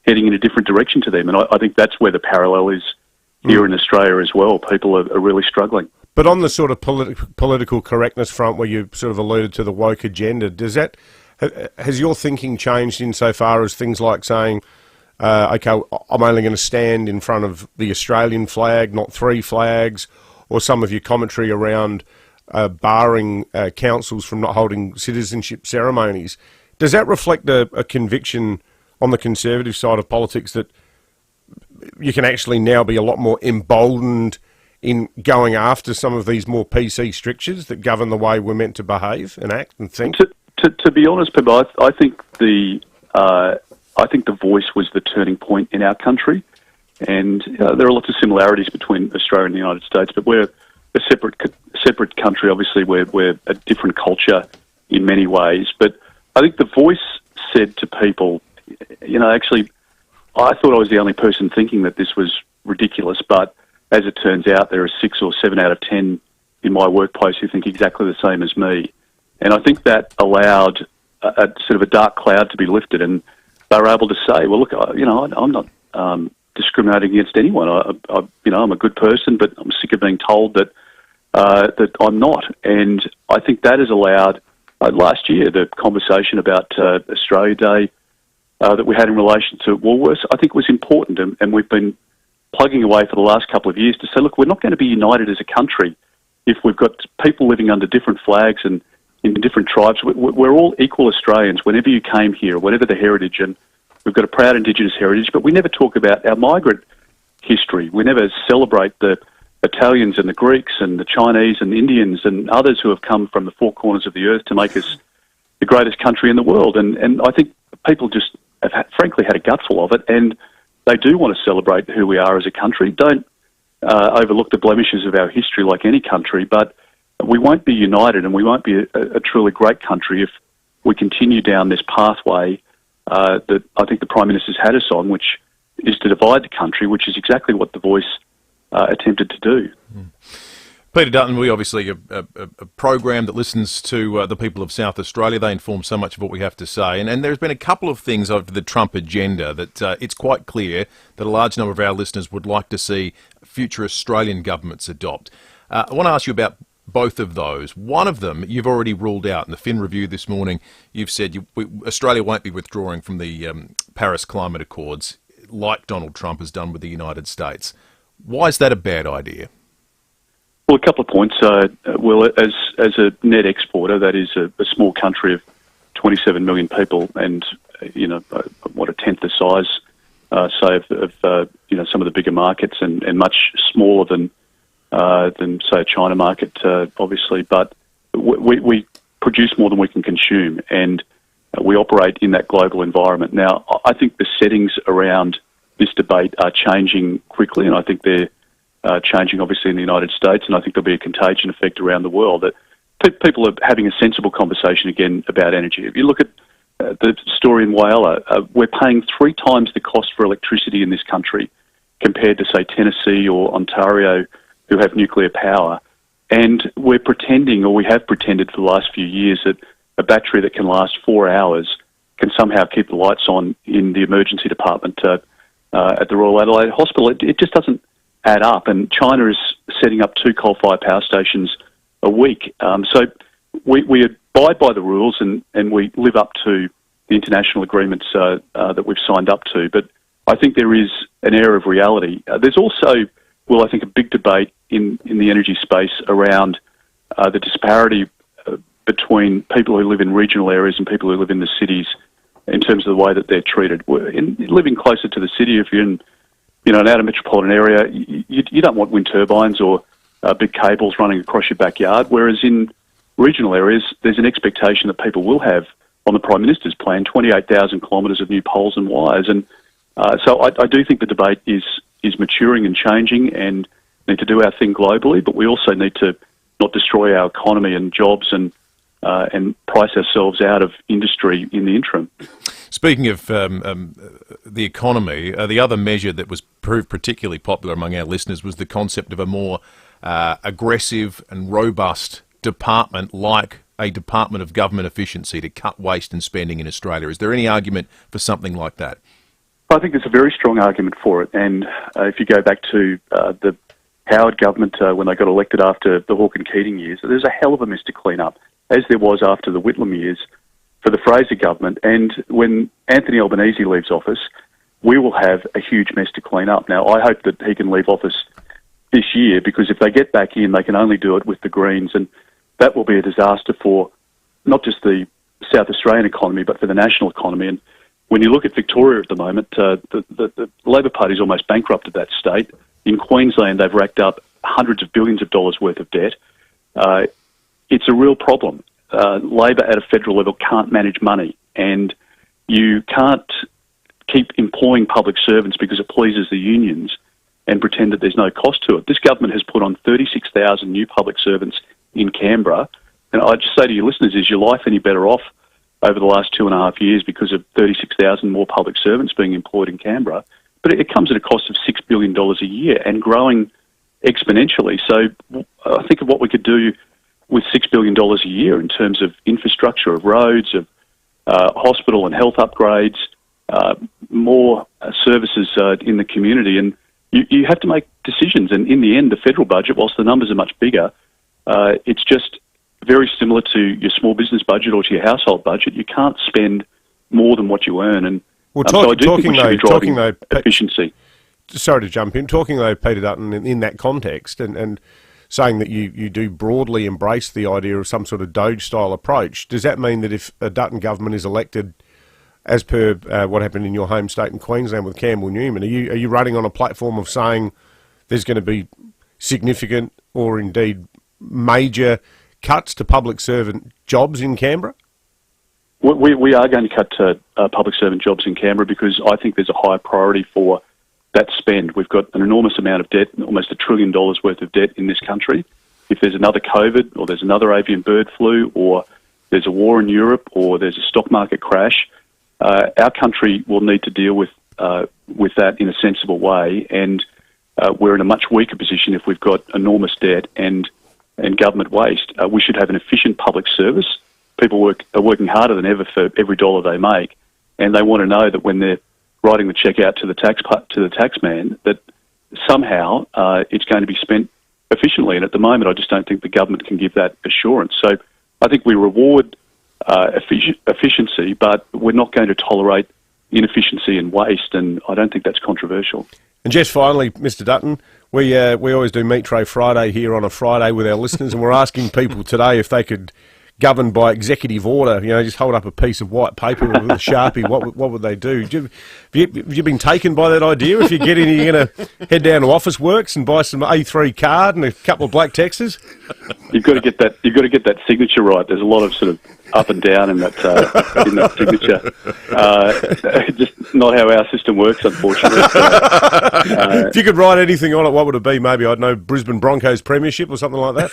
heading in a different direction to them. And I think that's where the parallel is here in Australia as well. People are really struggling. But on the sort of political correctness front, where you sort of alluded to the woke agenda, has your thinking changed insofar as things like saying, okay, I'm only going to stand in front of the Australian flag, not three flags, or some of your commentary around barring councils from not holding citizenship ceremonies? Does that reflect a conviction on the Conservative side of politics that you can actually now be a lot more emboldened in going after some of these more PC strictures that govern the way we're meant to behave and act and think? To be honest, Pippa, I think the voice was the turning point in our country, and there are lots of similarities between Australia and the United States, but we're a separate country. Obviously, we're a different culture in many ways. But I think the voice said to people, actually, I thought I was the only person thinking that this was ridiculous, but as it turns out, there are 6 or 7 out of 10 in my workplace who think exactly the same as me. And I think that allowed a sort of a dark cloud to be lifted, and they were able to say, well, look, I'm not discriminating against anyone. I'm a good person, but I'm sick of being told that I'm not. And I think that has allowed, last year, the conversation about Australia Day that we had in relation to Woolworths, I think was important, and we've been plugging away for the last couple of years to say, look, we're not going to be united as a country if we've got people living under different flags and in different tribes. We're all equal Australians whenever you came here, whatever the heritage, and we've got a proud Indigenous heritage, but we never talk about our migrant history. We never celebrate the Italians and the Greeks and the Chinese and the Indians and others who have come from the four corners of the earth to make us the greatest country in the world. And I think people just have frankly had a gutful of it, and they do want to celebrate who we are as a country. Don't overlook the blemishes of our history like any country, but we won't be united and we won't be a truly great country if we continue down this pathway that I think the Prime Minister's had us on, which is to divide the country, which is exactly what the Voice attempted to do. Peter Dutton, we obviously a program that listens to the people of South Australia. They inform so much of what we have to say. And there's been a couple of things over the Trump agenda that it's quite clear that a large number of our listeners would like to see future Australian governments adopt. I want to ask you about both of those. One of them you've already ruled out in the Fin Review this morning. You've said Australia won't be withdrawing from the Paris Climate Accords like Donald Trump has done with the United States. Why is that a bad idea? Well, a couple of points. Well, as a net exporter, that is a small country of 27 million people, and what, a tenth the size, say of some of the bigger markets, and much smaller than say a China market, obviously. But we produce more than we can consume, and we operate in that global environment. Now, I think the settings around this debate are changing quickly, and I think they're changing obviously in the United States, and I think there'll be a contagion effect around the world. That people are having a sensible conversation again about energy. If you look at the story in FIVEAA, we're paying 3 times the cost for electricity in this country compared to, say, Tennessee or Ontario, who have nuclear power. And we're pretending, or we have pretended for the last few years, that a battery that can last 4 hours can somehow keep the lights on in the emergency department at the Royal Adelaide Hospital. It just doesn't add up, and China is setting up 2 coal-fired power stations a week. So we abide by the rules and we live up to the international agreements that we've signed up to. But I think there is an air of reality. There's also, well, I think a big debate in the energy space around the disparity between people who live in regional areas and people who live in the cities in terms of the way that they're treated. Living closer to the city, if you're in an outer metropolitan area, you don't want wind turbines or big cables running across your backyard, whereas in regional areas, there's an expectation that people will have, on the Prime Minister's plan, 28,000 kilometres of new poles and wires. And so I do think the debate is maturing and changing, and need to do our thing globally, but we also need to not destroy our economy and jobs and and price ourselves out of industry in the interim. Speaking of the economy, the other measure that was proved particularly popular among our listeners was the concept of a more aggressive and robust department like a Department of Government Efficiency to cut waste and spending in Australia. Is there any argument for something like that? I think there's a very strong argument for it. And if you go back to the Howard government when they got elected after the Hawke and Keating years, there's a hell of a mess to clean up, as there was after the Whitlam years for the Fraser government. And when Anthony Albanese leaves office, we will have a huge mess to clean up. Now, I hope that he can leave office this year, because if they get back in, they can only do it with the Greens, and that will be a disaster for not just the South Australian economy, but for the national economy. And when you look at Victoria at the moment, the Labor Party's almost bankrupted that state. In Queensland, they've racked up hundreds of billions of dollars worth of debt. It's a real problem. Labor at a federal level can't manage money, and you can't keep employing public servants because it pleases the unions and pretend that there's no cost to it. This government has put on 36,000 new public servants in Canberra, and I'd just say to your listeners, is your life any better off over the last 2.5 years because of 36,000 more public servants being employed in Canberra? But it comes at a cost of $6 billion a year and growing exponentially. So I think of what we could do with $6 billion a year in terms of infrastructure, of roads, of hospital and health upgrades, more services in the community. And you have to make decisions. And in the end, the federal budget, whilst the numbers are much bigger, it's just very similar to your small business budget or to your household budget. You can't spend more than what you earn. And so I do think we should be driving efficiency. Sorry to jump in. Talking, though, Peter Dutton, in that context, and saying that you do broadly embrace the idea of some sort of Doge-style approach, does that mean that if a Dutton government is elected, as per what happened in your home state in Queensland with Campbell Newman, are you running on a platform of saying there's going to be significant or indeed major cuts to public servant jobs in Canberra? We are going to cut public servant jobs in Canberra because I think there's a high priority for that spend. We've got an enormous amount of debt, almost $1 trillion worth of debt in this country. If there's another COVID or there's another avian bird flu or there's a war in Europe or there's a stock market crash, our country will need to deal with that in a sensible way. And we're in a much weaker position if we've got enormous debt and government waste. We should have an efficient public service. People are working harder than ever for every dollar they make, and they want to know that when they're writing the cheque out to the taxman, that somehow it's going to be spent efficiently. And at the moment, I just don't think the government can give that assurance. So I think we reward efficiency, but we're not going to tolerate inefficiency and waste, and I don't think that's controversial. And just finally, Mr. Dutton, we always do Meat Tray Friday here on a Friday with our listeners, and we're asking people today if they could govern by executive order, just hold up a piece of white paper with a Sharpie, what would they do? Have you been taken by that idea? If you get in, you're going to head down to Office Works and buy some A3 card and a couple of black Texas? You've got to get that signature right. There's a lot of sort of up and down in that signature. Just not how our system works, unfortunately. If you could write anything on it, what would it be? Maybe, I don't know, Brisbane Broncos Premiership or something like that?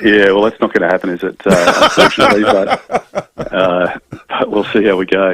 Yeah, well, that's not going to happen, is it? Unfortunately, but we'll see how we go.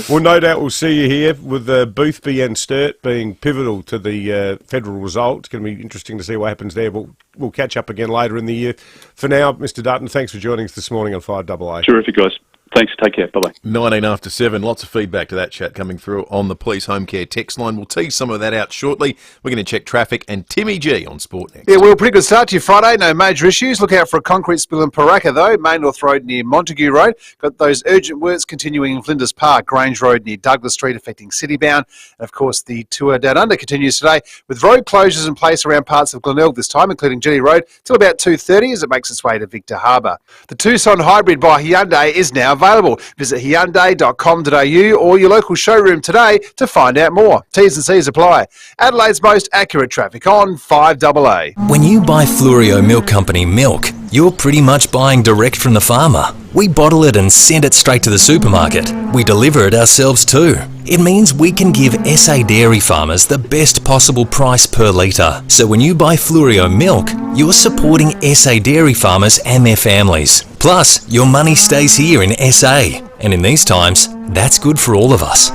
Well, no doubt we'll see you here with Boothby and Sturt being pivotal to the federal result. It's going to be interesting to see what happens there, but we'll catch up again later in the year. For now, Mr. Dutton, thanks for joining us this morning on 5AA. Terrific, guys. Thanks. Take care. Bye-bye. 19 after 7. Lots of feedback to that chat coming through on the Police Home Care text line. We'll tease some of that out shortly. We're going to check traffic and Timmy G on Sport next. Yeah, well, pretty good start to your Friday. No major issues. Look out for a concrete spill in Paraka, though. Main North Road near Montague Road. Got those urgent works continuing in Flinders Park. Grange Road near Douglas Street affecting Citybound. And, of course, the tour down under continues today with road closures in place around parts of Glenelg this time, including Jetty Road, till about 2:30 as it makes its way to Victor Harbour. The Tucson Hybrid by Hyundai is now available. Visit Hyundai.com.au or your local showroom today to find out more. T's and C's apply. Adelaide's most accurate traffic on 5AA. When you buy Fluorio Milk Company milk, you're pretty much buying direct from the farmer. We bottle it and send it straight to the supermarket. We deliver it ourselves too. it means we can give SA dairy farmers the best possible price per litre. So when you buy Fluorio milk, you're supporting SA dairy farmers and their families. Plus, your money stays here in SA. And in these times, that's good for all of us.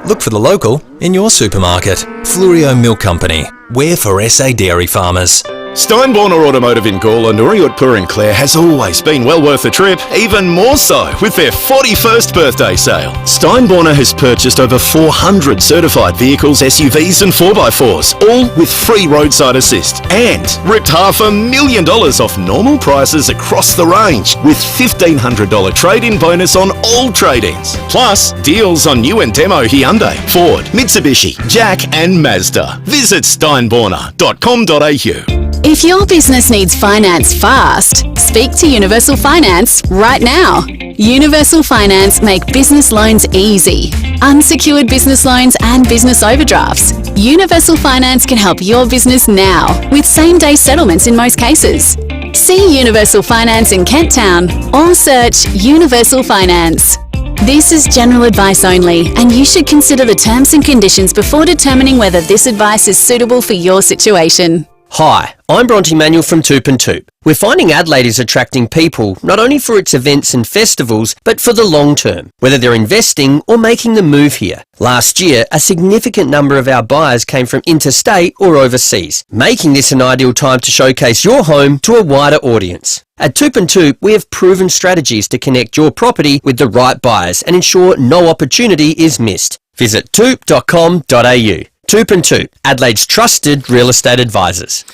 Look for the local in your supermarket. Fluorio Milk Company. We're for SA dairy farmers. Steinborner Automotive in Gawler, Noorayootpur and Clare has always been well worth the trip, even more so with their 41st birthday sale. Steinborner has purchased over 400 certified vehicles, SUVs and 4x4s, all with free roadside assist, and ripped $500,000 off normal prices across the range with $1,500 trade-in bonus on all trade-ins. Plus, deals on new and demo Hyundai, Ford, Mitsubishi, Jack and Mazda. Visit steinborner.com.au. If your business needs finance fast, speak to Universal Finance right now. Universal Finance make business loans easy. Unsecured business loans and business overdrafts. Universal Finance can help your business now with same-day settlements in most cases. See Universal Finance in Kent Town or search Universal Finance. This is general advice only, and you should consider the terms and conditions before determining whether this advice is suitable for your situation. Hi, I'm Bronte Manuel from Toop and Toop. We're finding Adelaide is attracting people not only for its events and festivals, but for the long term, whether they're investing or making the move here. Last year, a significant number of our buyers came from interstate or overseas, making this an ideal time to showcase your home to a wider audience. At Toop and Toop, we have proven strategies to connect your property with the right buyers and ensure no opportunity is missed. Visit toop.com.au. Toop and Toop, Adelaide's trusted real estate advisors.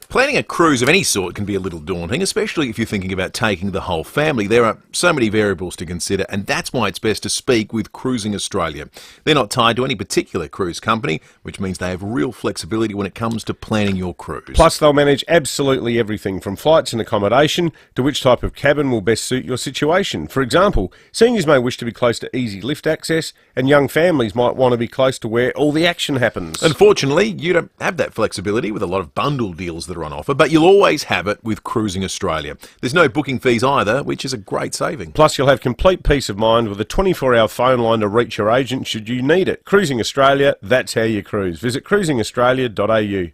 Planning a cruise of any sort can be a little daunting, especially if you're thinking about taking the whole family. There are so many variables to consider, and that's why it's best to speak with Cruising Australia. They're not tied to any particular cruise company, which means they have real flexibility when it comes to planning your cruise. Plus, they'll manage absolutely everything from flights and accommodation to which type of cabin will best suit your situation. For example, seniors may wish to be close to easy lift access, and young families might want to be close to where all the action happens. Unfortunately, you don't have that flexibility with a lot of bundle deals that are on offer, but you'll always have it with Cruising Australia. There's no booking fees either, which is a great saving. Plus, you'll have complete peace of mind with a 24-hour phone line to reach your agent should you need it. Cruising Australia, that's how you cruise. Visit cruisingaustralia.au.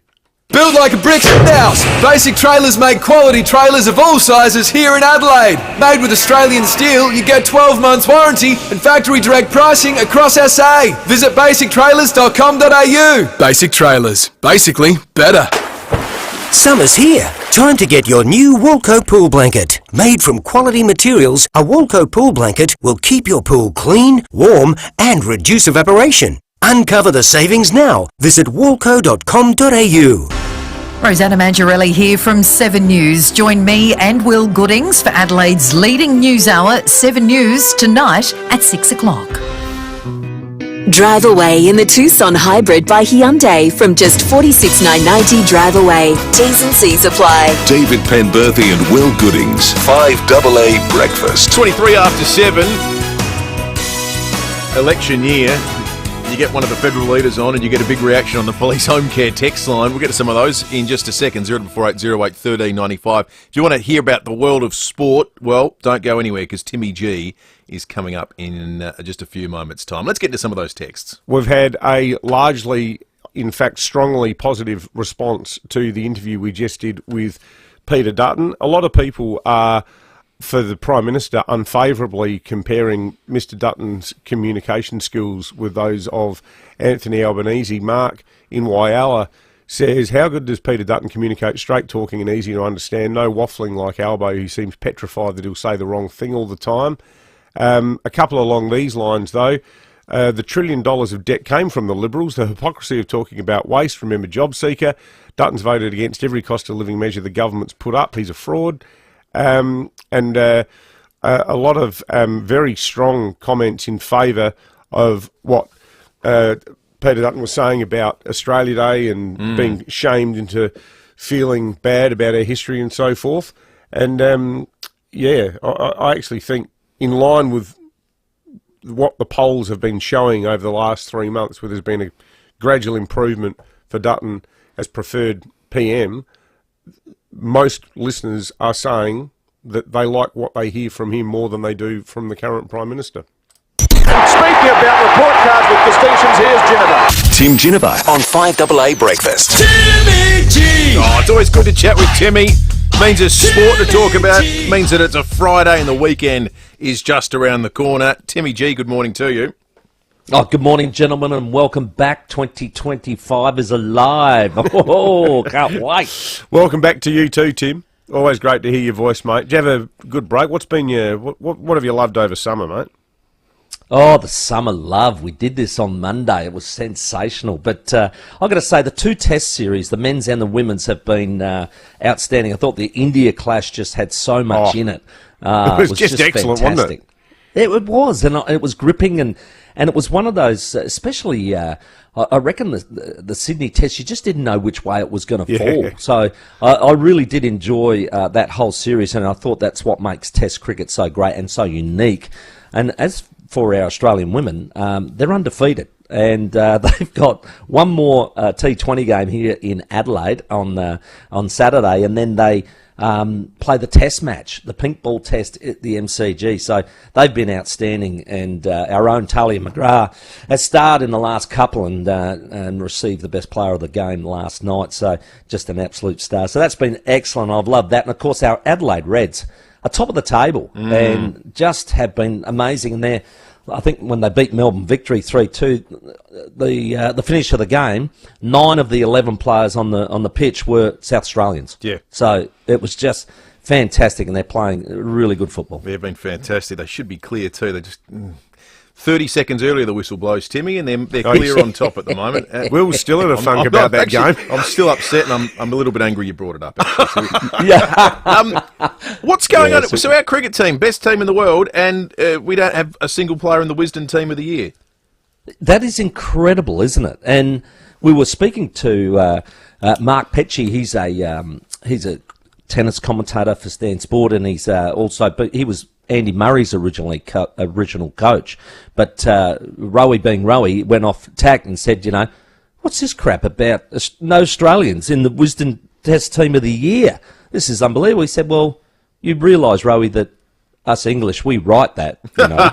Build like a brick house. Basic Trailers make quality trailers of all sizes here in Adelaide. Made with Australian steel, you get 12 months warranty and factory direct pricing across SA. Visit basictrailers.com.au. Basic Trailers. Basically better. Summer's here. Time to get your new Walco pool blanket. Made from quality materials, a Walco pool blanket will keep your pool clean, warm and reduce evaporation. Uncover the savings now. Visit walco.com.au. Rosanna Mangiarelli here from 7 News. Join me and Will Goodings for Adelaide's leading news hour, 7 News, tonight at 6 o'clock. Drive away in the Tucson Hybrid by Hyundai from just $46,990 drive away. T's and C's apply. David Penberthy and Will Goodings, 5AA Breakfast. 23 after 7. Election year. You get one of the federal leaders on and you get a big reaction on the police home care text line. We'll get to some of those in just a second. 0480 08 1395. If you want to hear about the world of sport, well, don't go anywhere because Timmy G is coming up in just a few moments' time. Let's get to some of those texts. We've had a largely, in fact, strongly positive response to the interview we just did with Peter Dutton. A lot of people are, for the Prime Minister, unfavourably comparing Mr Dutton's communication skills with those of Anthony Albanese. Mark in Whyalla says, how good does Peter Dutton communicate? Straight talking and easy to understand. No waffling like Albo, who seems petrified that he'll say the wrong thing all the time. A couple along these lines, though. The $1 trillion of debt came from the Liberals. The hypocrisy of talking about waste. Remember JobSeeker. Dutton's voted against every cost of living measure the government's put up. He's a fraud. And a lot of very strong comments in favour of what Peter Dutton was saying about Australia Day and being shamed into feeling bad about our history and so forth. And I actually think, in line with what the polls have been showing over the last 3 months, where there's been a gradual improvement for Dutton as preferred PM, most listeners are saying that they like what they hear from him more than they do from the current Prime Minister. Speaking about report cards with distinctions. Here's Ginnivan. Tim Ginnivan on 5AA Breakfast. Timmy G! Oh, it's always good to chat with Timmy. Means there's sport to talk about. Means that it's a Friday and the weekend is just around the corner. Timmy G, good morning to you. Oh, good morning, gentlemen, and welcome back. 2025 is alive. Oh, can't wait. Welcome back to you too, Tim. Always great to hear your voice, mate. Did you have a good break? What's been your what have you loved over summer, mate? Oh, the summer love. We did this on Monday. It was sensational. But I've got to say, the two test series, the men's and the women's, have been outstanding. I thought the India clash just had so much in it. It was just excellent, fantastic. wasn't it? It was, and it was gripping, and it was one of those, especially, I reckon the Sydney test, you just didn't know which way it was going to fall. So I really did enjoy that whole series, and I thought that's what makes test cricket so great and so unique. And as for our Australian women, they're undefeated, and they've got one more T20 game here in Adelaide on Saturday, and then they play the test match, the pink ball test at the MCG. So they've been outstanding, and our own Talia McGrath has starred in the last couple and received the best player of the game last night. So just an absolute star. So that's been excellent. I've loved that. And of course, our Adelaide Reds are top of the table and just have been amazing. And they're, I think when they beat Melbourne Victory 3-2, the finish of the game, 9 of the 11 players on the pitch were South Australians. Yeah. So it was just fantastic, and they're playing really good football. They've been fantastic. They should be clear too. They just 30 seconds earlier the whistle blows, Timmy, and they're clear on top at the moment. Will's still in a funk about that game. I'm still upset, and I'm a little bit angry you brought it up. Yeah. What's going on? So our cricket team, best team in the world, and we don't have a single player in the Wisden Team of the Year. That is incredible, isn't it? And we were speaking to Mark Petchey. He's a tennis commentator for Stan Sport, and he's but he was Andy Murray's original coach. But Rowie being Rowie went off tack and said, you know, what's this crap about no Australians in the Wisden Test Team of the Year? This is unbelievable. He said, well, you realise, Rowie, that us English, we write that, you know,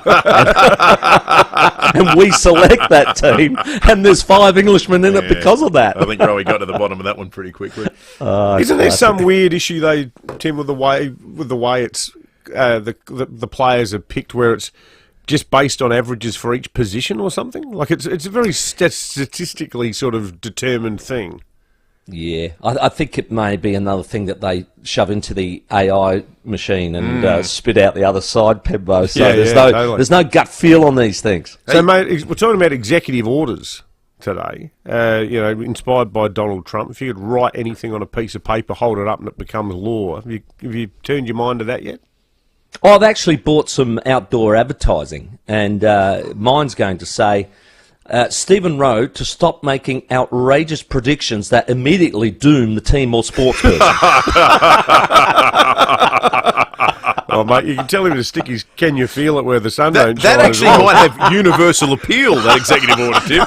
and we select that team, and there's 5 Englishmen in it because of that. I think Rowie got to the bottom of that one pretty quickly. Isn't there some weird issue though, Tim, with the way it's the players are picked, where it's just based on averages for each position or something? Like it's a very statistically sort of determined thing. Yeah, I think it may be another thing that they shove into the AI machine and spit out the other side, Pebbo. So there's no gut feel on these things. So, mate, we're talking about executive orders today, inspired by Donald Trump. If you could write anything on a piece of paper, hold it up, and it becomes law. Have you turned your mind to that yet? Oh, I've actually bought some outdoor advertising, and mine's going to say, Stephen Rowe to stop making outrageous predictions that immediately doom the team or sports person. Oh, mate, you can tell him to stick his "Can you feel it" where the sun don't shine. That actually might have universal appeal, that executive order, Tim.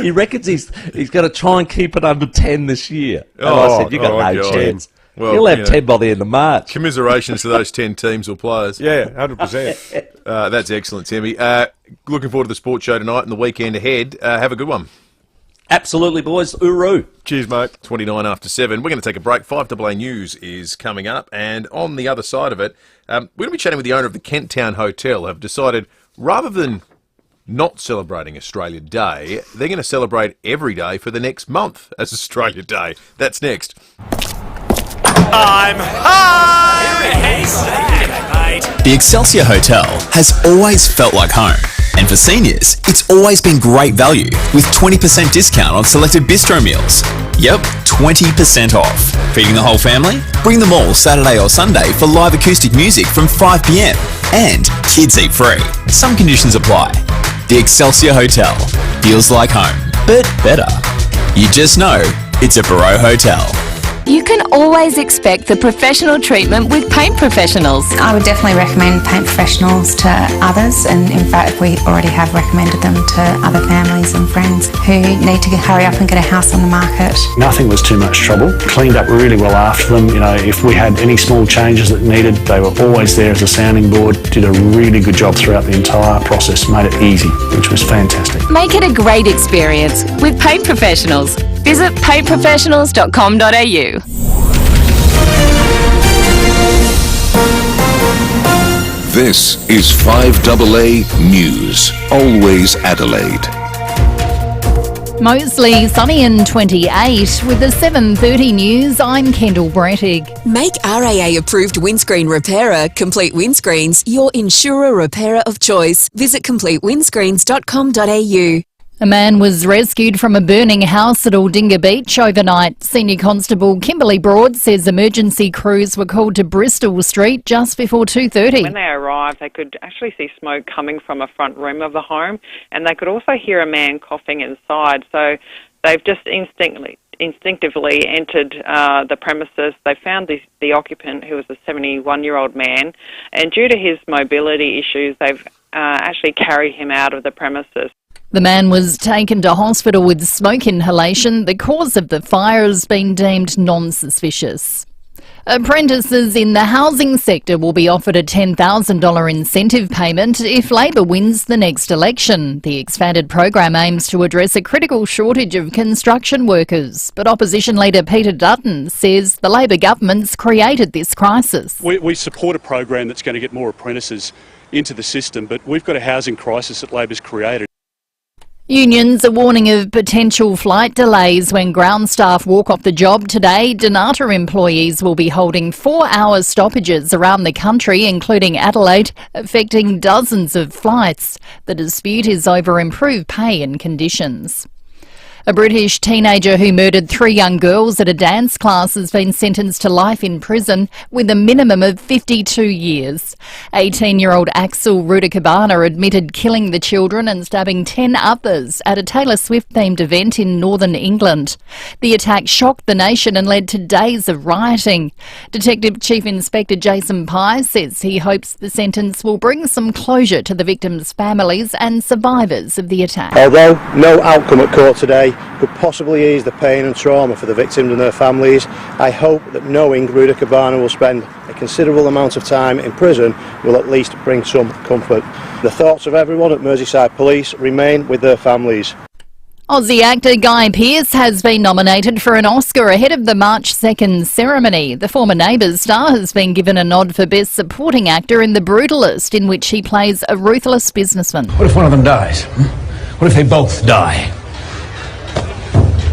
He reckons he's going to try and keep it under 10 this year. And I said, you got no chance. Well, he'll have 10 by the end of March. Commiserations to those 10 teams or players. Yeah, 100%. That's excellent, Timmy. Looking forward to the sports show tonight and the weekend ahead. Have a good one. Absolutely, boys. Uru. Cheers, mate. 29 after 7. We're going to take a break. 5AA News is coming up. And on the other side of it, we're going to be chatting with the owner of the Kent Town Hotel. Have decided, rather than not celebrating Australia Day, they're going to celebrate every day for the next month as Australia Day. That's next. I'm high! Mate. The Excelsior Hotel has always felt like home. And for seniors, it's always been great value with 20% discount on selected bistro meals. Yep, 20% off. Feeding the whole family? Bring them all Saturday or Sunday for live acoustic music from 5 p.m. And kids eat free. Some conditions apply. The Excelsior Hotel feels like home, but better. You just know it's a Barreau Hotel. You can always expect the professional treatment with paint professionals. I would definitely recommend paint professionals to others, and in fact we already have recommended them to other families and friends who need to hurry up and get a house on the market. Nothing was too much trouble. Cleaned up really well after them. You know, if we had any small changes that needed, they were always there as a sounding board. Did a really good job throughout the entire process. Made it easy, which was fantastic. Make it a great experience with paint professionals. Visit paintprofessionals.com.au. This is 5AA News, always Adelaide. Mostly sunny and 28. With the 7:30 news, I'm Kendall Brettig. Make RAA approved windscreen repairer Complete Windscreens your insurer repairer of choice. Visit completewindscreens.com.au. A man was rescued from a burning house at Aldinga Beach overnight. Senior Constable Kimberly Broad says emergency crews were called to Bristol Street just before 2:30. When they arrived, they could actually see smoke coming from a front room of the home, and they could also hear a man coughing inside. So they've just instinctively entered the premises. They found the occupant, who was a 71-year-old man, and due to his mobility issues, they've actually carried him out of the premises. The man was taken to hospital with smoke inhalation. The cause of the fire has been deemed non-suspicious. Apprentices in the housing sector will be offered a $10,000 incentive payment if Labor wins the next election. The expanded program aims to address a critical shortage of construction workers, but opposition leader Peter Dutton says the Labor government's created this crisis. We support a program that's going to get more apprentices into the system, but we've got a housing crisis that Labor's created. Unions are warning of potential flight delays when ground staff walk off the job today. Donata employees will be holding 4-hour stoppages around the country, including Adelaide, affecting dozens of flights. The dispute is over improved pay and conditions. A British teenager who murdered 3 young girls at a dance class has been sentenced to life in prison with a minimum of 52 years. 18-year-old Axel Rudakabana admitted killing the children and stabbing 10 others at a Taylor Swift-themed event in northern England. The attack shocked the nation and led to days of rioting. Detective Chief Inspector Jason Pye says he hopes the sentence will bring some closure to the victims' families and survivors of the attack. Although no outcome at court today could possibly ease the pain and trauma for the victims and their families, I hope that knowing Rudakabana will spend a considerable amount of time in prison will at least bring some comfort. The thoughts of everyone at Merseyside Police remain with their families. Aussie actor Guy Pearce has been nominated for an Oscar ahead of the March 2nd ceremony. The former Neighbours star has been given a nod for Best Supporting Actor in The Brutalist, in which he plays a ruthless businessman. What if one of them dies? What if they both die?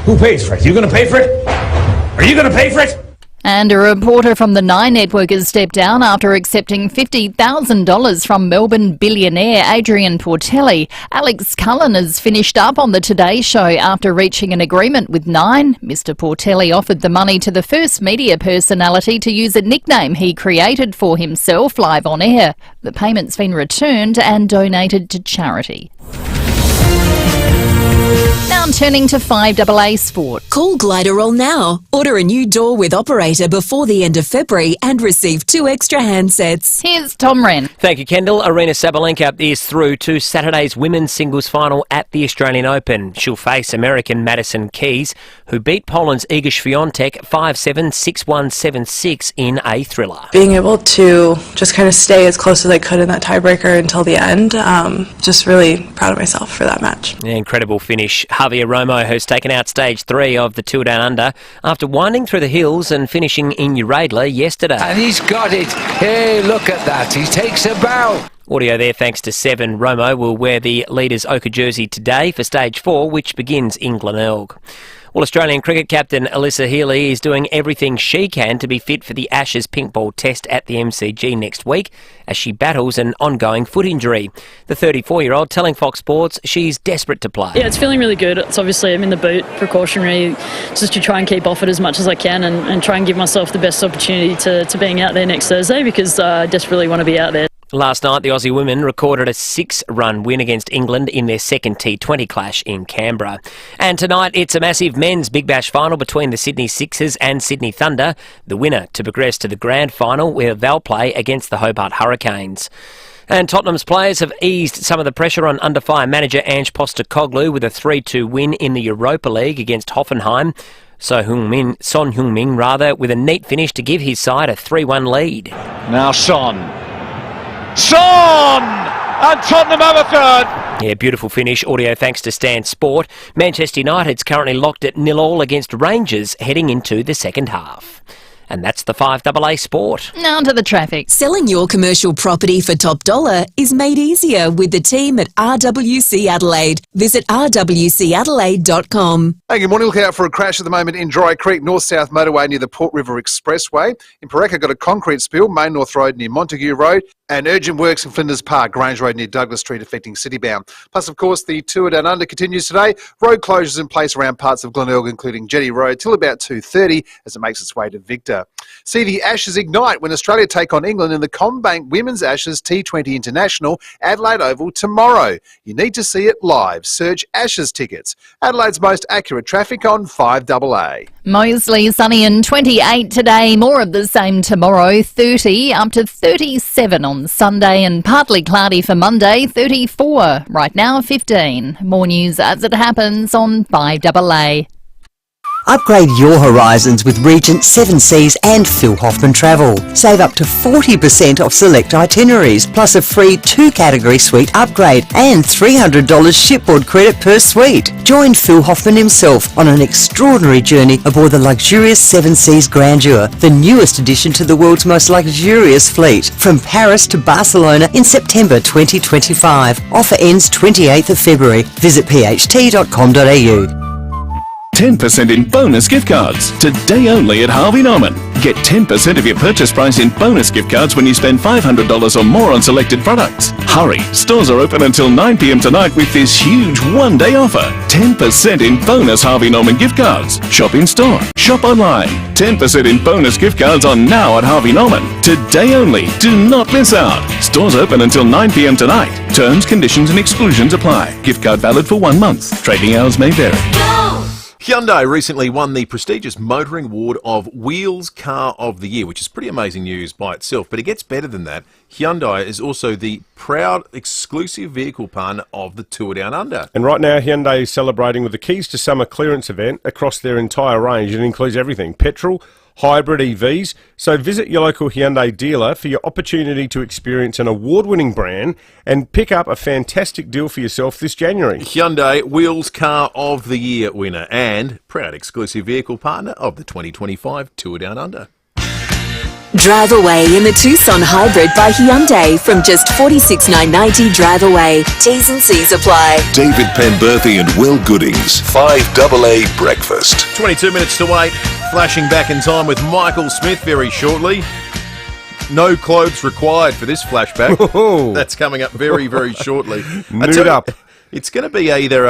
Who pays for it? You going to pay for it? Are you going to pay for it? And a reporter from the Nine Network has stepped down after accepting $50,000 from Melbourne billionaire Adrian Portelli. Alex Cullen has finished up on the Today Show after reaching an agreement with Nine. Mr. Portelli offered the money to the first media personality to use a nickname he created for himself live on air. The payment's been returned and donated to charity. Now turning to 5AA Sport. Call Gliderol now. Order a new door with operator before the end of February and receive 2 extra handsets. Here's Tom Wren. Thank you, Kendall. Arena Sabalenka is through to Saturday's women's singles final at the Australian Open. She'll face American Madison Keys, who beat Poland's Iga Świątek 5-7, 6-1, 7-6 in a thriller. Being able to just kind of stay as close as I could in that tiebreaker until the end, just really proud of myself for that match. Yeah, incredible finish. FIVEAA Romo has taken out stage 3 of the Tour Down Under after winding through the hills and finishing in Uradla yesterday. And he's got it. Hey, look at that. He takes a bow. Audio there thanks to Seven. Romo will wear the leader's ochre jersey today for stage 4, which begins in Glenelg. Well, Australian cricket captain Alyssa Healy is doing everything she can to be fit for the Ashes pink ball test at the MCG next week as she battles an ongoing foot injury. The 34-year-old telling Fox Sports she's desperate to play. Yeah, it's feeling really good. It's obviously I'm in the boot, precautionary, just to try and keep off it as much as I can and try and give myself the best opportunity to being out there next Thursday because I desperately want to be out there. Last night, the Aussie women recorded a 6-run win against England in their second T20 clash in Canberra. And tonight, it's a massive men's Big Bash final between the Sydney Sixers and Sydney Thunder, the winner to progress to the grand final where they'll play against the Hobart Hurricanes. And Tottenham's players have eased some of the pressure on under-fire manager Ange Postecoglou with a 3-2 win in the Europa League against Hoffenheim. Son Heung-min, with a neat finish to give his side a 3-1 lead. Now Son! And Tottenham have a third! Yeah, beautiful finish. Audio thanks to Stan Sport. Manchester United's currently locked at 0-0 against Rangers heading into the second half. And that's the 5AA Sport. Now to the traffic. Selling your commercial property for top dollar is made easier with the team at RWC Adelaide. Visit rwcadelaide.com. Hey, good morning. Look out for a crash at the moment in Dry Creek, north-south motorway near the Port River Expressway. In Parecca, got a concrete spill, Main North Road near Montague Road, and urgent works in Flinders Park, Grange Road near Douglas Street affecting Citybound. Plus, of course, the tour down under continues today. Road closures in place around parts of Glenelg, including Jetty Road, till about 2:30 as it makes its way to Victor. See the Ashes ignite when Australia take on England in the CommBank Women's Ashes T20 International, Adelaide Oval tomorrow. You need to see it live. Search Ashes tickets. Adelaide's most accurate traffic on 5AA. Mostly sunny and 28 today, more of the same tomorrow, 30 up to 37 on Sunday, and partly cloudy for Monday, 34. Right now, 15. More news as it happens on 5AA. Upgrade your horizons with Regent 7 Seas and Phil Hoffman Travel. Save up to 40% off select itineraries, plus a free 2-category suite upgrade and $300 shipboard credit per suite. Join Phil Hoffman himself on an extraordinary journey aboard the luxurious 7 Seas Grandeur, the newest addition to the world's most luxurious fleet, from Paris to Barcelona in September 2025. Offer ends 28th of February. Visit pht.com.au. 10% in bonus gift cards. Today only at Harvey Norman. Get 10% of your purchase price in bonus gift cards when you spend $500 or more on selected products. Hurry, stores are open until 9 p.m. tonight with this huge one-day offer. 10% in bonus Harvey Norman gift cards. Shop in store, shop online. 10% in bonus gift cards on now at Harvey Norman. Today only. Do not miss out. Stores open until 9 p.m. tonight. Terms, conditions and exclusions apply. Gift card valid for 1 month. Trading hours may vary. Hyundai recently won the prestigious motoring award of Wheels Car of the Year, which is pretty amazing news by itself. But it gets better than that. Hyundai is also the proud exclusive vehicle partner of the Tour Down Under. And right now, Hyundai is celebrating with the Keys to Summer clearance event across their entire range. It includes everything: petrol, hybrid EVs. So visit your local Hyundai dealer for your opportunity to experience an award-winning brand and pick up a fantastic deal for yourself this January. Hyundai Wheels Car of the Year winner and proud exclusive vehicle partner of the 2025 Tour Down Under. Drive away in the Tucson Hybrid by Hyundai from just $46,990 drive away. T's and C's apply. David Penberthy and Will Goodings, 5AA Breakfast. 22 minutes to wait. Flashing back in time with Michael Smith very shortly. No clothes required for this flashback. That's coming up very, very shortly. Nude up. It's going to be either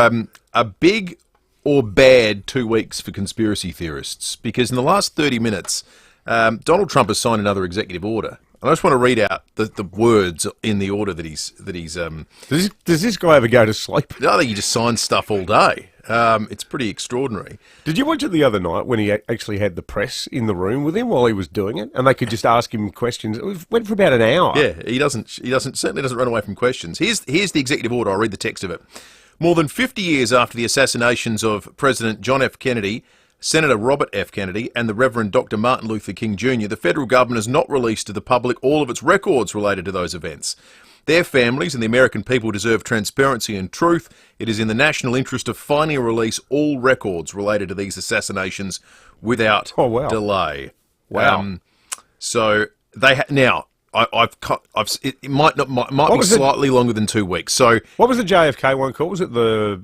a big or bad 2 weeks for conspiracy theorists, because in the last 30 minutes, Donald Trump has signed another executive order. I just want to read out the words in the order that he's. Does this guy ever go to sleep? I think he just signs stuff all day. It's pretty extraordinary. Did you watch it the other night when he actually had the press in the room with him while he was doing it, and they could just ask him questions? It went for about an hour. Yeah, he certainly doesn't run away from questions. Here's the executive order. I'll read the text of it. More than 50 years after the assassinations of President John F. Kennedy, Senator Robert F. Kennedy and the Reverend Dr. Martin Luther King Jr., the federal government has not released to the public all of its records related to those events. Their families and the American people deserve transparency and truth. It is in the national interest to finally release all records related to these assassinations without delay. Wow. So they now. It might be slightly longer than 2 weeks. So what was the JFK one called? Was it the?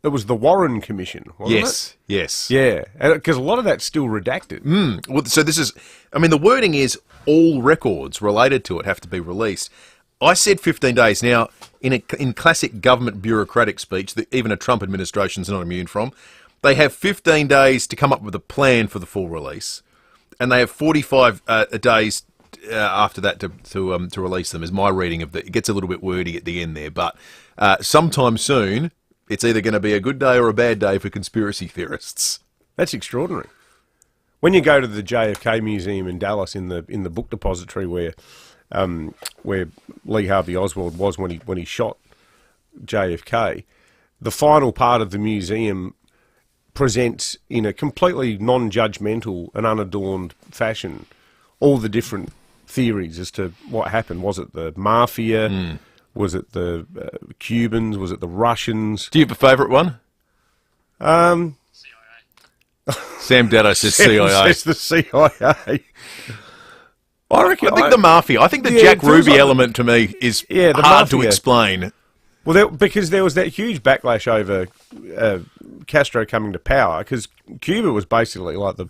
It was the Warren Commission, wasn't it? Yes. Yeah, because a lot of that's still redacted. Well, so this is, the wording is all records related to it have to be released. I said 15 days. Now, in classic government bureaucratic speech that even a Trump administration is not immune from, they have 15 days to come up with a plan for the full release, and they have 45 days after that to release them, is my reading of it. It gets a little bit wordy at the end there, but sometime soon, it's either going to be a good day or a bad day for conspiracy theorists. That's extraordinary. When you go to the JFK Museum in Dallas, in the book depository where Lee Harvey Oswald was when he shot JFK, the final part of the museum presents in a completely non-judgmental and unadorned fashion all the different theories as to what happened. Was it the mafia? Was it the Cubans? Was it the Russians? Do you have a favourite one? Sam Datto says CIA. Says the CIA. I think the mafia. I think the Jack Ruby element to me is hard to explain. Well, because there was that huge backlash over Castro coming to power, because Cuba was basically like the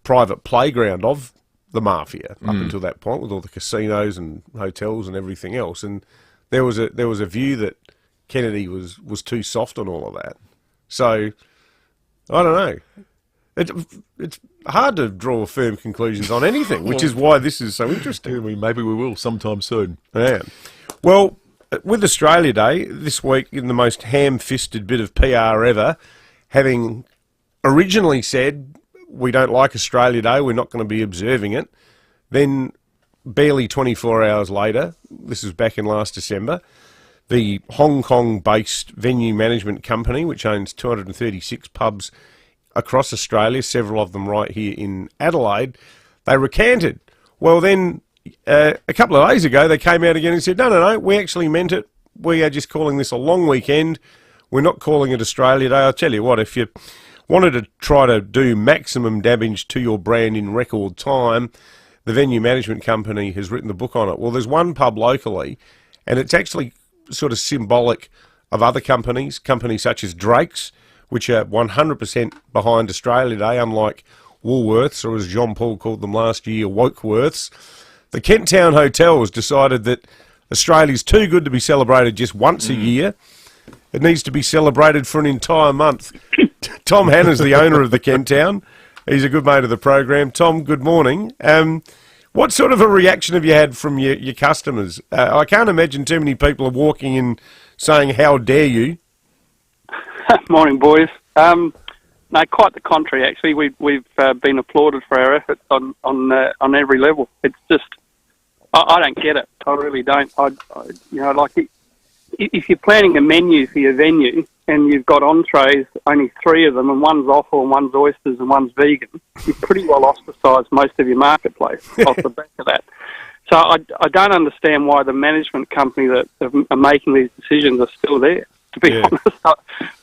private playground of the mafia up until that point, with all the casinos and hotels and everything else. And there was a view that Kennedy was too soft on all of that. So I don't know. It's hard to draw firm conclusions on anything, which is why this is so interesting. Maybe we will sometime soon. Yeah. Well, with Australia Day this week, in the most ham-fisted bit of PR ever, having originally said we don't like Australia Day, we're not going to be observing it, then barely 24 hours later, this was back in last December, the Hong Kong-based venue management company, which owns 236 pubs across Australia, several of them right here in Adelaide, they recanted. Well, then a couple of days ago, they came out again and said, no, we actually meant it. We are just calling this a long weekend. We're not calling it Australia Day. I'll tell you what, if you wanted to try to do maximum damage to your brand in record time, the venue management company has written the book on it. Well, there's one pub locally, and it's actually sort of symbolic of other companies such as Drake's, which are 100% behind Australia Day, unlike Woolworths, or as John Paul called them last year, Wokeworths. The Kent Town Hotel has decided that Australia's too good to be celebrated just once a year. It needs to be celebrated for an entire month. Tom Hanna's the owner of the Kent Town. He's a good mate of the program. Tom, good morning. What sort of a reaction have you had from your customers? I can't imagine too many people are walking in saying, how dare you? Morning, boys. No, quite the contrary. Actually, we've been applauded for our efforts on every level. It's just, I don't get it. I really don't. If you're planning a menu for your venue and you've got entrees, only 3 of them, and one's offal and one's oysters and one's vegan, you've pretty well ostracised most of your marketplace off the back of that. So I don't understand why the management company that are making these decisions are still there. To be honest,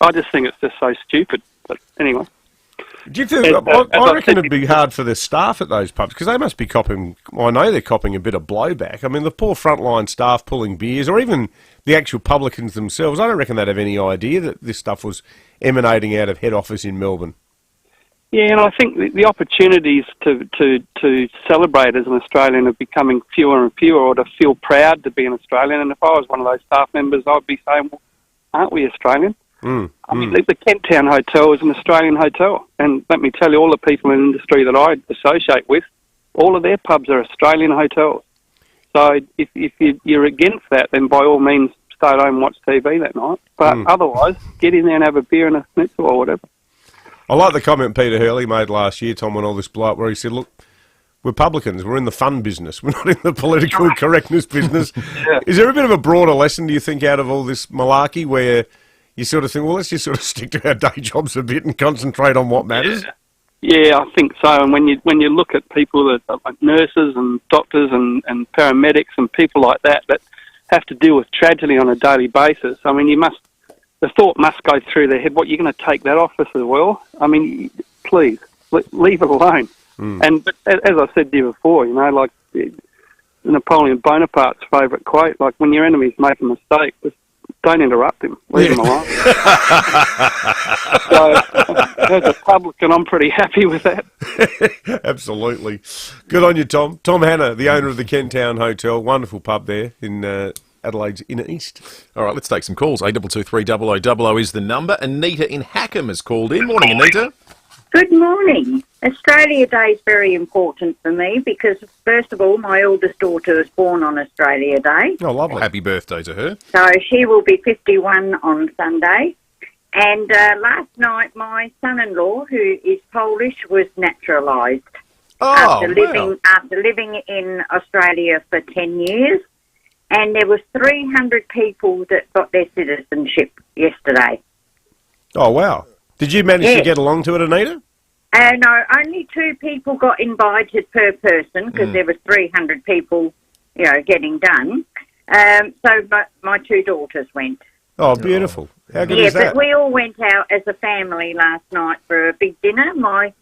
I just think it's just so stupid. But anyway. Do you think, I reckon it'd be hard for the staff at those pubs, because they must be copping, I know they're copping a bit of blowback. I mean, the poor frontline staff pulling beers, or even the actual publicans themselves, I don't reckon they'd have any idea that this stuff was emanating out of head office in Melbourne. Yeah, and I think the opportunities to celebrate as an Australian are becoming fewer and fewer, or to feel proud to be an Australian. And if I was one of those staff members, I'd be saying, well, aren't we Australian? I mean, the Kent Town Hotel is an Australian hotel, and let me tell you, all the people in the industry that I associate with, all of their pubs are Australian hotels. So if you're against that, then by all means stay at home and watch TV that night. But otherwise, get in there and have a beer and a schnitzel or whatever. I like the comment Peter Hurley made last year, Tom, when all this blew up, where he said, look, we're publicans, we're in the fun business, we're not in the political correctness business. Yeah. Is there a bit of a broader lesson, do you think, out of all this malarkey, where you sort of think, well, let's just sort of stick to our day jobs a bit and concentrate on what matters? Yeah, I think so. And when you look at people that are like nurses and doctors and paramedics and people like that have to deal with tragedy on a daily basis, I mean, the thought must go through their head, what, you're going to take that office as well? I mean, please, leave it alone. But as I said to you before, like Napoleon Bonaparte's favourite quote, like, when your enemies make a mistake, just don't interrupt him. Leave him alone. So, as a publican, I'm pretty happy with that. Absolutely. Good on you, Tom. Tom Hanna, the owner of the Kent Town Hotel, wonderful pub there in Adelaide's inner east. All right, let's take some calls. 8223 0000 is the number. Anita in Hackham has called in. Morning, Anita. Good morning. Australia Day is very important for me because, first of all, my eldest daughter was born on Australia Day. Oh, lovely. Happy birthday to her. So she will be 51 on Sunday. And last night, my son-in-law, who is Polish, was naturalised. After living in Australia for 10 years. And there was 300 people that got their citizenship yesterday. Oh, wow. Did you manage to get along to it, Anita? No, only 2 people got invited per person because there was 300 people, getting done. But my 2 daughters went. Oh, beautiful. How good is that? Yeah, but we all went out as a family last night for a big dinner. My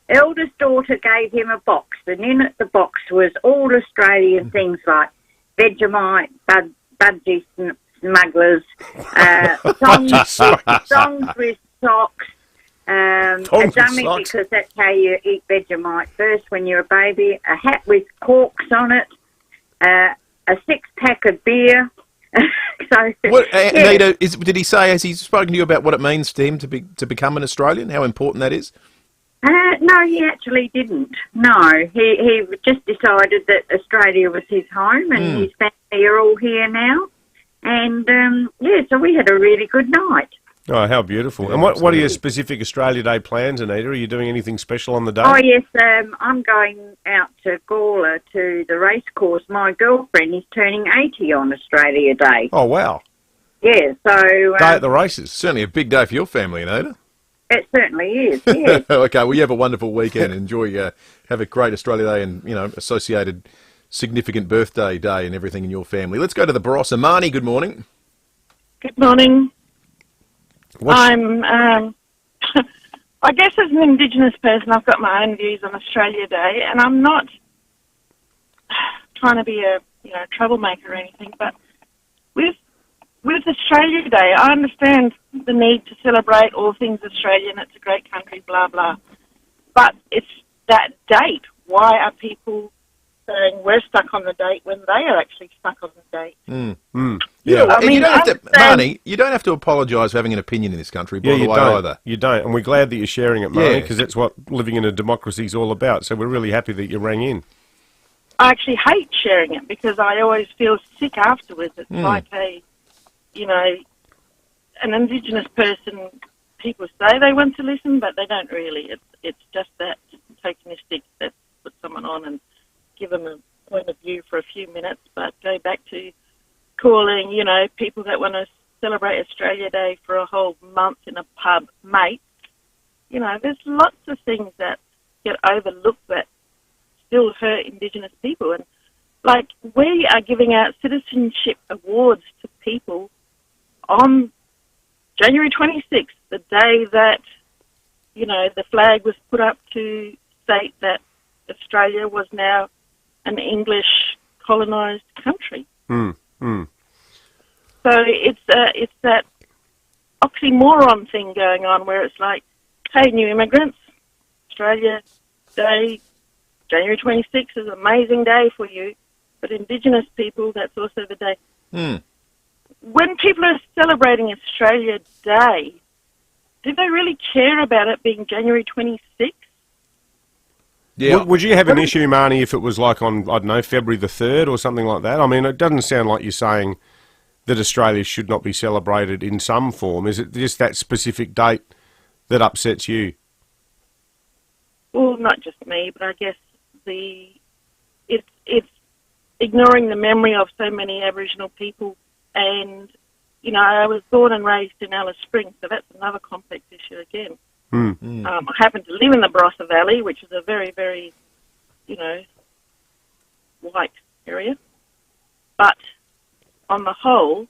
eldest daughter gave him a box, and in the box was all Australian things like Vegemite, budgie smugglers, songs with socks, a dummy because that's how you eat Vegemite first when you're a baby, a hat with corks on it, a 6-pack of beer. Anita, did he say, has he spoken to you about what it means to him to become an Australian, how important that is? No, he actually didn't. No, he just decided that Australia was his home and his family are all here now. And, so we had a really good night. Oh, how beautiful. And what are your specific Australia Day plans, Anita? Are you doing anything special on the day? Oh, yes, I'm going out to Gawler to the race course. My girlfriend is turning 80 on Australia Day. Oh, wow. Yeah, so... day at the races. Certainly a big day for your family, Anita. It certainly is, yes. Okay, well, you have a wonderful weekend. Enjoy, have a great Australia Day and, associated significant birthday day and everything in your family. Let's go to the Barossa. Marnie, good morning. Good morning. I'm, I guess as an Indigenous person, I've got my own views on Australia Day, and I'm not trying to be a troublemaker or anything, but with Australia Day, I understand the need to celebrate all things Australian. It's a great country, blah, blah. But it's that date. Why are people saying we're stuck on the date when they are actually stuck on the date? Yeah, I mean, you don't have to, Marnie, you don't have to apologise for having an opinion in this country, by the way, either. You don't, and we're glad that you're sharing it, Marnie, because that's what living in a democracy is all about. So we're really happy that you rang in. I actually hate sharing it because I always feel sick afterwards. It's like an Indigenous person, people say they want to listen, but they don't really. It's just that tokenistic that put someone on and give them a point of view for a few minutes, but go back to calling, people that want to celebrate Australia Day for a whole month in a pub, mates. There's lots of things that get overlooked that still hurt Indigenous people. And, we are giving out citizenship awards to people on January 26th, the day that, the flag was put up to state that Australia was now an English colonised country. So it's that oxymoron thing going on where it's like, hey, new immigrants, Australia Day, January 26th is an amazing day for you, but Indigenous people, that's also the day. When people are celebrating Australia Day, do they really care about it being January 26th? Yeah. Would you have an issue, Marnie, if it was like on, I don't know, February the 3rd or something like that? I mean, it doesn't sound like you're saying that Australia should not be celebrated in some form. Is it just that specific date that upsets you? Well, not just me, but I guess it's ignoring the memory of so many Aboriginal people. And, I was born and raised in Alice Springs, so that's another complex issue again. I happen to live in the Barossa Valley, which is a very, very, white area. But on the whole,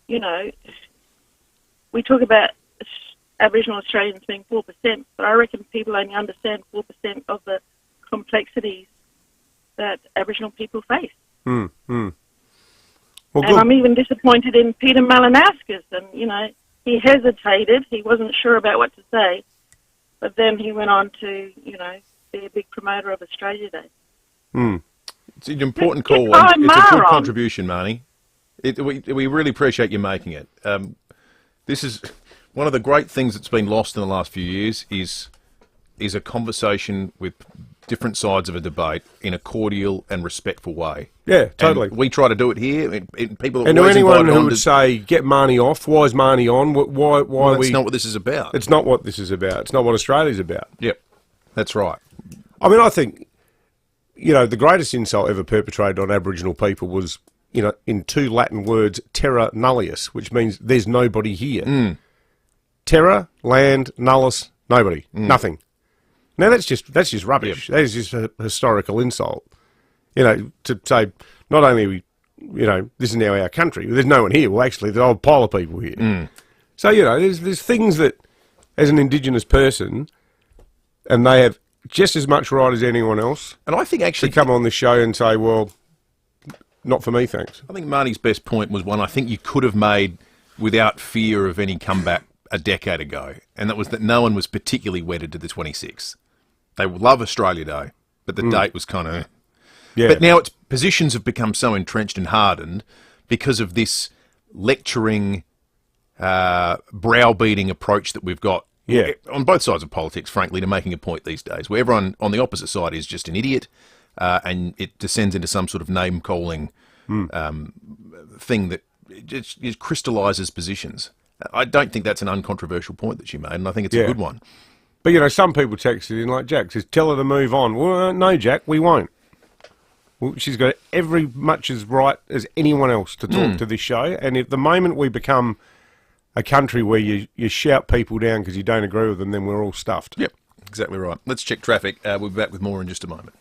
we talk about Aboriginal Australians being 4%, but I reckon people only understand 4% of the complexities that Aboriginal people face. Well, and I'm even disappointed in Peter Malinauskas, and, he hesitated. He wasn't sure about what to say, but then he went on to, be a big promoter of Australia Day. It's an important call. It's a good contribution, Marnie. We really appreciate you making it. This is one of the great things that's been lost in the last few years is is a conversation with different sides of a debate in a cordial and respectful way. Yeah, totally. And we try to do it here. People and to anyone who would say, get Marnie off, why is Marnie on? Why that's not what this is about. It's not what this is about. It's not what Australia's about. Yep, that's right. I mean, I think, the greatest insult ever perpetrated on Aboriginal people was, in two Latin words, terra nullius, which means there's nobody here. Terra, land, nullus, nobody, nothing. Now that's just rubbish. That is just a historical insult. To say not only are we, this is now our country. There's no one here. Well, actually, there's a whole pile of people here. So there's things that, as an Indigenous person, and they have just as much right as anyone else. And I think actually to come on the show and say, well, not for me, thanks. I think Marnie's best point was one I think you could have made without fear of any comeback a decade ago, and that was that no one was particularly wedded to the 26th. They love Australia Day, but the date was kind of... Yeah. But now its positions have become so entrenched and hardened because of this lecturing, browbeating approach that we've got on both sides of politics, frankly, to making a point these days, where everyone on the opposite side is just an idiot, and it descends into some sort of name-calling thing that just crystallises positions. I don't think that's an uncontroversial point that she made, and I think it's a good one. But, some people texted in, like Jack says, tell her to move on. Well, no, Jack, we won't. Well, she's got every much as right as anyone else to talk to this show, and if the moment we become a country where you shout people down because you don't agree with them, then we're all stuffed. Yep, exactly right. Let's check traffic. We'll be back with more in just a moment.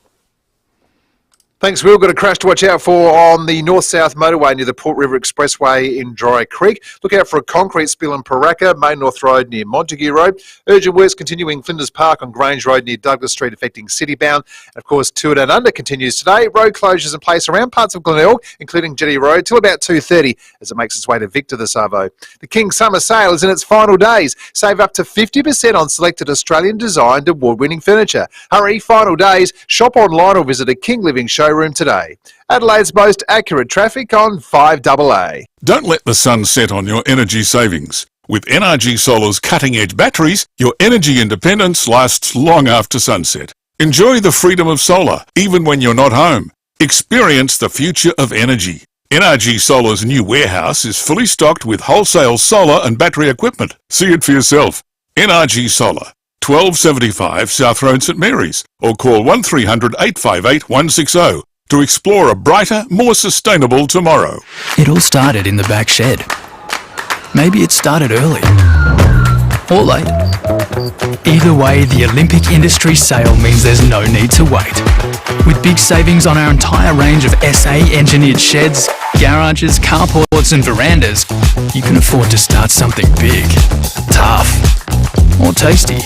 Thanks, Will. Got a crash to watch out for on the north-south motorway near the Port River Expressway in Dry Creek. Look out for a concrete spill in Paraka, Main North Road near Montague Road. Urgent works continuing Flinders Park on Grange Road near Douglas Street affecting Citybound. And of course, Tour Down Under continues today. Road closures in place around parts of Glenelg, including Jetty Road, till about 2:30 as it makes its way to Victor the Savo. The King Summer Sale is in its final days. Save up to 50% on selected Australian-designed award-winning furniture. Hurry, final days. Shop online or visit a King Living showroom today. Adelaide's most accurate traffic on 5AA. Don't let the sun set on your energy savings. With NRG Solar's cutting-edge batteries, your energy independence lasts long after sunset. Enjoy the freedom of solar, even when you're not home. Experience the future of energy. NRG Solar's new warehouse is fully stocked with wholesale solar and battery equipment. See it for yourself. NRG Solar, 1275 South Road, St Mary's, or call 1300 858 160 to explore a brighter, more sustainable tomorrow. It all started in the back shed. Maybe it started early. Or late. Either way, the Olympic Industry Sale means there's no need to wait. With big savings on our entire range of SA-engineered sheds, garages, carports and verandas, you can afford to start something big, tough, or tasty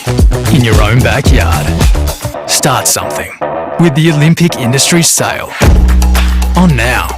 in your own backyard. Start something with the Olympic Industry Sale. On now.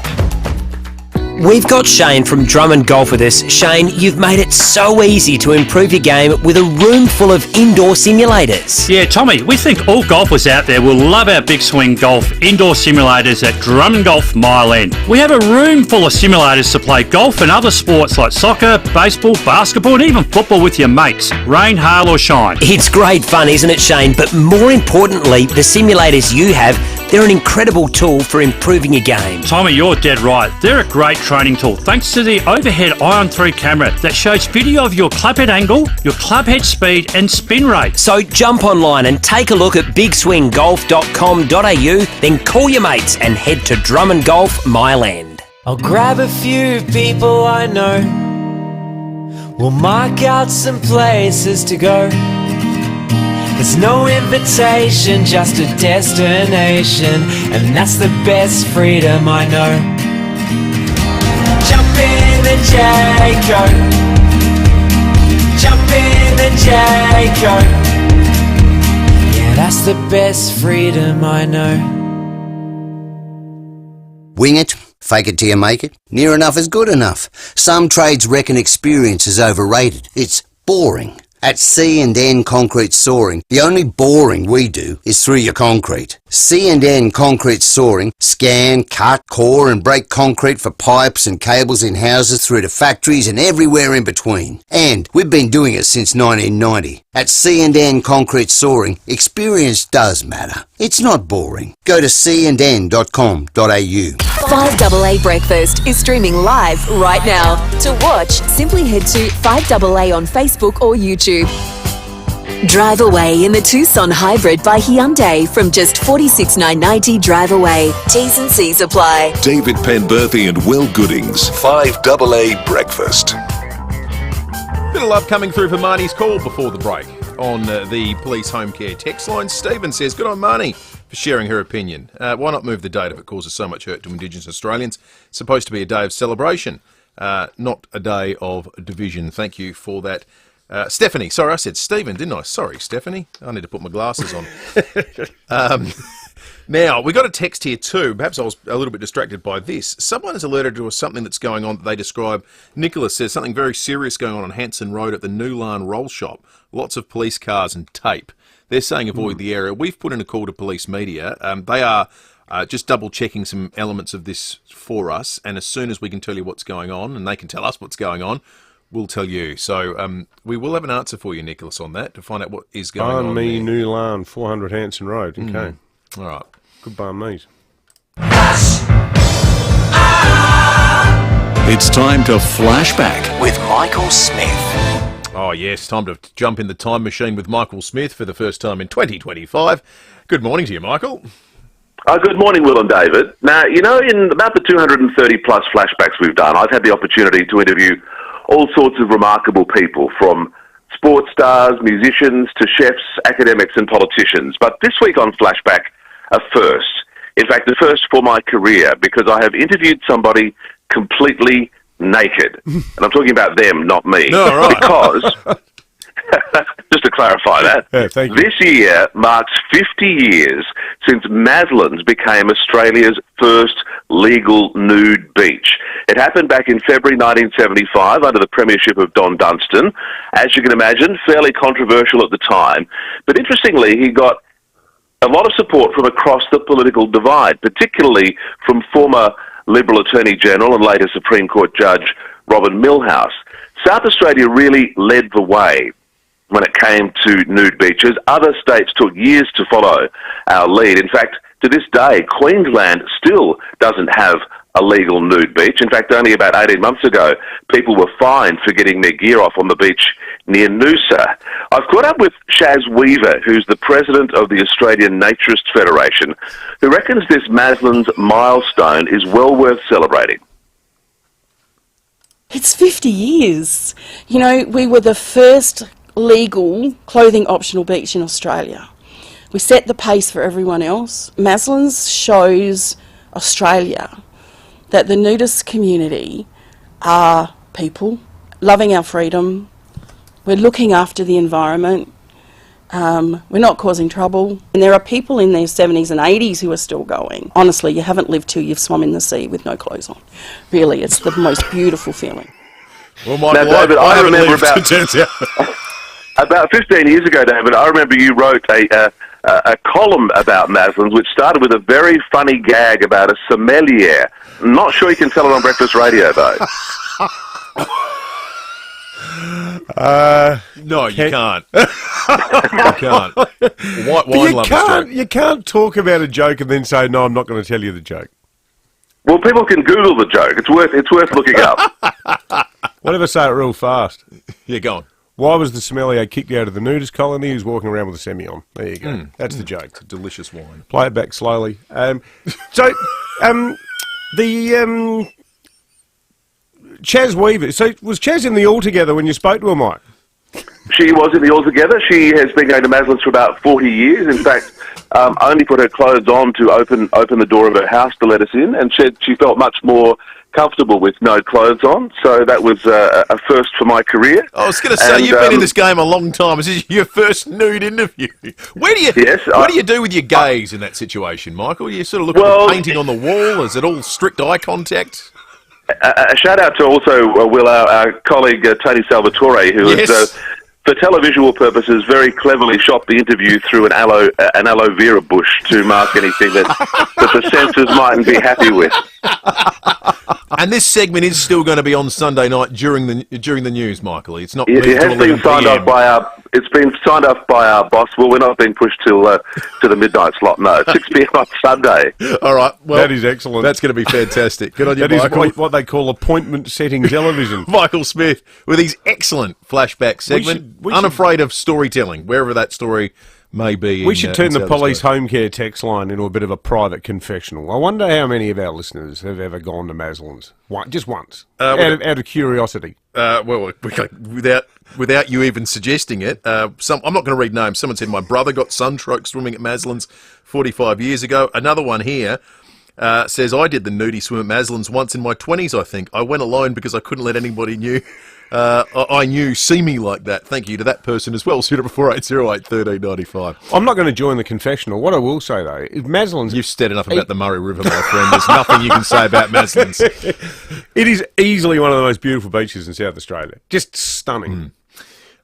We've got Shane from Drummond Golf with us. Shane, you've made it so easy to improve your game with a room full of indoor simulators. Yeah, Tommy, we think all golfers out there will love our Big Swing Golf indoor simulators at Drummond Golf Mile End. We have a room full of simulators to play golf and other sports like soccer, baseball, basketball and even football with your mates, rain, hail or shine. It's great fun, isn't it, Shane? But more importantly, the simulators you have, they're an incredible tool for improving your game. Tommy, you're dead right. They're a great training tool thanks to the overhead Ion 3 camera that shows video of your clubhead angle, your clubhead speed and spin rate. So jump online and take a look at bigswinggolf.com.au, then call your mates and head to Drummond Golf Mile End. I'll grab a few people I know. We'll mark out some places to go. There's no invitation, just a destination, and that's the best freedom I know. Jump in the Jayco. Jump in the Jayco. Yeah, that's the best freedom I know. Wing it, fake it till you make it. Near enough is good enough. Some trades reckon experience is overrated. It's boring. At C&N Concrete Soaring, the only boring we do is through your concrete. C&N Concrete Soaring scan, cut, core and break concrete for pipes and cables in houses through to factories and everywhere in between. And we've been doing it since 1990. At C&N Concrete Soaring, experience does matter. It's not boring. Go to cndn.com.au. 5AA Breakfast is streaming live right now. To watch, simply head to 5AA on Facebook or YouTube. Drive away in the Tucson Hybrid by Hyundai from just $46,990 drive away. T's and C's apply. David Penberthy and Will Goodings, 5AA Breakfast. Bit of love coming through for Marnie's call before the break on the police home care text line. Stephen says, good on Marnie for sharing her opinion. Why not move the date if it causes so much hurt to Indigenous Australians? It's supposed to be a day of celebration, not a day of division. Thank you for that. Stephanie, sorry, I said Stephen, didn't I? Sorry, Stephanie. I need to put my glasses on. Now, we got a text here too. Perhaps I was a little bit distracted by this. Someone has alerted to us something that's going on that they describe. Nicholas says something very serious going on Hanson Road at the Newlan Roll Shop. Lots of police cars and tape. They're saying avoid the area. We've put in a call to police media. They are just double-checking some elements of this for us, and as soon as we can tell you what's going on, and they can tell us what's going on, we'll tell you. So we will have an answer for you, Nicholas, on that, to find out what is going on there. Newlan, 400 Hanson Road. Okay. All right. Good bum meat. It's time to Flashback with Michael Smith. Oh, yes, time to jump in the time machine with Michael Smith for the first time in 2025. Good morning to you, Michael. Good morning, Will and David. Now, you know, in about the 230 plus flashbacks we've done, I've had the opportunity to interview all sorts of remarkable people, from sports stars, musicians, to chefs, academics and politicians. But this week on Flashback, a first. In fact, the first for my career, because I have interviewed somebody completely naked. And I'm talking about them, not me. No, right. Because, just to clarify that, thank you. this year marks 50 years since Maslins became Australia's first legal nude beach. It happened back in February 1975 under the premiership of Don Dunstan. As you can imagine, fairly controversial at the time. But interestingly, he got a lot of support from across the political divide, particularly from former Liberal Attorney General and later Supreme Court Judge Robin Milhouse. South Australia really led the way when it came to nude beaches. Other states took years to follow our lead. In fact, to this day, Queensland still doesn't have a legal nude beach. In fact, only about 18 months ago, people were fined for getting their gear off on the beach near Noosa. I've caught up with Shaz Weaver, who's the president of the Australian Naturist Federation, who reckons this Maslins milestone is well worth celebrating. It's 50 years. You know, we were the first legal clothing optional beach in Australia. We set the pace for everyone else. Maslins shows Australia that the nudist community are people loving our freedom. We're looking after the environment. We're not causing trouble. And there are people in their 70s and 80s who are still going. Honestly, you haven't lived till you've swum in the sea with no clothes on. Really, it's the most beautiful feeling. Well, now, David, I remember about 15 years ago, David, I remember you wrote a column about Maslins, which started with a very funny gag about a sommelier. I'm not sure you can tell it on breakfast radio, though. No, you can't. You can't. You can't talk about a joke and then say, no, I'm not going to tell you the joke. Well, people can Google the joke. It's worth looking up. Whatever, say it real fast. Yeah, go on. Why was the sommelier kicked out of the nudist colony? He was walking around with a semi on. There you go. That's the joke. It's a delicious wine. Play it back slowly. Chaz Weaver. So was Chaz in the Altogether when you spoke to her, Mike? She was in the Altogether. She has been going to Maslins for about 40 years. In fact, only put her clothes on to open the door of her house to let us in, and said she felt much more comfortable with no clothes on. So that was a first for my career. I was going to say, you've been in this game a long time. This is your first nude interview. What do you do with your gaze in that situation, Michael? You sort of look at the painting on the wall? Is it all strict eye contact? A shout out to also Will, our colleague Tony Salvatore, who has for televisual purposes, very cleverly shot the interview through an aloe vera bush to mask anything that the censors mightn't be happy with. And this segment is still going to be on Sunday night during the news, Michael. It's not. It has been signed off by our. It's been signed off by our boss. Well, we're not being pushed till to the midnight slot. No, 6 p.m. on Sunday. All right. Well, that is excellent. That's going to be fantastic. Good on you, Michael. Michael. That is what they call appointment-setting television. Michael Smith with his excellent flashback segment. We should, unafraid of storytelling, wherever that story may be. We should turn the police home care text line into a bit of a private confessional. I wonder how many of our listeners have ever gone to Maslin's. Just once, out of curiosity. Well, without you even suggesting it, I'm not going to read names. Someone said my brother got sunstroke swimming at Maslin's 45 years ago. Another one here says I did the nudie swim at Maslin's once in my 20s. I think I went alone because I couldn't let anybody see me like that. Thank you to that person as well. 044808 1395. I'm not going to join the confessional. What I will say though, if Maslin's, you've said enough about the Murray River, my friend. There's nothing you can say about Maslin's. It is easily one of the most beautiful beaches in South Australia. Just stunning.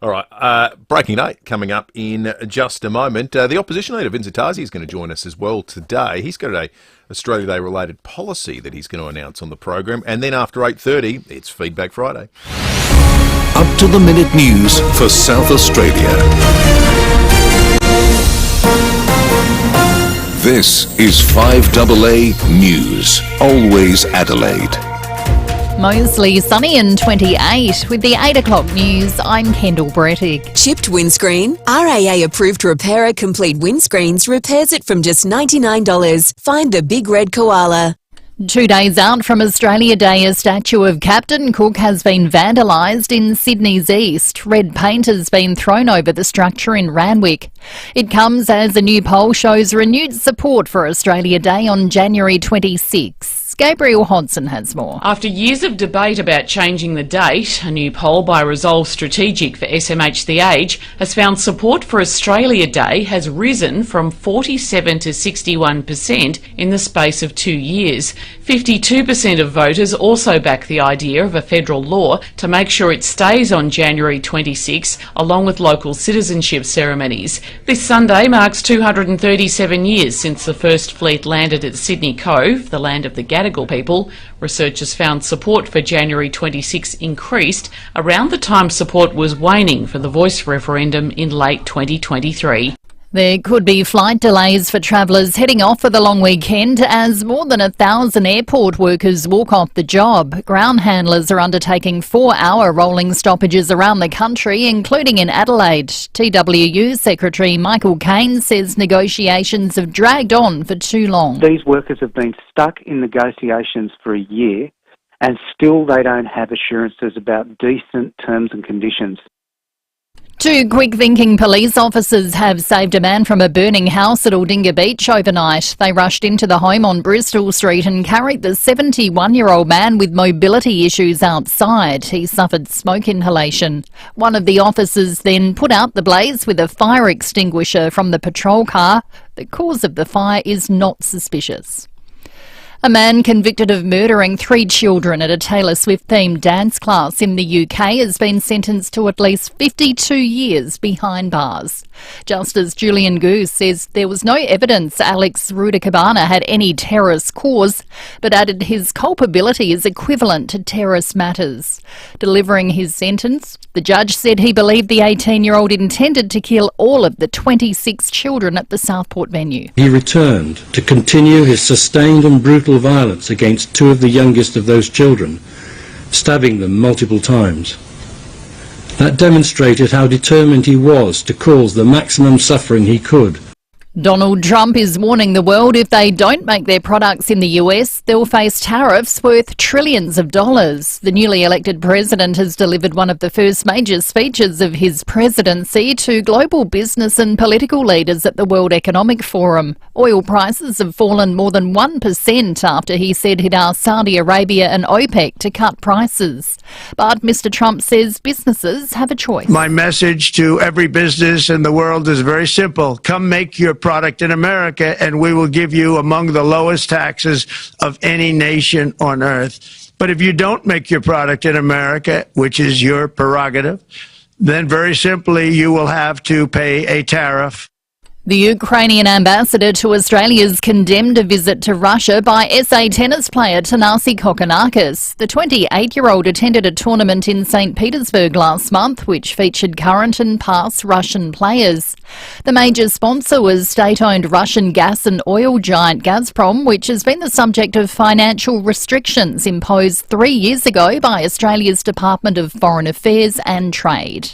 All right, Breaking 8 coming up in just a moment. The opposition leader, Vincent Taria, is going to join us as well today. He's got a Australia Day related policy that he's going to announce on the program. And then after 8:30, it's Feedback Friday. Up to the minute news for South Australia. This is 5AA News, always Adelaide. Mostly sunny and 28. With the 8 o'clock news, I'm Kendall Brettig. Chipped windscreen? RAA approved repairer Complete Windscreens repairs it from just $99. Find the big red koala. 2 days out from Australia Day, a statue of Captain Cook has been vandalised in Sydney's east. Red paint has been thrown over the structure in Randwick. It comes as a new poll shows renewed support for Australia Day on January 26. Gabriel Hodson has more. After years of debate about changing the date, a new poll by Resolve Strategic for SMH The Age has found support for Australia Day has risen from 47 to 61% in the space of 2 years. 52% of voters also back the idea of a federal law to make sure it stays on January 26, along with local citizenship ceremonies. This Sunday marks 237 years since the first fleet landed at Sydney Cove, the land of the Gadigal people. Researchers found support for January 26 increased around the time support was waning for the Voice referendum in late 2023. There could be flight delays for travellers heading off for the long weekend as more than 1,000 airport workers walk off the job. Ground handlers are undertaking 4-hour rolling stoppages around the country, including in Adelaide. TWU Secretary Michael Caine says negotiations have dragged on for too long. These workers have been stuck in negotiations for a year and still they don't have assurances about decent terms and conditions. 2 quick-thinking police officers have saved a man from a burning house at Aldinga Beach overnight. They rushed into the home on Bristol Street and carried the 71-year-old man with mobility issues outside. He suffered smoke inhalation. One of the officers then put out the blaze with a fire extinguisher from the patrol car. The cause of the fire is not suspicious. A man convicted of murdering 3 children at a Taylor Swift-themed dance class in the UK has been sentenced to at least 52 years behind bars. Justice Julian Goose says there was no evidence Alex Rudakabana had any terrorist cause, but added his culpability is equivalent to terrorist matters. Delivering his sentence, the judge said he believed the 18-year-old intended to kill all of the 26 children at the Southport venue. He returned to continue his sustained and brutal violence against 2 of the youngest of those children, stabbing them multiple times. That demonstrated how determined he was to cause the maximum suffering he could. Donald Trump is warning the world if they don't make their products in the US, they'll face tariffs worth trillions of dollars. The newly elected president has delivered one of the first major speeches of his presidency to global business and political leaders at the World Economic Forum. Oil prices have fallen more than 1% after he said he'd asked Saudi Arabia and OPEC to cut prices. But Mr. Trump says businesses have a choice. My message to every business in the world is very simple. Come make your product in America and we will give you among the lowest taxes of any nation on earth. But if you don't make your product in America, which is your prerogative, then very simply you will have to pay a tariff. The Ukrainian ambassador to Australia has condemned a visit to Russia by SA tennis player Thanasi Kokkinakis. The 28-year-old attended a tournament in St. Petersburg last month, which featured current and past Russian players. The major sponsor was state-owned Russian gas and oil giant Gazprom, which has been the subject of financial restrictions imposed 3 years ago by Australia's Department of Foreign Affairs and Trade.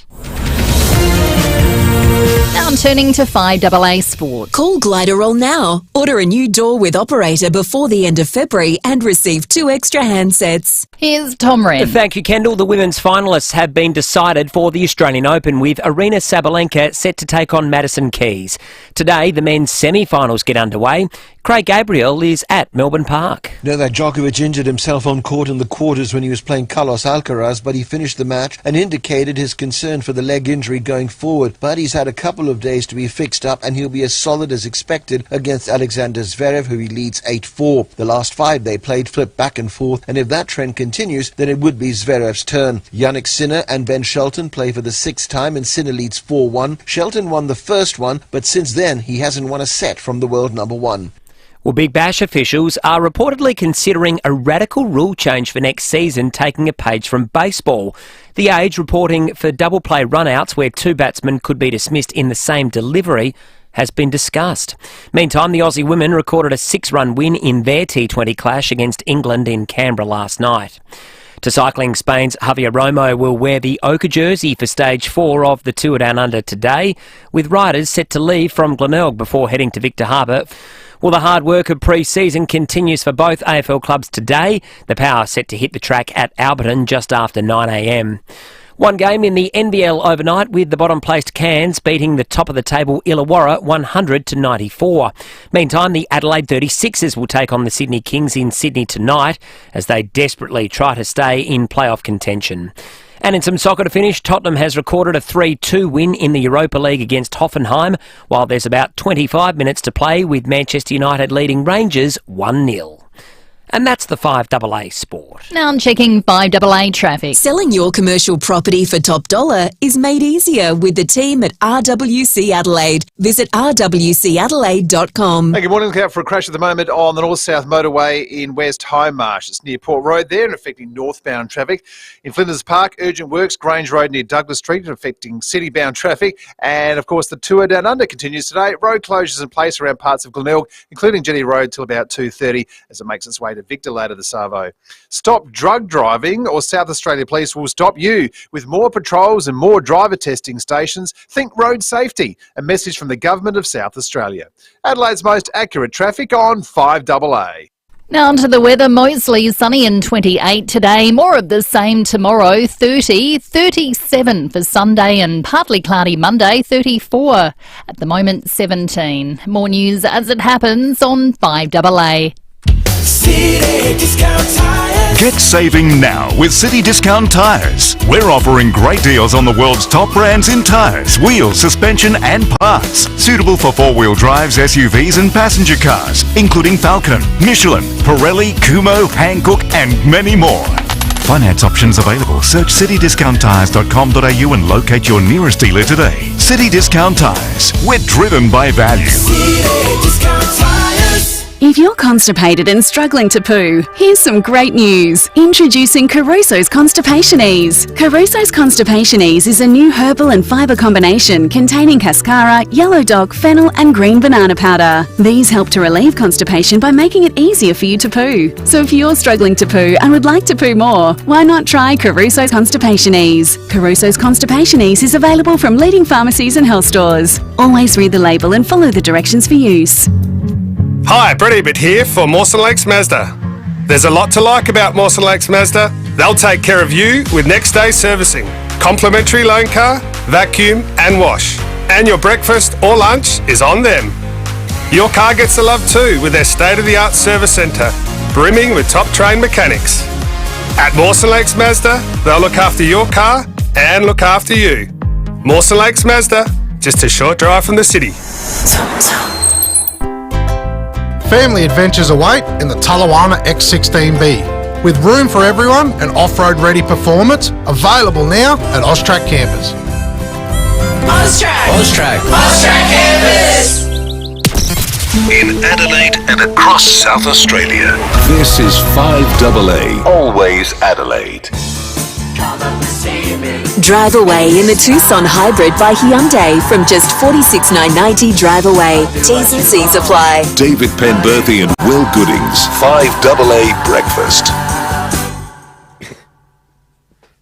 Now turning to 5AA Sport. Call Gliderol now. Order a new door with operator before the end of February and receive 2 extra handsets. Here's Tom Wren. Thank you, Kendall. The women's finalists have been decided for the Australian Open, with Arina Sabalenka set to take on Madison Keys. Today, the men's semi-finals get underway. Craig Gabriel is at Melbourne Park. Novak Djokovic injured himself on court in the quarters when he was playing Carlos Alcaraz, but he finished the match and indicated his concern for the leg injury going forward. But he's had a couple of days to be fixed up, and he'll be as solid as expected against Alexander Zverev, who he leads 8-4. The last 5 they played flipped back and forth, and if that trend continues, then it would be Zverev's turn. Yannick Sinner and Ben Shelton play for the 6th time, and Sinner leads 4-1. Shelton won the first one, but since then he hasn't won a set from the world number 1. Well, Big Bash officials are reportedly considering a radical rule change for next season, taking a page from baseball. The Age reporting for double play runouts, where 2 batsmen could be dismissed in the same delivery, has been discussed. Meantime, the Aussie women recorded a 6-run win in their T20 clash against England in Canberra last night. To cycling, Spain's Javier Romo will wear the ochre jersey for Stage 4 of the Tour Down Under today, with riders set to leave from Glenelg before heading to Victor Harbour. Well, the hard work of pre-season continues for both AFL clubs today. The Power set to hit the track at Alberton just after 9 a.m. One game in the NBL overnight, with the bottom-placed Cairns beating the top-of-the-table Illawarra 100-94. Meantime, the Adelaide 36ers will take on the Sydney Kings in Sydney tonight as they desperately try to stay in playoff contention. And in some soccer to finish, Tottenham has recorded a 3-2 win in the Europa League against Hoffenheim, while there's about 25 minutes to play, with Manchester United leading Rangers 1-0. And that's the 5AA Sport. Now I'm checking 5AA traffic. Selling your commercial property for top dollar is made easier with the team at RWC Adelaide. Visit rwcadelaide.com. Hey, good morning. Look out for a crash at the moment on the North-South Motorway in West Home Marsh. It's near Port Road there and affecting northbound traffic. In Flinders Park, urgent works, Grange Road near Douglas Street, affecting city-bound traffic. And, of course, the Tour Down Under continues today. Road closures in place around parts of Glenelg, including Jetty Road, till about 2:30 as it makes its way to Victor later this Savo. Stop drug driving, or South Australia Police will stop you. With more patrols and more driver testing stations, think road safety. A message from the Government of South Australia. Adelaide's most accurate traffic on 5AA. Now onto the weather. Mostly sunny and 28 today. More of the same tomorrow. 30, 37 for Sunday, and partly cloudy Monday, 34. At the moment, 17. More news as it happens on 5AA. City Discount Tires. Get saving now with City Discount Tires. We're offering great deals on the world's top brands in tires, wheels, suspension and parts. Suitable for 4-wheel drives, SUVs and passenger cars, including Falcon, Michelin, Pirelli, Kumho, Hankook and many more. Finance options available. Search citydiscounttires.com.au and locate your nearest dealer today. City Discount Tires. We're driven by value. City Discount Tires. If you're constipated and struggling to poo, here's some great news. Introducing Caruso's Constipation Ease. Caruso's Constipation Ease is a new herbal and fibre combination containing cascara, yellow dog, fennel and green banana powder. These help to relieve constipation by making it easier for you to poo. So if you're struggling to poo and would like to poo more, why not try Caruso's Constipation Ease? Caruso's Constipation Ease is available from leading pharmacies and health stores. Always read the label and follow the directions for use. Hi, Brett Ebert here for Mawson Lakes Mazda. There's a lot to like about Mawson Lakes Mazda. They'll take care of you with next day servicing, complimentary loan car, vacuum and wash. And your breakfast or lunch is on them. Your car gets the love too with their state-of-the-art service centre, brimming with top-trained mechanics. At Mawson Lakes Mazda, they'll look after your car and look after you. Mawson Lakes Mazda, just a short drive from the city. Family adventures await in the Tullawarna X16B. With room for everyone and off-road ready performance available now at Austrac Campers. Austrac Campus. In Adelaide and across South Australia, this is 5AA, always Adelaide. Drive away in the Tucson Hybrid by Hyundai from just $46,990 drive away. T's and C's apply. David Penberthy and Will Goodings, 5AA Breakfast.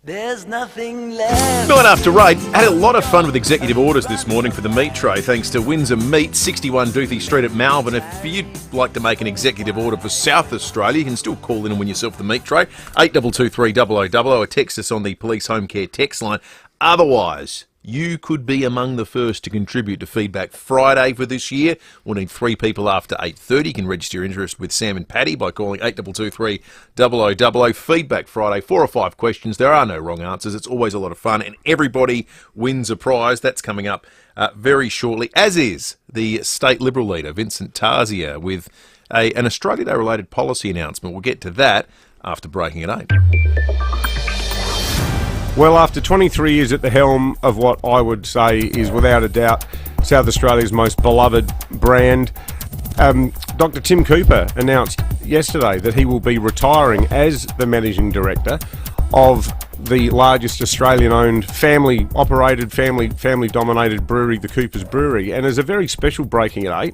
There's nothing left. 9 after 8. Had a lot of fun with executive orders this morning for the meat tray, thanks to Windsor Meat, 61 Duthie Street at Malvern. If you'd like to make an executive order for South Australia, you can still call in and win yourself the meat tray. 8223 0000 or text us on the Police Home Care text line. Otherwise, you could be among the first to contribute to Feedback Friday for this year. We'll need 3 people after 8:30. You can register your interest with Sam and Paddy by calling 8223 0000. Feedback Friday, 4 or 5 questions. There are no wrong answers. It's always a lot of fun, and everybody wins a prize. That's coming up very shortly, as is the State Liberal leader, Vincent Taria, with an Australia Day related policy announcement. We'll get to that after breaking at 8. Well, after 23 years at the helm of what I would say is without a doubt South Australia's most beloved brand, Dr. Tim Cooper announced yesterday that he will be retiring as the Managing Director of the largest Australian-owned, family-operated, family-dominated brewery, the Cooper's Brewery. And as a very special breaking at 8,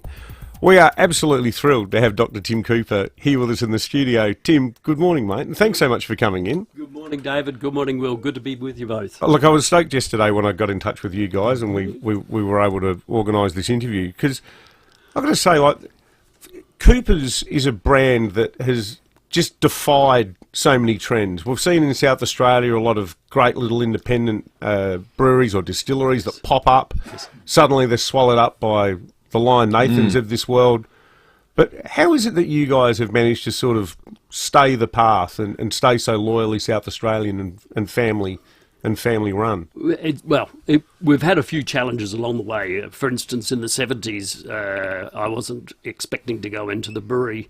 we are absolutely thrilled to have Dr. Tim Cooper here with us in the studio. Tim, good morning, mate, and thanks so much for coming in. Good morning, David. Good morning, Will. Good to be with you both. Look, I was stoked yesterday when I got in touch with you guys and we were able to organise this interview, because I've got to say, like, Cooper's is a brand that has just defied so many trends. We've seen in South Australia a lot of great little independent breweries or distilleries that pop up. Suddenly they're swallowed up by the Lion Nathans of this world. But how is it that you guys have managed to sort of stay the path and stay so loyally South Australian and family run? We've had a few challenges along the way. For instance, in the 70s, I wasn't expecting to go into the brewery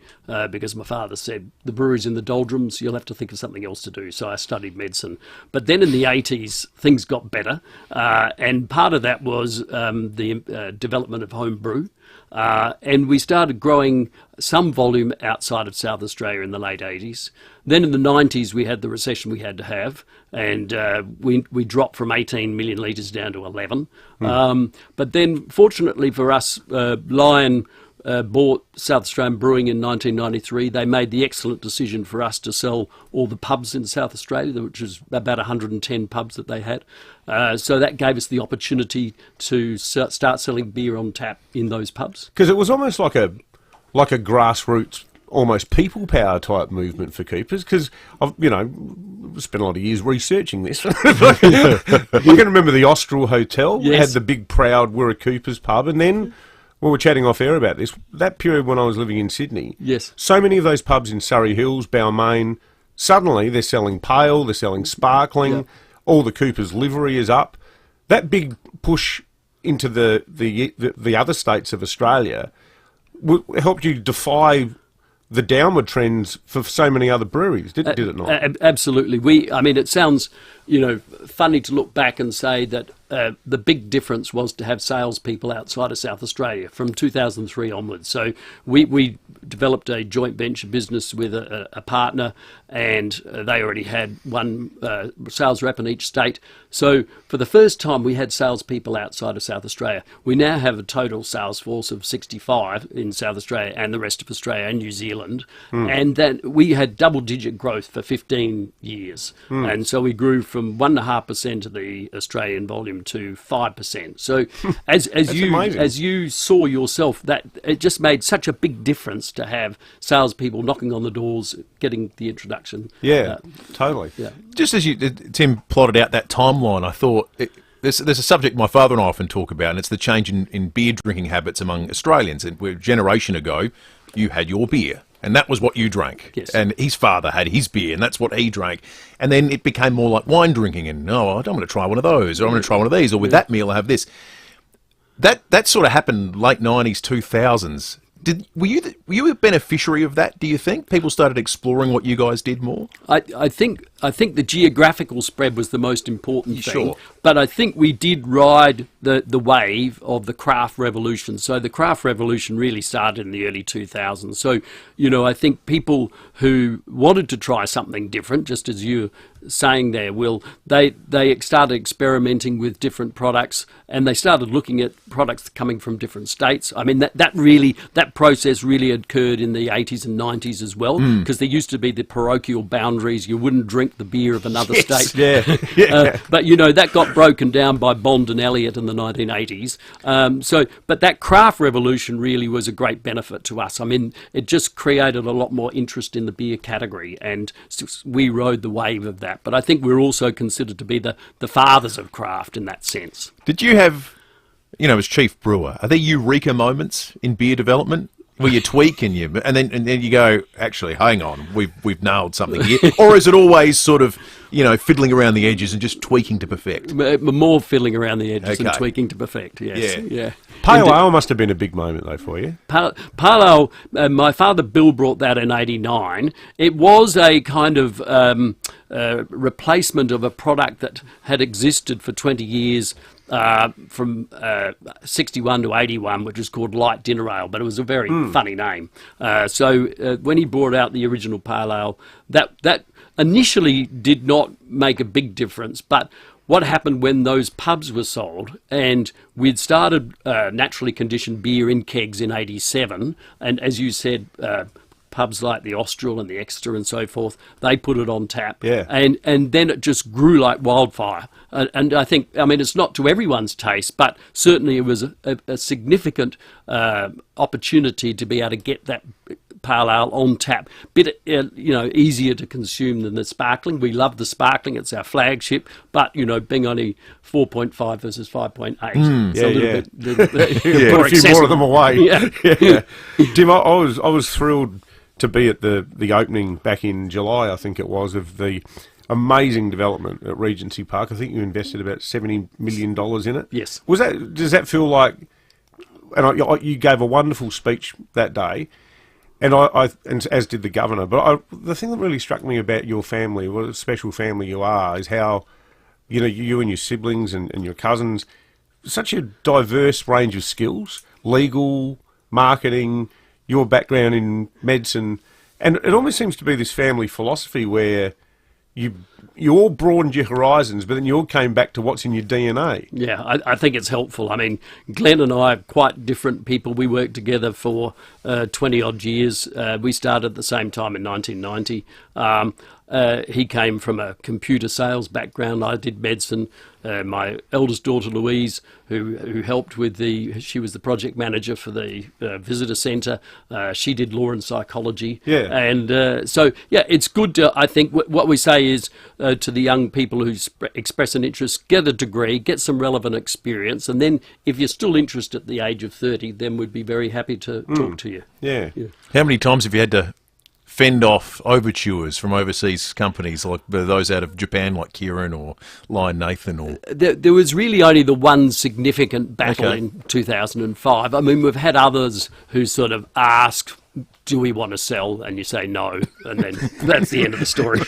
because my father said, the brewery's in the doldrums, you'll have to think of something else to do. So I studied medicine. But then in the 80s, things got better. And part of that was the development of home brew. And we started growing some volume outside of South Australia in the late 80s. Then in the 90s, we had the recession we had to have, and we dropped from 18 million litres down to 11. But then, fortunately for us, Lion bought South Australian Brewing in 1993. They made the excellent decision for us to sell all the pubs in South Australia, which is about 110 pubs that they had. So that gave us the opportunity to start selling beer on tap in those pubs. Because it was almost like a grassroots, almost people power type movement for Coopers. Because I've spent a lot of years researching this. I can remember the Austral Hotel. Yes. Had the big proud "We're a Coopers" pub, and then we were chatting off air about this. That period when I was living in Sydney. Yes. So many of those pubs in Surrey Hills, Balmain, suddenly they're selling pale, they're selling sparkling. Yep. All the Coopers livery is up. That big push into the other states of Australia helped you defy the downward trends for so many other breweries, did it not? Absolutely. It sounds, funny to look back and say that the big difference was to have salespeople outside of South Australia from 2003 onwards. So we developed a joint venture business with a partner, and they already had one sales rep in each state. So for the first time, we had salespeople outside of South Australia. We now have a total sales force of 65 in South Australia and the rest of Australia and New Zealand. And then we had double-digit growth for 15 years. And so we grew from 1.5% of the Australian volume to 5%. So as you saw yourself, that it just made such a big difference to have salespeople knocking on the doors, getting the introduction. Yeah, totally. Yeah. Just as Tim plotted out that timeline, I thought there's a subject my father and I often talk about, and it's the change in beer drinking habits among Australians. And a generation ago, you had your beer, and that was what you drank. Yes. And his father had his beer, and that's what he drank. And then it became more like wine drinking, and I don't want to try one of those, or I'm going to try one of these, or with that meal I have this. That sort of happened late 90s, 2000s. Were you a beneficiary of that, do you think? People started exploring what you guys did more? I think I think the geographical spread was the most important thing. Sure. But I think we did ride the wave of the craft revolution. So the craft revolution really started in the early 2000s. So, I think people who wanted to try something different, just as you're saying there, Will, they started experimenting with different products, and they started looking at products coming from different states. I mean, that process really occurred in the 80s and 90s as well, because there used to be the parochial boundaries. You wouldn't drink the beer of another state. Yeah. But that got broken down by Bond and Elliott in the 1980s. But that craft revolution really was a great benefit to us. I mean, it just created a lot more interest in the beer category, and we rode the wave of that. But I think we're also considered to be the fathers of craft in that sense. Did you have, as chief brewer, are there eureka moments in beer development where you tweak and then you go, actually, hang on, we've nailed something here? Or is it always sort of, fiddling around the edges and just tweaking to perfect? More fiddling around the edges and tweaking to perfect, yes. Yeah. Pale Ale must have been a big moment, though, for you. Pale Ale, my father Bill brought that in 89. It was a kind of replacement of a product that had existed for 20 years from 61 to 81, which is called Light Dinner Ale, but it was a very funny name. So when he brought out the original Pale Ale, that initially did not make a big difference, but what happened when those pubs were sold, and we'd started naturally conditioned beer in kegs in 87, and as you said, pubs like the Austral and the Exeter and so forth, they put it on tap. Yeah. And then it just grew like wildfire. And I think, it's not to everyone's taste, but certainly it was a significant opportunity to be able to get that Pale Ale on tap. Bit, easier to consume than the sparkling. We love the sparkling. It's our flagship. But, being only 4.5 versus 5.8, it's a little bit more a few more of them away. Yeah. Tim, I was thrilled to be at the opening back in July, I think it was, of the amazing development at Regency Park. I think you invested about $70 million in it. Yes. Does that feel like? And you gave a wonderful speech that day, and and as did the governor. But the thing that really struck me about your family, what a special family you are, is how you and your siblings and your cousins, such a diverse range of skills, legal, marketing, your background in medicine, and it almost seems to be this family philosophy where you all broadened your horizons, but then you all came back to what's in your DNA. Yeah, I think it's helpful. I mean, Glenn and I are quite different people. We worked together for 20-odd years. We started at the same time in 1990. He came from a computer sales background. I did medicine. My eldest daughter, Louise, who helped with she was the project manager for the visitor centre. She did law and psychology. Yeah. And it's good to, I think, what we say is to the young people who express an interest, get a degree, get some relevant experience, and then if you're still interested at the age of 30, then we'd be very happy to talk to you. Yeah. How many times have you had to fend off overtures from overseas companies like those out of Japan, like Kirin or Lion Nathan? Or there was really only the one significant battle in 2005. I mean, we've had others who sort of asked, do we want to sell? And you say no, and then that's the end of the story.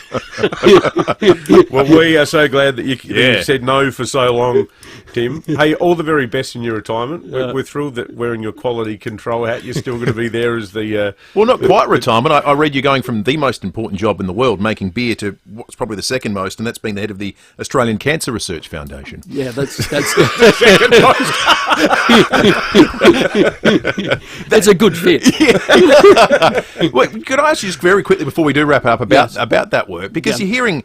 Well, we are so glad that you said no for so long, Tim. Hey, all the very best in your retirement. We're thrilled that wearing your quality control hat, you're still going to be there as the... well, not quite retirement. I read you're going from the most important job in the world, making beer, to what's probably the second most, and that's being the head of the Australian Cancer Research Foundation. Yeah, that's second most. That's a good fit. Well, could I ask you just very quickly before we do wrap up about that work? Because you're hearing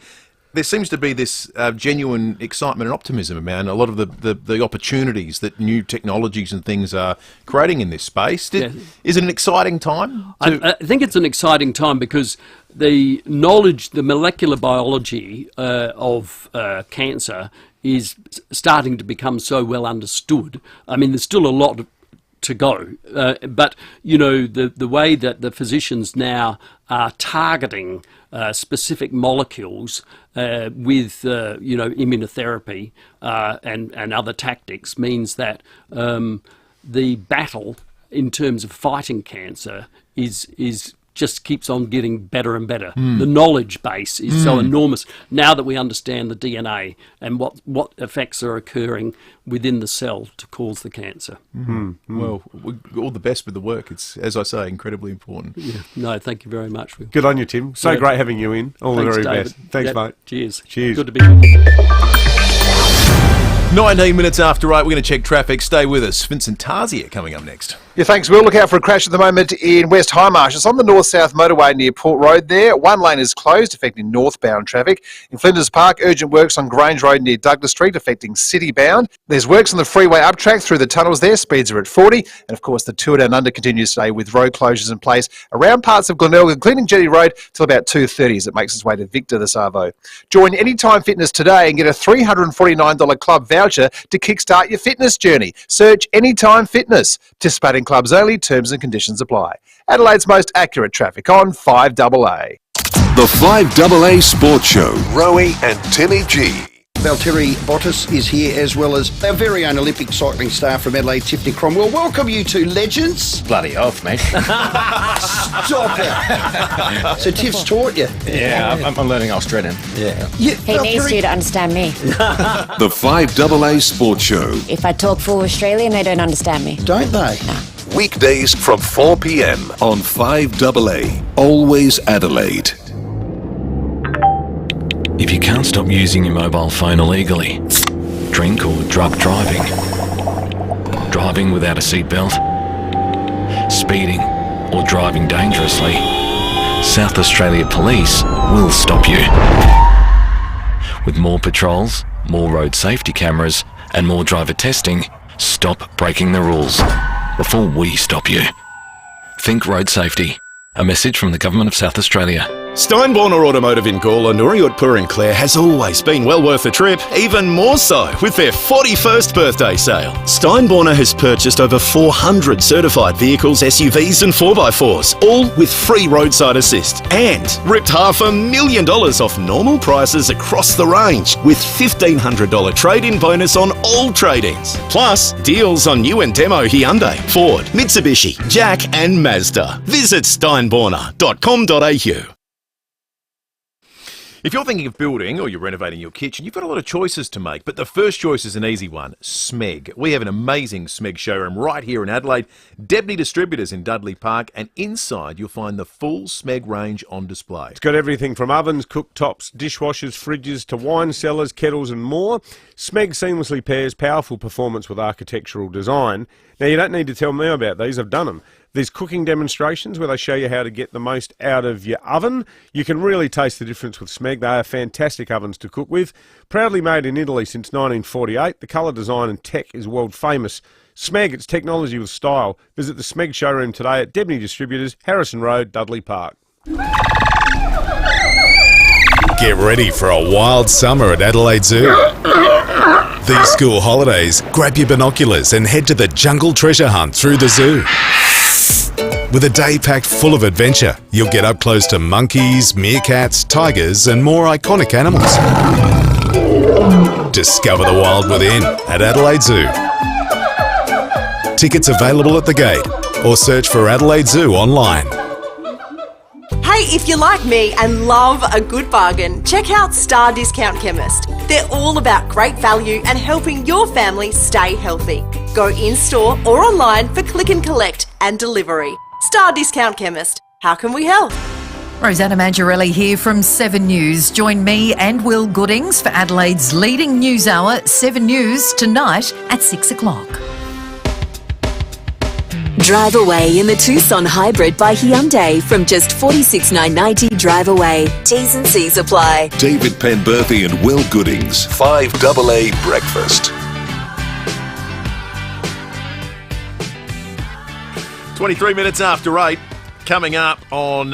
there seems to be this genuine excitement and optimism around a lot of the opportunities that new technologies and things are creating in this space. Is it an exciting time? I think it's an exciting time because the knowledge, the molecular biology of cancer is starting to become so well understood. I mean, there's still a lot to go, but the way that the physicians now are targeting specific molecules with immunotherapy and other tactics means that the battle in terms of fighting cancer is just keeps on getting better and better. The knowledge base is so enormous now that we understand the DNA and what effects are occurring within the cell to cause the cancer. Well, all the best with the work. It's, as I say, incredibly important. Yeah. No, thank you very much. Good on you, Tim. So great having you in. All the very David. best. Thanks, mate. Cheers. Cheers. Good to be here. 19 minutes after 8, we're going to check traffic. Stay with us. Vincent Taria coming up next. Yeah, thanks, Will. Look out for a crash at the moment in West Highmarsh. It's on the north-south motorway near Port Road there. One lane is closed, affecting northbound traffic. In Flinders Park, urgent works on Grange Road near Douglas Street, affecting city-bound. There's works on the freeway up track through the tunnels there. Speeds are at 40. And, of course, the tour down under continues today with road closures in place around parts of Glenelg, including Jetty Road, till about 2:30 as it makes its way to Victor this Arvo. Join Anytime Fitness today and get a $349 club voucher to kickstart your fitness journey. Search Anytime Fitness. Participating clubs only. Terms and conditions apply. Adelaide's most accurate traffic on 5AA. The 5AA Sports Show. Rowie and Timmy G. Valtteri Bottas is here, as well as our very own Olympic cycling star from Adelaide, Tiffany Cromwell. Welcome, you two legends. Bloody oath, mate. Stop it. So Tiff's taught you? Yeah, I'm learning Australian. Yeah. He needs you to understand me. The 5AA Sports Show. If I talk full Australian, they don't understand me. Don't they? No. Weekdays from 4 p.m. on 5AA. Always Adelaide. If you can't stop using your mobile phone illegally, drink or drug driving, driving without a seatbelt, speeding or driving dangerously, South Australia Police will stop you. With more patrols, more road safety cameras and more driver testing, stop breaking the rules before we stop you. Think road safety. A message from the Government of South Australia. Steinborner Automotive in Gawler, Nooriutpur and Clare has always been well worth the trip, even more so with their 41st birthday sale. Steinborner has purchased over 400 certified vehicles, SUVs and 4x4s, all with free roadside assist, and ripped $500,000 off normal prices across the range with $1,500 trade-in bonus on all trade-ins. Plus, deals on new and demo Hyundai, Ford, Mitsubishi, Jack and Mazda. Visit steinborner.com.au. If you're thinking of building or you're renovating your kitchen, you've got a lot of choices to make, but the first choice is an easy one, Smeg. We have an amazing Smeg showroom right here in Adelaide, Debney Distributors in Dudley Park, and inside you'll find the full Smeg range on display. It's got everything from ovens, cooktops, dishwashers, fridges to wine cellars, kettles and more. Smeg seamlessly pairs powerful performance with architectural design. Now, you don't need to tell me about these, I've done them. There's cooking demonstrations where they show you how to get the most out of your oven. You can really taste the difference with Smeg. They are fantastic ovens to cook with. Proudly made in Italy since 1948. The colour design and tech is world famous. Smeg, it's technology with style. Visit the Smeg showroom today at Debney Distributors, Harrison Road, Dudley Park. Get ready for a wild summer at Adelaide Zoo. These school holidays, grab your binoculars and head to the jungle treasure hunt through the zoo. With a day packed full of adventure, you'll get up close to monkeys, meerkats, tigers and more iconic animals. Discover the wild within at Adelaide Zoo. Tickets available at the gate or search for Adelaide Zoo online. Hey, if you're like me and love a good bargain, check out Star Discount Chemist. They're all about great value and helping your family stay healthy. Go in-store or online for click and collect and delivery. Star Discount Chemist. How can we help? Rosanna Mangiarelli here from 7 News. Join me and Will Goodings for Adelaide's leading news hour, 7 News, tonight at 6 o'clock. Drive away in the Tucson Hybrid by Hyundai from just $46,990 drive away. T's and C's apply. David Penberthy and Will Goodings, 5AA Breakfast. 23 minutes after 8, coming up on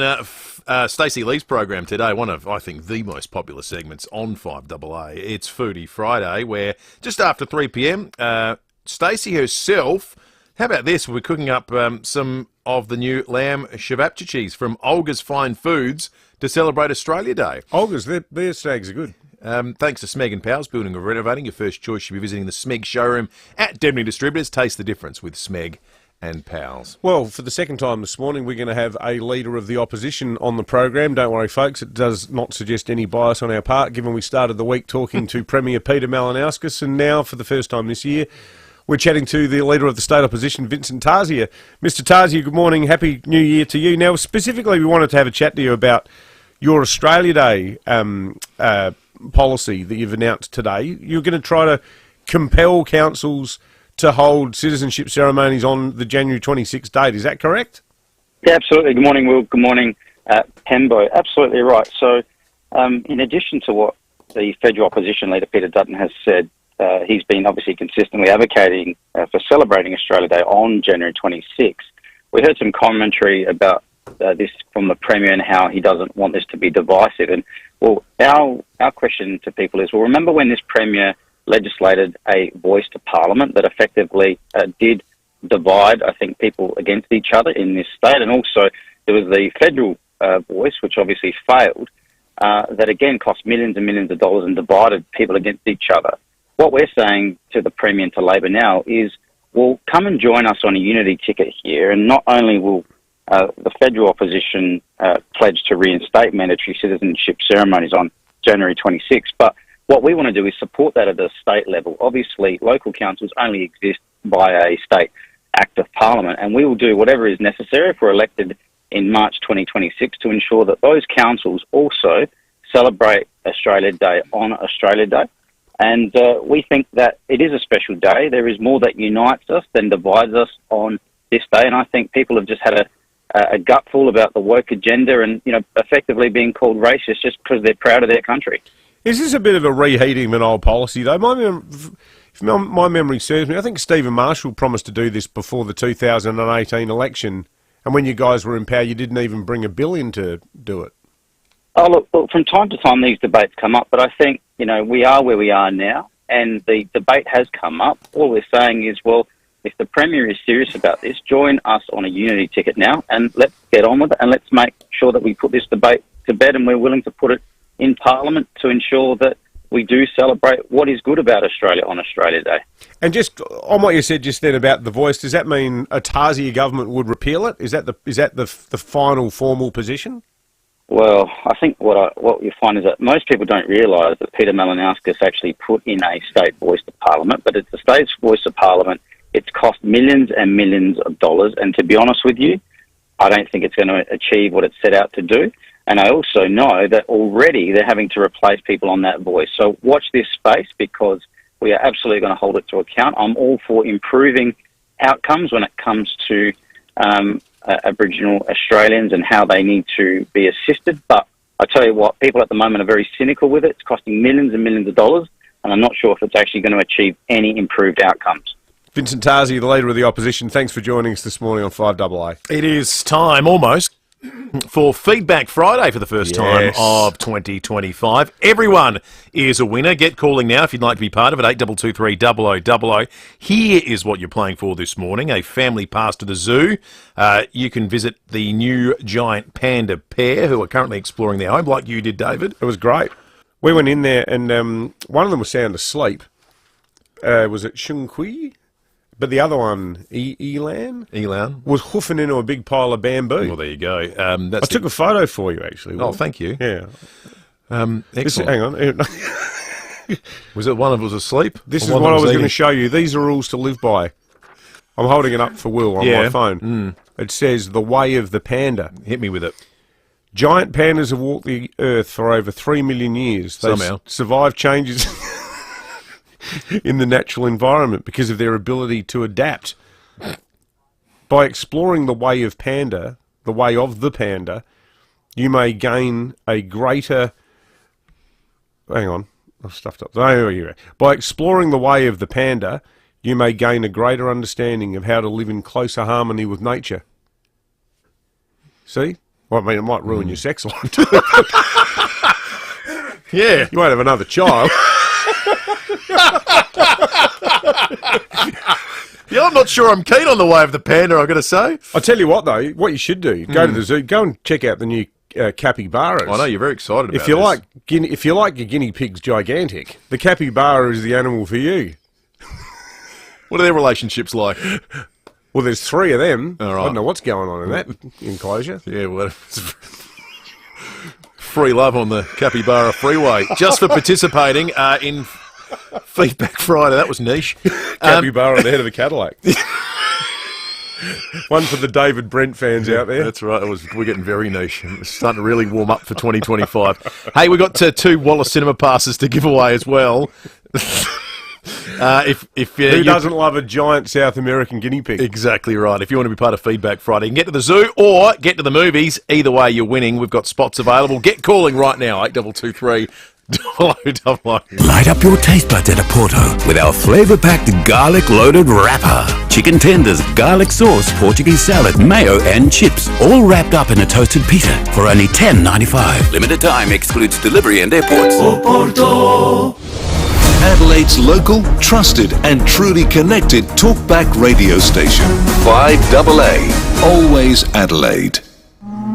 Stacey Lee's program today, one of, I think, the most popular segments on 5AA. It's Foodie Friday, where just after 3 p.m, Stacey herself, how about this, we're cooking up some of the new lamb shavapchichis from Olga's Fine Foods to celebrate Australia Day. Olga's, their snags are good. Thanks to Smeg and Powers, building or renovating. Your first choice should be visiting the Smeg showroom at Debney Distributors. Taste the difference with Smeg and pals. Well, for the second time this morning, we're going to have a leader of the opposition on the program. Don't worry, folks, it does not suggest any bias on our part, given we started the week talking to Premier Peter Malinauskas, and now, for the first time this year, we're chatting to the leader of the state opposition, Vincent Taria. Mr. Taria, good morning. Happy New Year to you. Now, specifically, we wanted to have a chat to you about your Australia Day policy that you've announced today. You're going to try to compel councils to hold citizenship ceremonies on the January 26th date. Is that correct? Yeah, absolutely. Good morning, Will. Good morning, Pembo. Absolutely right. So, in addition to what the federal opposition leader, Peter Dutton, has said, he's been obviously consistently advocating for celebrating Australia Day on January 26th. We heard some commentary about this from the Premier and how he doesn't want this to be divisive. And, well, our question to people is, well, remember when this Premier legislated a voice to Parliament that effectively did divide, I think, people against each other in this state. And also there was the federal voice, which obviously failed, that again cost millions and millions of dollars and divided people against each other. What we're saying to the Premier and to Labor now is, well, come and join us on a unity ticket here, and not only will the federal opposition pledge to reinstate mandatory citizenship ceremonies on January 26th, but what we want to do is support that at the state level. Obviously, local councils only exist by a state act of Parliament, and we will do whatever is necessary if we're elected in March 2026 to ensure that those councils also celebrate Australia Day on Australia Day. And we think that it is a special day. There is more that unites us than divides us on this day, and I think people have just had a gutful about the woke agenda and, you know, effectively being called racist just because they're proud of their country. Is this a bit of a reheating of an old policy, though? If my memory serves me, I think Stephen Marshall promised to do this before the 2018 election, and when you guys were in power, you didn't even bring a bill in to do it. Oh, look, from time to time these debates come up, but I think, you know, we are where we are now, and the debate has come up. All we're saying is, well, if the Premier is serious about this, join us on a unity ticket now, and let's get on with it, and let's make sure that we put this debate to bed, and we're willing to put it in Parliament to ensure that we do celebrate what is good about Australia on Australia Day. And just on what you said just then about the voice, does that mean a Taria government would repeal it? Is that the final formal position? Well, I think what you find is that most people don't realise that Peter Malinauskas actually put in a state voice to Parliament, but it's the state's voice to Parliament. It's cost millions and millions of dollars, and to be honest with you, I don't think it's going to achieve what it's set out to do. And I also know that already they're having to replace people on that voice. So watch this space, because we are absolutely going to hold it to account. I'm all for improving outcomes when it comes to Aboriginal Australians and how they need to be assisted. But I tell you what, people at the moment are very cynical with it. It's costing millions and millions of dollars, and I'm not sure if it's actually going to achieve any improved outcomes. Vincent Taria, the leader of the opposition, thanks for joining us this morning on 5AA. It is time, almost, for Feedback Friday for the first time of 2025. Everyone is a winner. Get calling now if you'd like to be part of it, 8223 0000. Here is what you're playing for this morning, a family pass to the zoo. You can visit the new giant panda pair who are currently exploring their home, like you did, David. It was great. We went in there and one of them was sound asleep. Was it Shung Kui? But the other one, Elan, was hoofing into a big pile of bamboo. Well, there you go. I took a photo for you, actually. Oh, thank you. Yeah. Excellent. Hang on. Was it one of us asleep? This is what I was going to show you. These are rules to live by. I'm holding it up for Will on my phone. It says, the way of the panda. Hit me with it. Giant pandas have walked the earth for over 3 million years. They survived changes in the natural environment because of their ability to adapt. By exploring the way of the panda, you may gain a greater... Hang on, I've stuffed up. By exploring the way of the panda, you may gain a greater understanding of how to live in closer harmony with nature. See? Well, I mean, it might ruin your sex life too. Yeah. You won't have another child. Yeah, I'm not sure I'm keen on the way of the panda, I've got to say. I'll tell you what, though, what you should do, go to the zoo, go and check out the new capybaras. I know, you're very excited about if you like your guinea pigs gigantic, the capybara is the animal for you. What are their relationships like? Well, there's 3 of them. All right. I don't know what's going on in that enclosure. Yeah, well, free love on the Capybara Freeway just for participating in Feedback Friday. That was niche. Capybara on the head of a Cadillac. One for the David Brent fans out there. That's right. We're getting very niche. It's starting to really warm up for 2025. Hey, we got 2 Wallace Cinema passes to give away as well. Who doesn't love a giant South American guinea pig? Exactly right. If you want to be part of Feedback Friday, you can get to the zoo or get to the movies. Either way, you're winning. We've got spots available. Get calling right now, 8223 0000. Light up your taste buds at a Porto with our flavour-packed garlic-loaded wrapper. Chicken tenders, garlic sauce, Portuguese salad, mayo and chips, all wrapped up in a toasted pita for only $10.95. Limited time, excludes delivery and airports. Porto. Adelaide's local, trusted and truly connected talkback radio station. 5AA. Always Adelaide.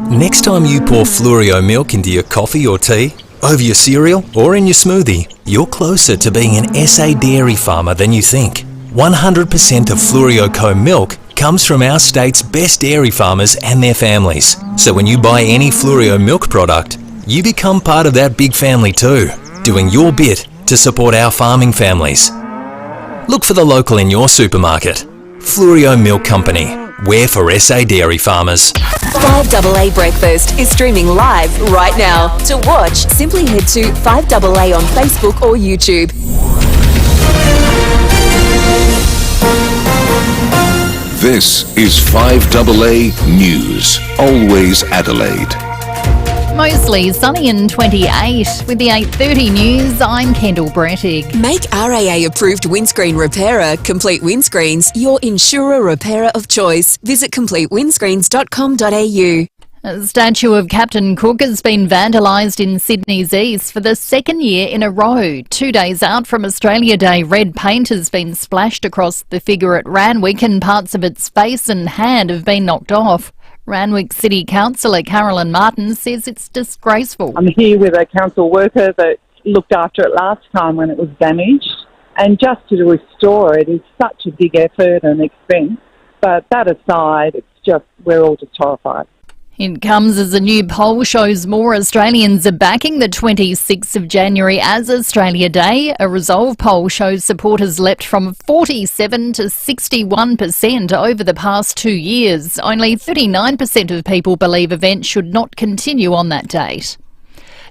Next time you pour Fluorio milk into your coffee or tea, over your cereal or in your smoothie, you're closer to being an SA dairy farmer than you think. 100% of Fluorio Co milk comes from our state's best dairy farmers and their families. So when you buy any Fluorio milk product, you become part of that big family too, doing your bit to support our farming families. Look for the local in your supermarket. Fluorio Milk Company. We're for SA dairy farmers. 5AA Breakfast is streaming live right now. To watch, simply head to 5AA on Facebook or YouTube. This is 5AA News. Always Adelaide. Mostly sunny and 28. With the 8:30 news, I'm Kendall Brettig. Make RAA-approved windscreen repairer, Complete Windscreens, your insurer repairer of choice. Visit completewindscreens.com.au. A statue of Captain Cook has been vandalised in Sydney's east for the second year in a row. 2 days out from Australia Day, red paint has been splashed across the figure at Randwick and parts of its face and hand have been knocked off. Randwick City Councillor Carolyn Martin says it's disgraceful. I'm here with a council worker that looked after it last time when it was damaged, and just to restore it is such a big effort and expense. But that aside, it's just, we're all just horrified. It comes as a new poll shows more Australians are backing the 26th of January as Australia Day. A Resolve poll shows support has leapt from 47 to 61% over the past 2 years. Only 39% of people believe events should not continue on that date.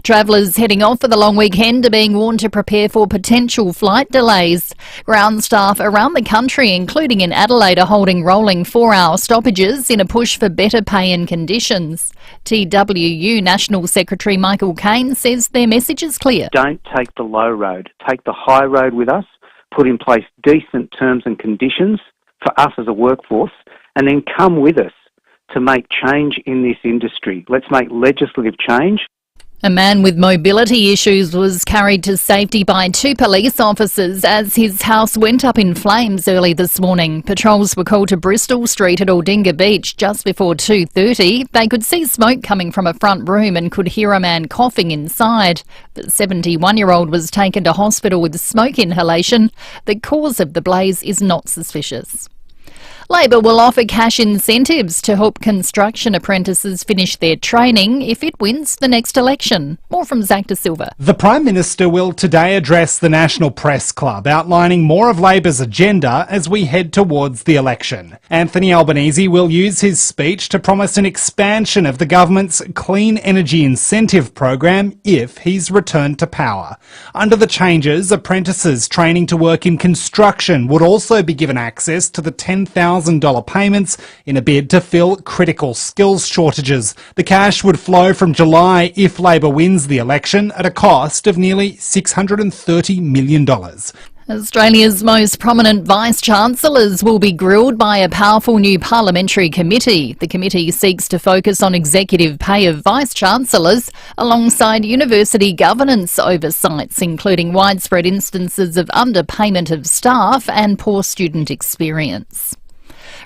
Travellers heading off for the long weekend are being warned to prepare for potential flight delays. Ground staff around the country, including in Adelaide, are holding rolling 4-hour stoppages in a push for better pay and conditions. TWU National Secretary Michael Caine says their message is clear. Don't take the low road. Take the high road with us. Put in place decent terms and conditions for us as a workforce, and then come with us to make change in this industry. Let's make legislative change. A man with mobility issues was carried to safety by 2 police officers as his house went up in flames early this morning. Patrols were called to Bristol Street at Aldinga Beach just before 2:30. They could see smoke coming from a front room and could hear a man coughing inside. The 71-year-old was taken to hospital with smoke inhalation. The cause of the blaze is not suspicious. Labor will offer cash incentives to help construction apprentices finish their training if it wins the next election. More from Zach De Silva. The Prime Minister will today address the National Press Club, outlining more of Labor's agenda as we head towards the election. Anthony Albanese will use his speech to promise an expansion of the government's Clean Energy Incentive program if he's returned to power. Under the changes, apprentices training to work in construction would also be given access to the $10,000 payments in a bid to fill critical skills shortages. The cash would flow from July if Labor wins the election at a cost of nearly $630 million. Australia's most prominent Vice-Chancellors will be grilled by a powerful new parliamentary committee. The committee seeks to focus on executive pay of Vice-Chancellors alongside university governance oversights, including widespread instances of underpayment of staff and poor student experience.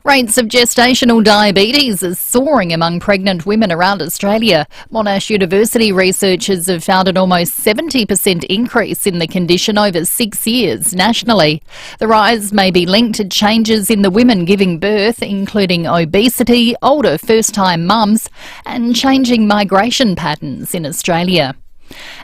Rates of gestational diabetes are soaring among pregnant women around Australia. Monash University researchers have found an almost 70% increase in the condition over 6 years nationally. The rise may be linked to changes in the women giving birth, including obesity, older first-time mums, and changing migration patterns in Australia.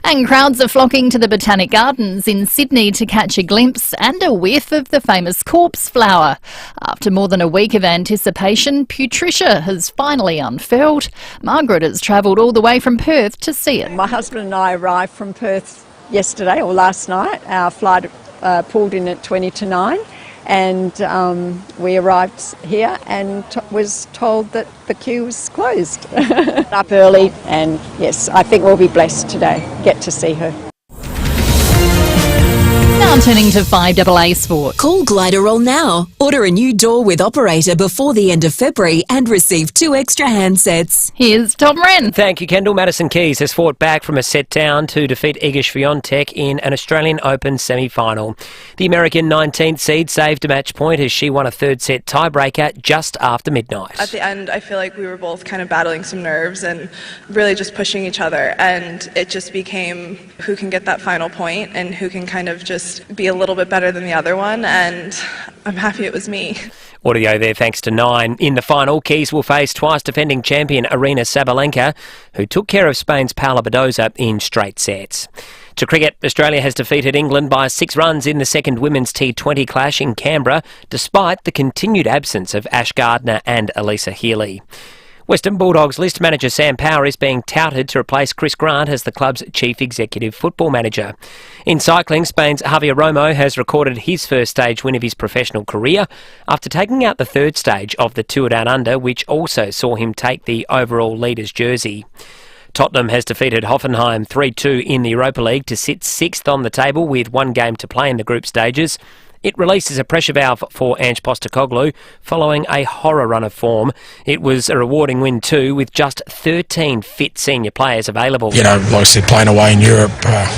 And crowds are flocking to the Botanic Gardens in Sydney to catch a glimpse and a whiff of the famous corpse flower. After more than a week of anticipation, Patricia has finally unfurled. Margaret has travelled all the way from Perth to see it. My husband and I arrived from Perth yesterday or last night. Our flight pulled in at 20 to 9. And we arrived here and was told that the queue was closed. Up early, and yes, I think we'll be blessed today, get to see her. Now turning to 5AA Sport. Call Gliderol now. Order a new door with operator before the end of February and receive 2 extra handsets. Here's Tom Wren. Thank you, Kendall. Madison Keys has fought back from a set down to defeat Iga Swiatek in an Australian Open semi-final. The American 19th seed saved a match point as she won a third set tiebreaker just after midnight. At the end, I feel like we were both kind of battling some nerves and really just pushing each other, and it just became who can get that final point and who can kind of just be a little bit better than the other one, and I'm happy it was me. Audio there thanks to 9. In the final, Keys will face twice defending champion Arina Sabalenka, who took care of Spain's Paula Badoza in straight sets. To cricket, Australia has defeated England by 6 runs in the second women's T20 clash in Canberra, despite the continued absence of Ash Gardner and Elisa Healy. Western Bulldogs list manager Sam Power is being touted to replace Chris Grant as the club's chief executive football manager. In cycling, Spain's Javier Romo has recorded his first stage win of his professional career after taking out the third stage of the Tour Down Under, which also saw him take the overall leader's jersey. Tottenham has defeated Hoffenheim 3-2 in the Europa League to sit 6th on the table with 1 game to play in the group stages. It releases a pressure valve for Ange Postecoglou following a horror run of form. It was a rewarding win too, with just 13 fit senior players available. You know, like I said, playing away in Europe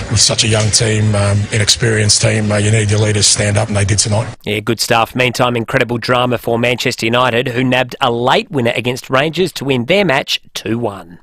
with such a young team, inexperienced team, you need your leaders to stand up, and they did tonight. Yeah, good stuff. Meantime, incredible drama for Manchester United, who nabbed a late winner against Rangers to win their match 2-1.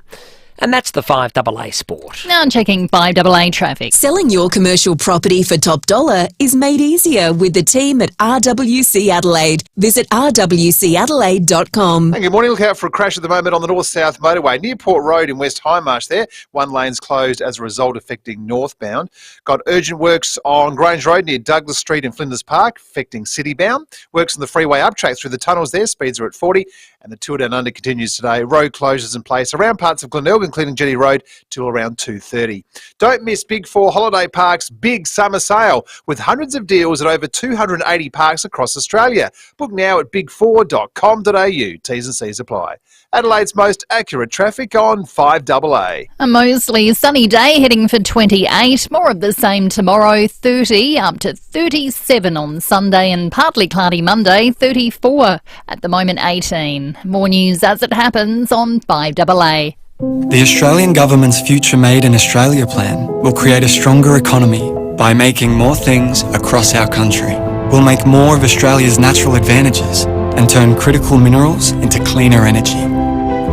And that's the 5AA Sport. Now checking 5AA traffic. Selling your commercial property for top dollar is made easier with the team at RWC Adelaide. Visit rwcadelaide.com. And good morning. Look out for a crash at the moment on the North-South Motorway. Near Port Road in West Highmarsh there. 1 lane's closed as a result affecting northbound. Got urgent works on Grange Road near Douglas Street in Flinders Park affecting citybound. Works on the freeway uptrack through the tunnels there. Speeds are at 40. And the Tour Down Under continues today. Road closures in place around parts of Glenelg, including Jetty Road, till around 2:30. Don't miss Big 4 Holiday Park's big summer sale with hundreds of deals at over 280 parks across Australia. Book now at big4.com.au. T's and C's apply. Adelaide's most accurate traffic on 5AA. A mostly sunny day heading for 28. More of the same tomorrow, 30 up to 37 on Sunday, and partly cloudy Monday, 34. At the moment, 18. More news as it happens on 5AA. The Australian Government's Future Made in Australia plan will create a stronger economy by making more things across our country. We'll make more of Australia's natural advantages and turn critical minerals into cleaner energy.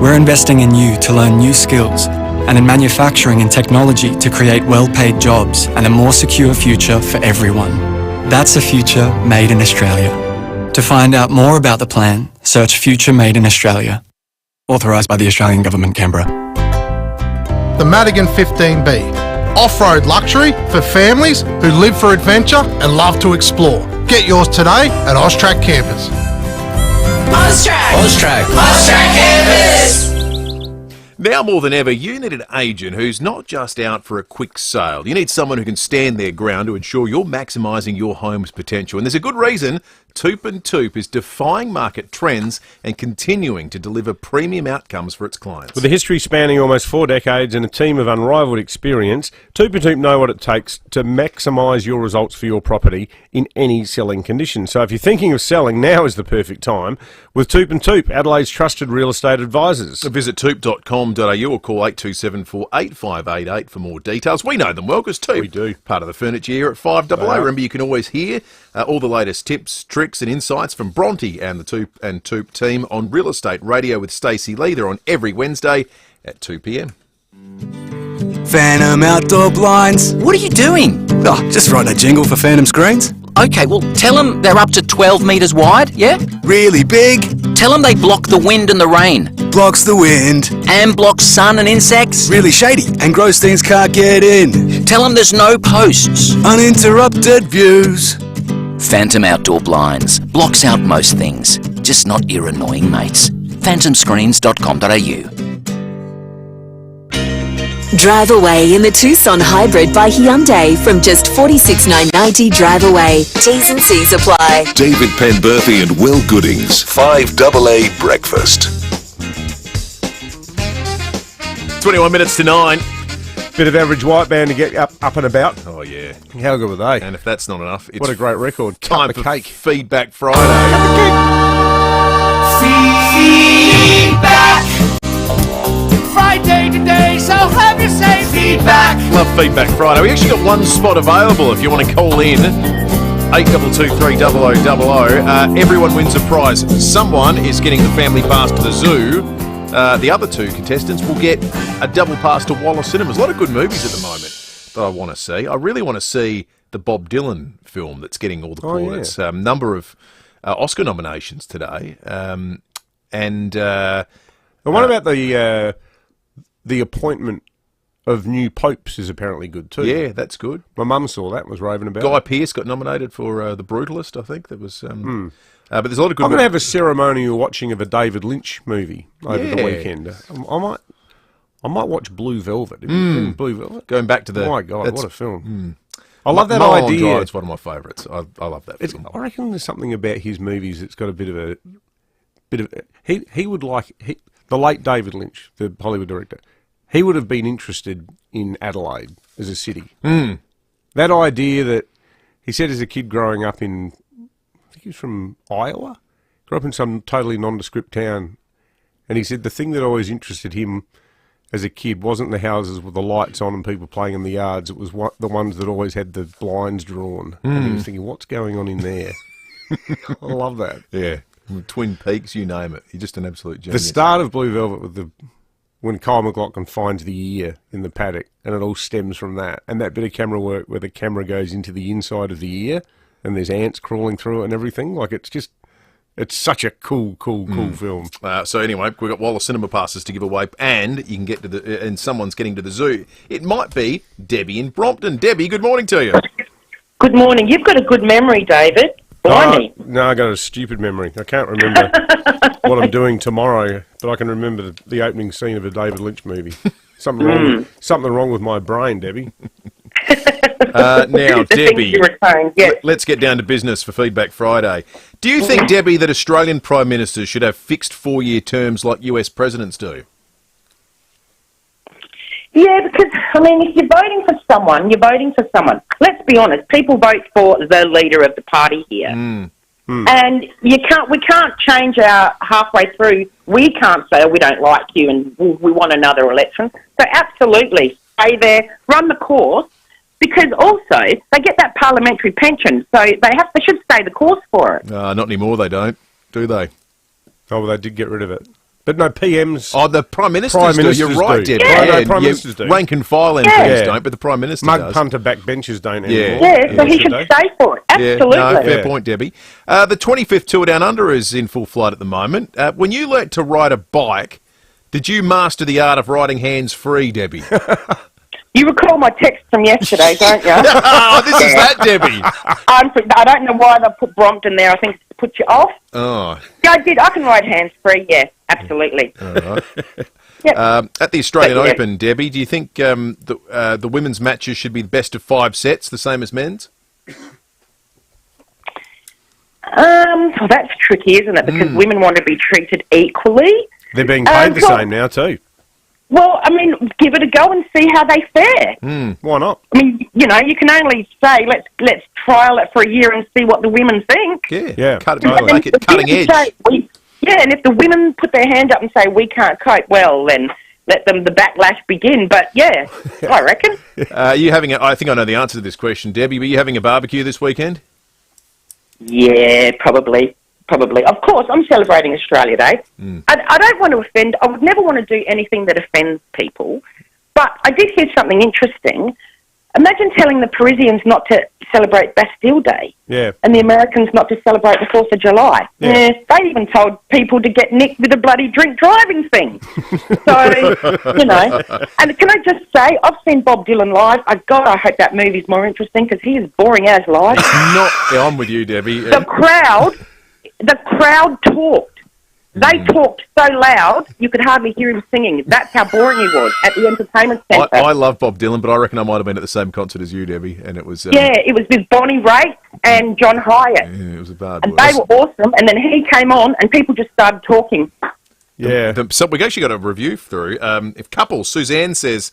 We're investing in you to learn new skills and in manufacturing and technology to create well-paid jobs and a more secure future for everyone. That's a future made in Australia. To find out more about the plan, search Future Made in Australia. Authorised by the Australian Government, Canberra. The Madigan 15B. Off-road luxury for families who live for adventure and love to explore. Get yours today at Austrac Campers. Austrac Campers! Now more than ever, you need an agent who's not just out for a quick sale. You need someone who can stand their ground to ensure you're maximising your home's potential. And there's a good reason Toop & Toop is defying market trends and continuing to deliver premium outcomes for its clients. With a history spanning almost 4 decades and a team of unrivalled experience, Toop & Toop know what it takes to maximise your results for your property in any selling condition. So if you're thinking of selling, now is the perfect time with Toop & Toop, Adelaide's trusted real estate advisors. Visit toop.com.au or call 8274 8588 for more details. We know them well because Toop, we do, part of the furniture here at 5AA. Remember, you can always hear all the latest tips, tricks, tricks and insights from Bronte and the Toop team on Real Estate Radio with Stacey Lee. They're on every Wednesday at 2 p.m. Phantom Outdoor Blinds. What are you doing? Oh, just writing a jingle for Phantom Screens. Okay, well, tell them they're up to 12 metres wide, yeah? Really big. Tell them they block the wind and the rain. Blocks the wind. And blocks sun and insects. Really shady, and Grossteins can't get in. Tell them there's no posts. Uninterrupted views. Phantom Outdoor Blinds. Blocks out most things, just not your annoying mates. phantomscreens.com.au. Drive away in the Tucson Hybrid by Hyundai from just $46,990 drive away. T's and C's apply. David Penberthy and Will Goodings, 5AA Breakfast. 21 minutes to 9. Bit of average white band to get up and about. Oh, yeah. How good were they? And if that's not enough, it's what a great record. Time for cake. Feedback Friday. Feedback. Friday today, so have you say feedback. Love Feedback Friday. We actually got one spot available if you want to call in. 82230000. Everyone wins a prize. Someone is getting the family pass to the zoo. The other two contestants will get a double pass to Wallace Cinemas. A lot of good movies at the moment that I want to see. I really want to see the Bob Dylan film that's getting all the plaudits. Yeah. Number of Oscar nominations today. And what about the appointment of new popes is apparently good too. Yeah, that's good. My mum saw that and was raving about Guy it. Pearce got nominated for The Brutalist, I think. That was... but there's a lot of good... I'm going to have a ceremonial watching of a David Lynch movie over the weekend. I might watch Blue Velvet. Blue Velvet. Going back to the... Oh my God, what a film. I love that Mulholland idea. Drive's one of my favourites. I love that film. I reckon there's something about his movies that's got a bit of he would like... the late David Lynch, the Hollywood director, he would have been interested in Adelaide as a city. That idea that he said as a kid growing up in, I think he was from Iowa, grew up in some totally nondescript town, and he said the thing that always interested him as a kid wasn't the houses with the lights on and people playing in the yards, it was the ones that always had the blinds drawn. And he was thinking, what's going on in there? I love that. Yeah. Twin Peaks, you name it. You're just an absolute genius. The start of Blue Velvet with when Kyle MacLachlan finds the ear in the paddock, and it all stems from that. And that bit of camera work where the camera goes into the inside of the ear, and there's ants crawling through it and everything. Like, it's such a cool film. So anyway, we've got Wallace Cinema passes to give away, and you can get to and someone's getting to the zoo. It might be Debbie in Brompton. Debbie, good morning to you. Good morning. You've got a good memory, David. Blimey. No, I got a stupid memory. I can't remember what I'm doing tomorrow, but I can remember the opening scene of a David Lynch movie. Something wrong with my brain, Debbie. Now, Debbie, let's get down to business for Feedback Friday. Do you think, Debbie, that Australian Prime Ministers should have fixed 4-year terms like US presidents do? Yeah, because, I mean, if you're voting for someone, you're voting for someone. Let's be honest, people vote for the leader of the party here. And we can't change our halfway through. We can't say, we don't like you and we want another election. So absolutely, stay there, run the course, because also they get that parliamentary pension, so they should stay the course for it. Not anymore, they don't, do they? Oh, well, they did get rid of it. But no, PMs... Oh, the Prime Ministers do. You're right, Debbie. Yeah. Prime Ministers do. Rank and file MPs don't, but the Prime Minister does. Mug punter backbenchers don't anymore. Yeah, so he should stay for it. Absolutely. No, fair point, Debbie. The 25th Tour Down Under is in full flight at the moment. When you learnt to ride a bike, did you master the art of riding hands-free, Debbie? You recall my text from yesterday, don't you? Oh, this is that, Debbie. I don't know why they put Brompton there. I think it's to put you off. Oh. Yeah, I did. I can ride hands-free, yeah, absolutely. All right. Yep. At the Australian Open, Debbie, do you think the women's matches should be the best of 5 sets, the same as men's? Well, that's tricky, isn't it? Because women want to be treated equally. They're being paid the same now, too. Well, I mean, give it a go and see how they fare. Why not? I mean, you know, you can only say let's trial it for a year and see what the women think. Yeah. Make it cutting edge. And if the women put their hand up and say we can't cope, well, then let the backlash begin. But yeah, I reckon. You having? I think I know the answer to this question, Debbie. But you having a barbecue this weekend? Yeah, probably. Of course, I'm celebrating Australia Day. I don't want to offend. I would never want to do anything that offends people. But I did hear something interesting. Imagine telling the Parisians not to celebrate Bastille Day and the Americans not to celebrate the 4th of July. They even told people to get nicked with a bloody drink driving thing. So, you know. And can I just say, I've seen Bob Dylan live. I hope that movie's more interesting because he is boring as live. I'm with you, Debbie. The crowd talked. They talked so loud you could hardly hear him singing. That's how boring he was at the entertainment centre. I love Bob Dylan, but I reckon I might have been at the same concert as you, Debbie, and it was... it was with Bonnie Raitt and John Hyatt. Yeah, it was a bad And they were awesome, and then he came on and people just started talking. Yeah. So we actually got a review through. If couples, Suzanne says,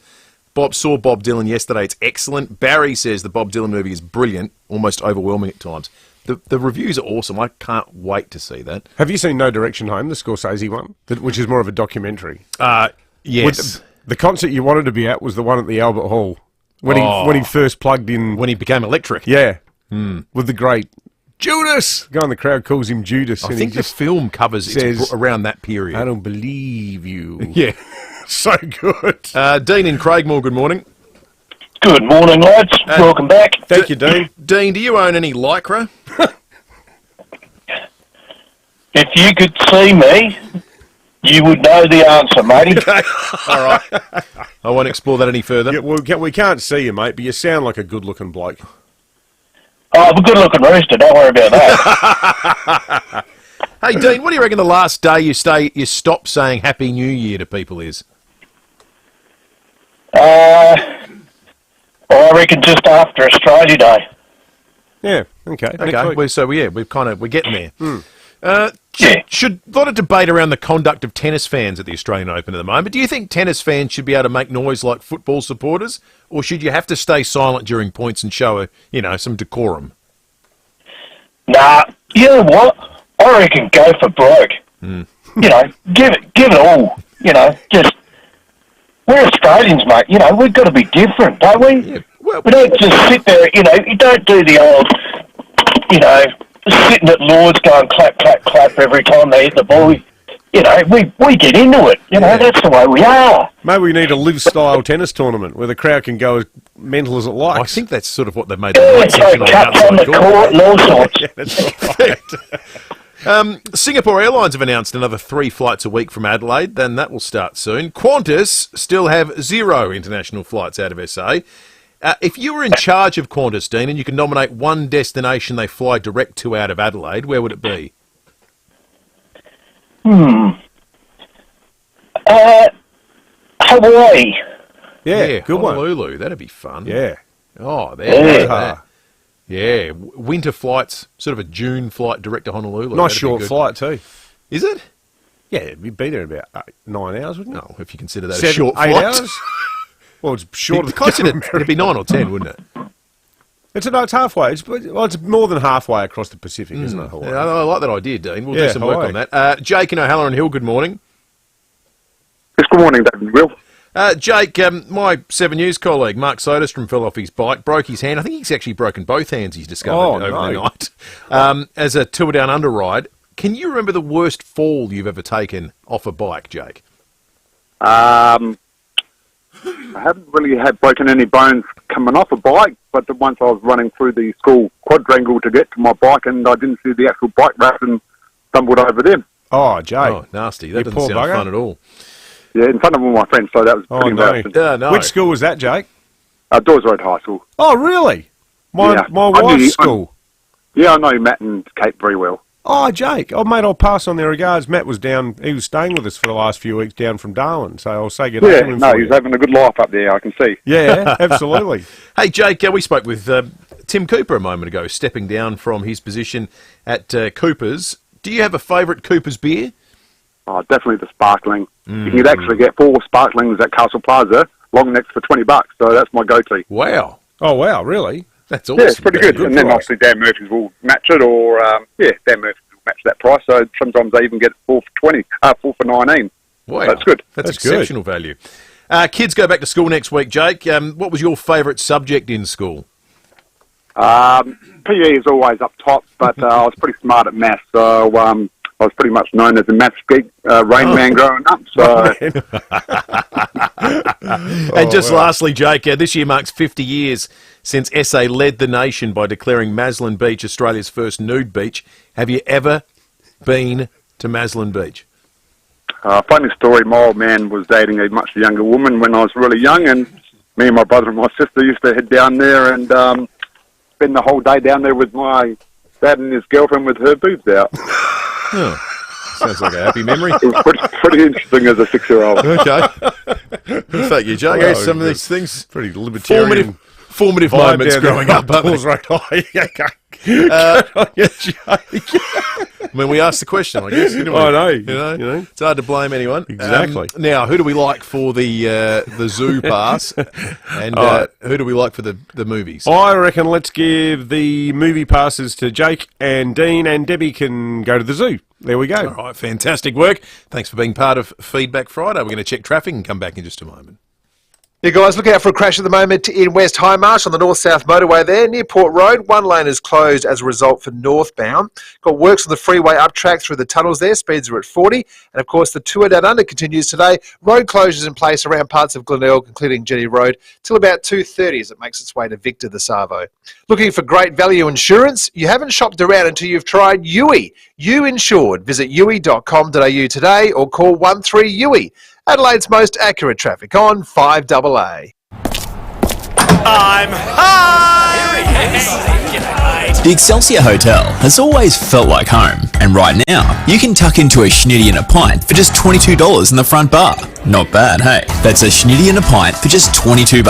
saw Bob Dylan yesterday, it's excellent. Barry says the Bob Dylan movie is brilliant, almost overwhelming at times. The reviews are awesome. I can't wait to see that. Have you seen No Direction Home, the Scorsese one, which is more of a documentary? Yes. The concert you wanted to be at was the one at the Albert Hall when he first plugged in. When he became electric. Yeah. With the great Judas. The guy in the crowd calls him Judas. I think the film covers it's around that period. I don't believe you. Yeah. So good. Dean in Craigmore, good morning. Good morning, lads. Welcome back. Thank you, Dean. Dean, do you own any Lycra? If you could see me, you would know the answer, matey. All right. I won't explore that any further. Yeah, we can't see you, mate, but you sound like a good-looking bloke. Oh, I'm a good-looking rooster. Don't worry about that. Hey, Dean, what do you reckon the last day you stop saying Happy New Year to people is? I reckon just after Australia Day. Yeah, okay. We're getting there. Should a lot of debate around the conduct of tennis fans at the Australian Open at the moment. Do you think tennis fans should be able to make noise like football supporters, or should you have to stay silent during points and show some decorum? Nah, you know what? I reckon go for broke. You know, give it all. You know, just we're Australians, mate. You know, we've got to be different, don't we? Yeah, well, we don't just sit there. You know, you don't do the old. You know, sitting at Lord's going clap, clap, clap every time they hit the ball. You know, we get into it. You know, that's the way we are. Maybe we need a live-style tennis tournament where the crowd can go as mental as it likes. I think that's sort of what they've made the right section on the court and all sorts. Yeah, that's right. Singapore Airlines have announced another 3 flights a week from Adelaide. Then that will start soon. Qantas still have 0 international flights out of SA. If you were in charge of Qantas, Dean, and you could nominate one destination they fly direct to out of Adelaide, where would it be? Hawaii. Yeah, good one. Honolulu, that'd be fun. Yeah. Oh, there. Yeah, winter flights, sort of a June flight direct to Honolulu. Nice short flight too. Is it? Yeah, you'd be there in about 9 hours, wouldn't you? No, if you consider that a short 8 flight. hours? Well, it's shorter. It'd be 9 or 10, wouldn't it? It's halfway. It's more than halfway across the Pacific, isn't it? Hawaii? Yeah, I like that idea, Dean. We'll do some work on that. Jake in O'Halloran Hill, good morning. Yes, good morning, David Will. Jake, my 7 News colleague, Mark Soderstrom, fell off his bike, broke his hand. I think he's actually broken both hands, he's discovered over the night, as a Tour Down Under ride. Can you remember the worst fall you've ever taken off a bike, Jake? I haven't really had broken any bones coming off a bike, but once I was running through the school quadrangle to get to my bike and I didn't see the actual bike rack and stumbled over them. Oh, Jake. Oh, nasty. That doesn't sound fun at all. Yeah, in front of all my friends, so that was pretty embarrassing. No. Which school was that, Jake? Dawes Road High School. Oh, really? My wife's school. I know Matt and Kate very well. Oh, Jake. Oh, mate, I'll pass on their regards. Matt was down, he was staying with us for the last few weeks down from Darwin, so I'll say good day to him. No, he's having a good life up there, I can see. Yeah, absolutely. Hey, Jake, we spoke with Tim Cooper a moment ago, stepping down from his position at Cooper's. Do you have a favourite Cooper's beer? Oh, definitely the sparkling. You can actually get 4 sparklings at Castle Plaza, long necks for $20, so that's my go-to. Wow. Oh, wow, really? That's awesome. Yeah, it's pretty good. And then obviously Dan Murphy's will match it, or, Dan Murphy's will match that price, so sometimes they even get 4 for $19. Wow. So that's good. That's exceptional value. Kids go back to school next week, Jake. What was your favourite subject in school? PE is always up top, but I was pretty smart at maths, so I was pretty much known as a maths geek, Rain Man growing up. So. And just lastly, Jake, this year marks 50 years since SA led the nation by declaring Maslin Beach Australia's first nude beach. Have you ever been to Maslin Beach? Funny story, my old man was dating a much younger woman when I was really young, and me and my brother and my sister used to head down there and spend the whole day down there with my dad and his girlfriend with her boobs out. Oh, sounds like a happy memory. It was pretty interesting as a 6-year-old. Okay. Thank you, Jake. Well, some of these things, pretty libertarian. Formative moments growing up. Right. I mean, we asked the question, I guess. Didn't we? I know. You know, it's hard to blame anyone. Exactly. Now, who do we like for the zoo pass, and who do we like for the movies? I reckon let's give the movie passes to Jake and Dean, and Debbie can go to the zoo. There we go. All right, fantastic work. Thanks for being part of Feedback Friday. We're going to check traffic and come back in just a moment. Yeah, guys, look out for a crash at the moment in West Highmarsh on the north-south motorway there, near Port Road. One lane is closed as a result for northbound. Got works on the freeway up track through the tunnels there. Speeds are at 40. And, of course, the tour down under continues today. Road closures in place around parts of Glenelg, including Jetty Road, till about 2:30 as it makes its way to Victor the Savo. Looking for great value insurance? You haven't shopped around until you've tried Yui. You Insured. Visit yui.com.au today or call 13-YUI. Adelaide's most accurate traffic on 5AA. I'm high! The Excelsior Hotel has always felt like home, and right now you can tuck into a schnitty and a pint for just $22 in the front bar. Not bad, hey? That's a schnitty and a pint for just $22,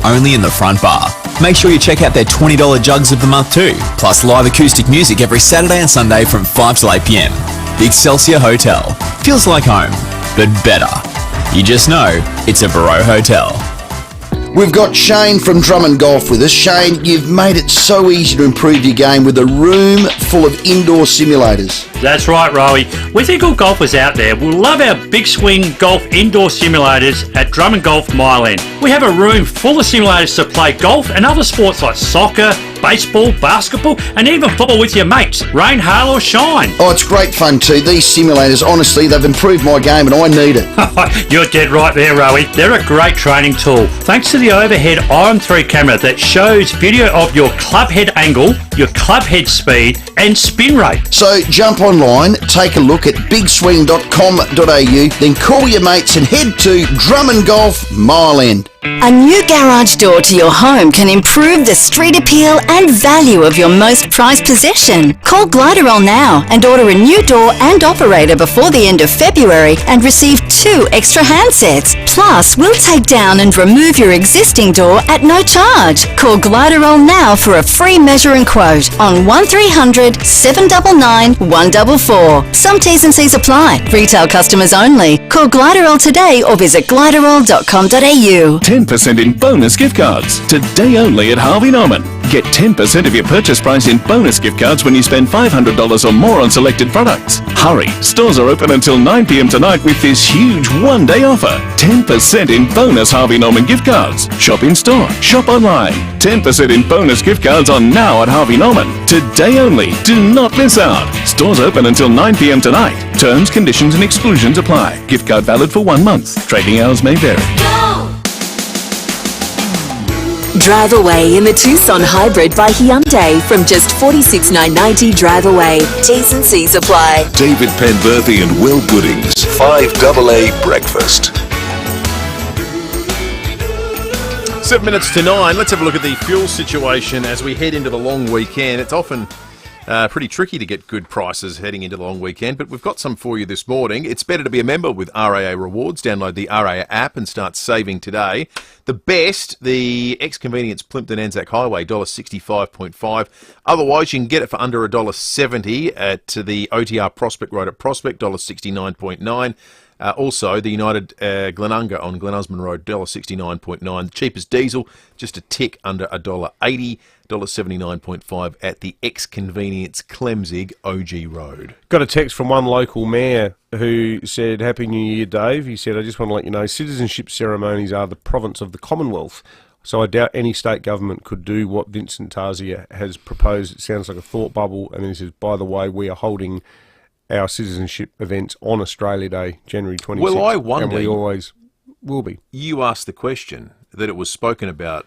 only in the front bar. Make sure you check out their $20 jugs of the month too, plus live acoustic music every Saturday and Sunday from 5 till 8 p.m. The Excelsior Hotel feels like home, but better. You just know it's a Barreau Hotel. We've got Shane from Drummond Golf with us. Shane, you've made it so easy to improve your game with a room full of indoor simulators. That's right, Rowie. We think all golfers out there will love our Big Swing Golf indoor simulators at Drummond Golf Mile End. We have a room full of simulators to play golf and other sports like soccer, baseball, basketball, and even football with your mates, rain, hail or shine. Oh, it's great fun too. These simulators, honestly, they've improved my game and I need it. You're dead right there, Rowie. They're a great training tool. Thanks to the overhead Iron 3 camera that shows video of your club head angle, your club head speed and spin rate. So jump online, take a look at bigswing.com.au, then call your mates and head to Drummond Golf Mile End. A new garage door to your home can improve the street appeal and value of your most prized possession. Call Gliderol now and order a new door and operator before the end of February and receive 2 extra handsets. Plus, we'll take down and remove your existing door at no charge. Call Gliderol now for a free measure and quote on 1300 799 144. Some T's and C's apply. Retail customers only. Call Gliderol today or visit gliderol.com.au. 10% in bonus gift cards. Today only at Harvey Norman. Get 10% of your purchase price in bonus gift cards when you spend $500 or more on selected products. Hurry! Stores are open until 9 p.m. tonight with this huge one-day offer. 10% in bonus Harvey Norman gift cards. Shop in store. Shop online. 10% in bonus gift cards on now at Harvey Norman. Today only. Do not miss out. Stores open until 9 p.m. tonight. Terms, conditions and exclusions apply. Gift card valid for 1 month. Trading hours may vary. Drive away in the Tucson Hybrid by Hyundai from just $46,990 drive away. T's and C's apply. David Penberthy and Will Goodings. 5AA Breakfast. 7 minutes to 9. Let's have a look at the fuel situation as we head into the long weekend. It's often pretty tricky to get good prices heading into the long weekend, but we've got some for you this morning. It's better to be a member with RAA Rewards. Download the RAA app and start saving today. The best, the ex-convenience Plimpton Anzac Highway, $1.65.5. Otherwise, you can get it for under $1.70 at the OTR Prospect Road at Prospect, $1.69.9. Also, the United Glenunga on Glen Usman Road, $1.69.9. The cheapest diesel, just a tick under $1.80, $1.79.5 at the ex-convenience Clemzig OG Road. Got a text from one local mayor who said, Happy New Year, Dave. He said, I just want to let you know, citizenship ceremonies are the province of the Commonwealth. So I doubt any state government could do what Vincent Taria has proposed. It sounds like a thought bubble. And then he says, by the way, we are holding our citizenship events on Australia Day, January 26th. Well, I wonder. And we always will be. You asked the question that it was spoken about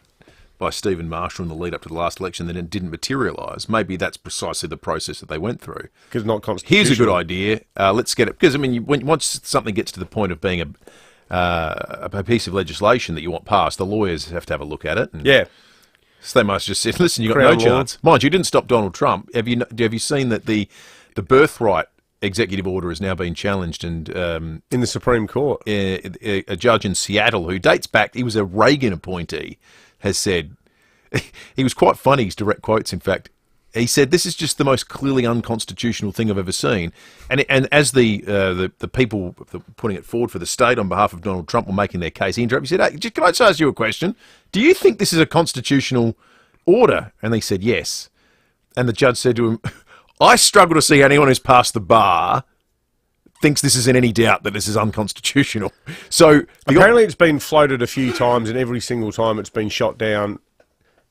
by Stephen Marshall in the lead up to the last election, that it didn't materialise. Maybe that's precisely the process that they went through. Because not constitutional. Here's a good idea. Let's get it. Because, I mean, once something gets to the point of being a piece of legislation that you want passed, the lawyers have to have a look at it. Yeah. So they must just say, listen, you've got Crown no law. chance. Mind you, didn't stop Donald Trump. Have you seen that the birthright executive order has now been challenged, and in the Supreme Court, a judge in Seattle who dates back, he was a Reagan appointee, has said, he was quite funny, his direct quotes, in fact. He said, this is just the most clearly unconstitutional thing I've ever seen. And as the people putting it forward for the state on behalf of Donald Trump were making their case, he interrupted. He said, hey, can I just ask you a question? Do you think this is a constitutional order? And they said, yes. And the judge said to him, I struggle to see anyone who's passed the bar thinks this is in any doubt that this is unconstitutional. So apparently it's been floated a few times, and every single time it's been shot down.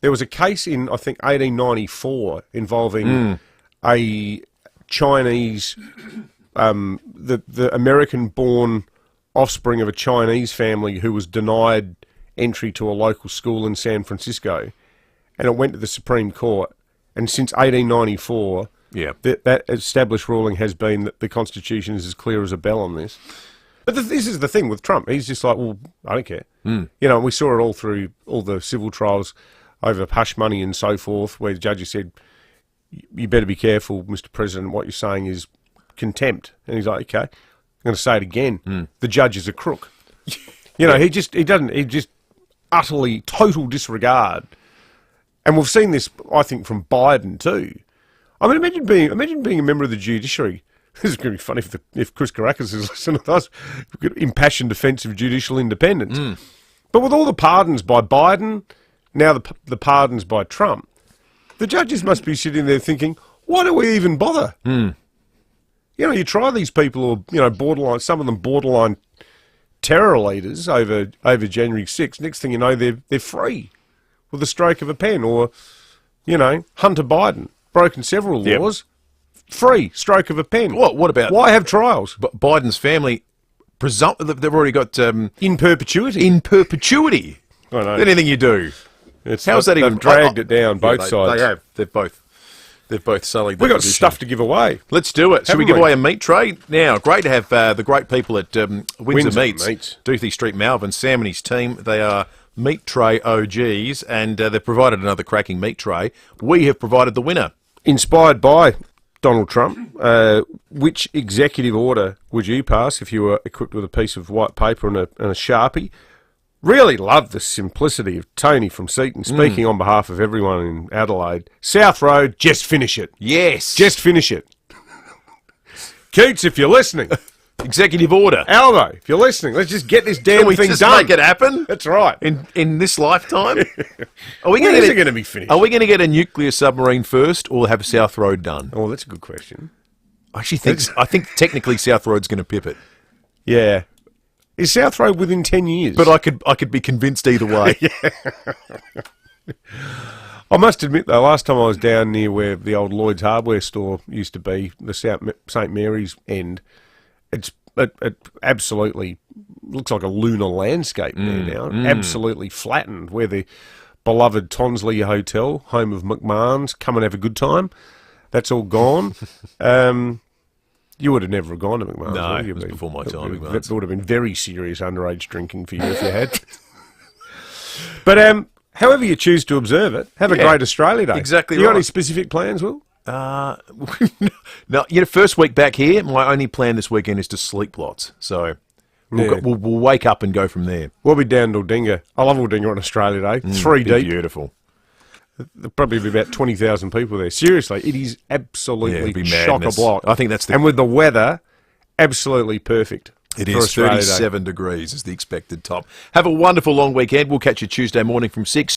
There was a case in, I think, 1894 involving a Chinese, the American-born offspring of a Chinese family who was denied entry to a local school in San Francisco, and it went to the Supreme Court. And since 1894... yeah, that established ruling has been that the Constitution is as clear as a bell on this. But this is the thing with Trump. He's just like, well, I don't care. You know, we saw it all through all the civil trials over hush money and so forth, where the judges said, you better be careful, Mr. President, what you're saying is contempt. And he's like, okay, I'm going to say it again. The judge is a crook. You know, he just utterly, total disregard. And we've seen this, I think, from Biden too. I mean, imagine being a member of the judiciary. This is going to be funny if Chris Caracas is listening to us. Impassioned defence of judicial independence. But with all the pardons by Biden, now the pardons by Trump, the judges must be sitting there thinking, why do we even bother? You know, you try these people, or borderline, some of them borderline terror leaders over January 6th. Next thing you know, they're free with the stroke of a pen. Or, Hunter Biden. Broken several laws, free, stroke of a pen. What about... Why have trials? But Biden's family, they've already got... in perpetuity. In perpetuity. I know. Anything you do. How's that even... They've dragged it down, both sides. They have. They've both sullied We've got stuff to give away. Let's do it. Should we give away a meat tray? Now, great to have the great people at Windsor Meats. Doothie Street, Melbourne. Sam and his team, they are... meat tray OGs, and they've provided another cracking meat tray. We have provided the winner. Inspired by Donald Trump, which executive order would you pass if you were equipped with a piece of white paper and a Sharpie? Really love the simplicity of Tony from Seaton, speaking on behalf of everyone in Adelaide. South Road, just finish it. Yes. Just finish it. Keats, if you're listening... Executive order. Albo, if you're listening, let's just get this damn thing just done. Make it happen. That's right. In this lifetime. When is it going to be finished? Are we going to get a nuclear submarine first, or have South Road done? Oh, that's a good question. I think technically South Road's going to pip it. Yeah. Is South Road within 10 years? But I could be convinced either way. I must admit, though, last time I was down near where the old Lloyd's hardware store used to be, the St Mary's end, it absolutely looks like a lunar landscape there now. Absolutely flattened, where the beloved Tonsley Hotel, home of McMahon's, come and have a good time. That's all gone. You would have never gone to McMahon's. No, it was before my time. That would have been very serious underage drinking for you if you had. But however you choose to observe it, have a great Australia Day. Exactly. You got any specific plans, Will? No, first week back here, my only plan this weekend is to sleep lots. So we'll wake up and go from there. We'll be down to Aldinga. I love Aldinga on Australia Day. 3 deep. Beautiful. There'll probably be about 20,000 people there. Seriously, it is absolutely chock-a-block. I think that's and with the weather, absolutely perfect. It is 37 degrees is the expected top. Have a wonderful long weekend. We'll catch you Tuesday morning from 6.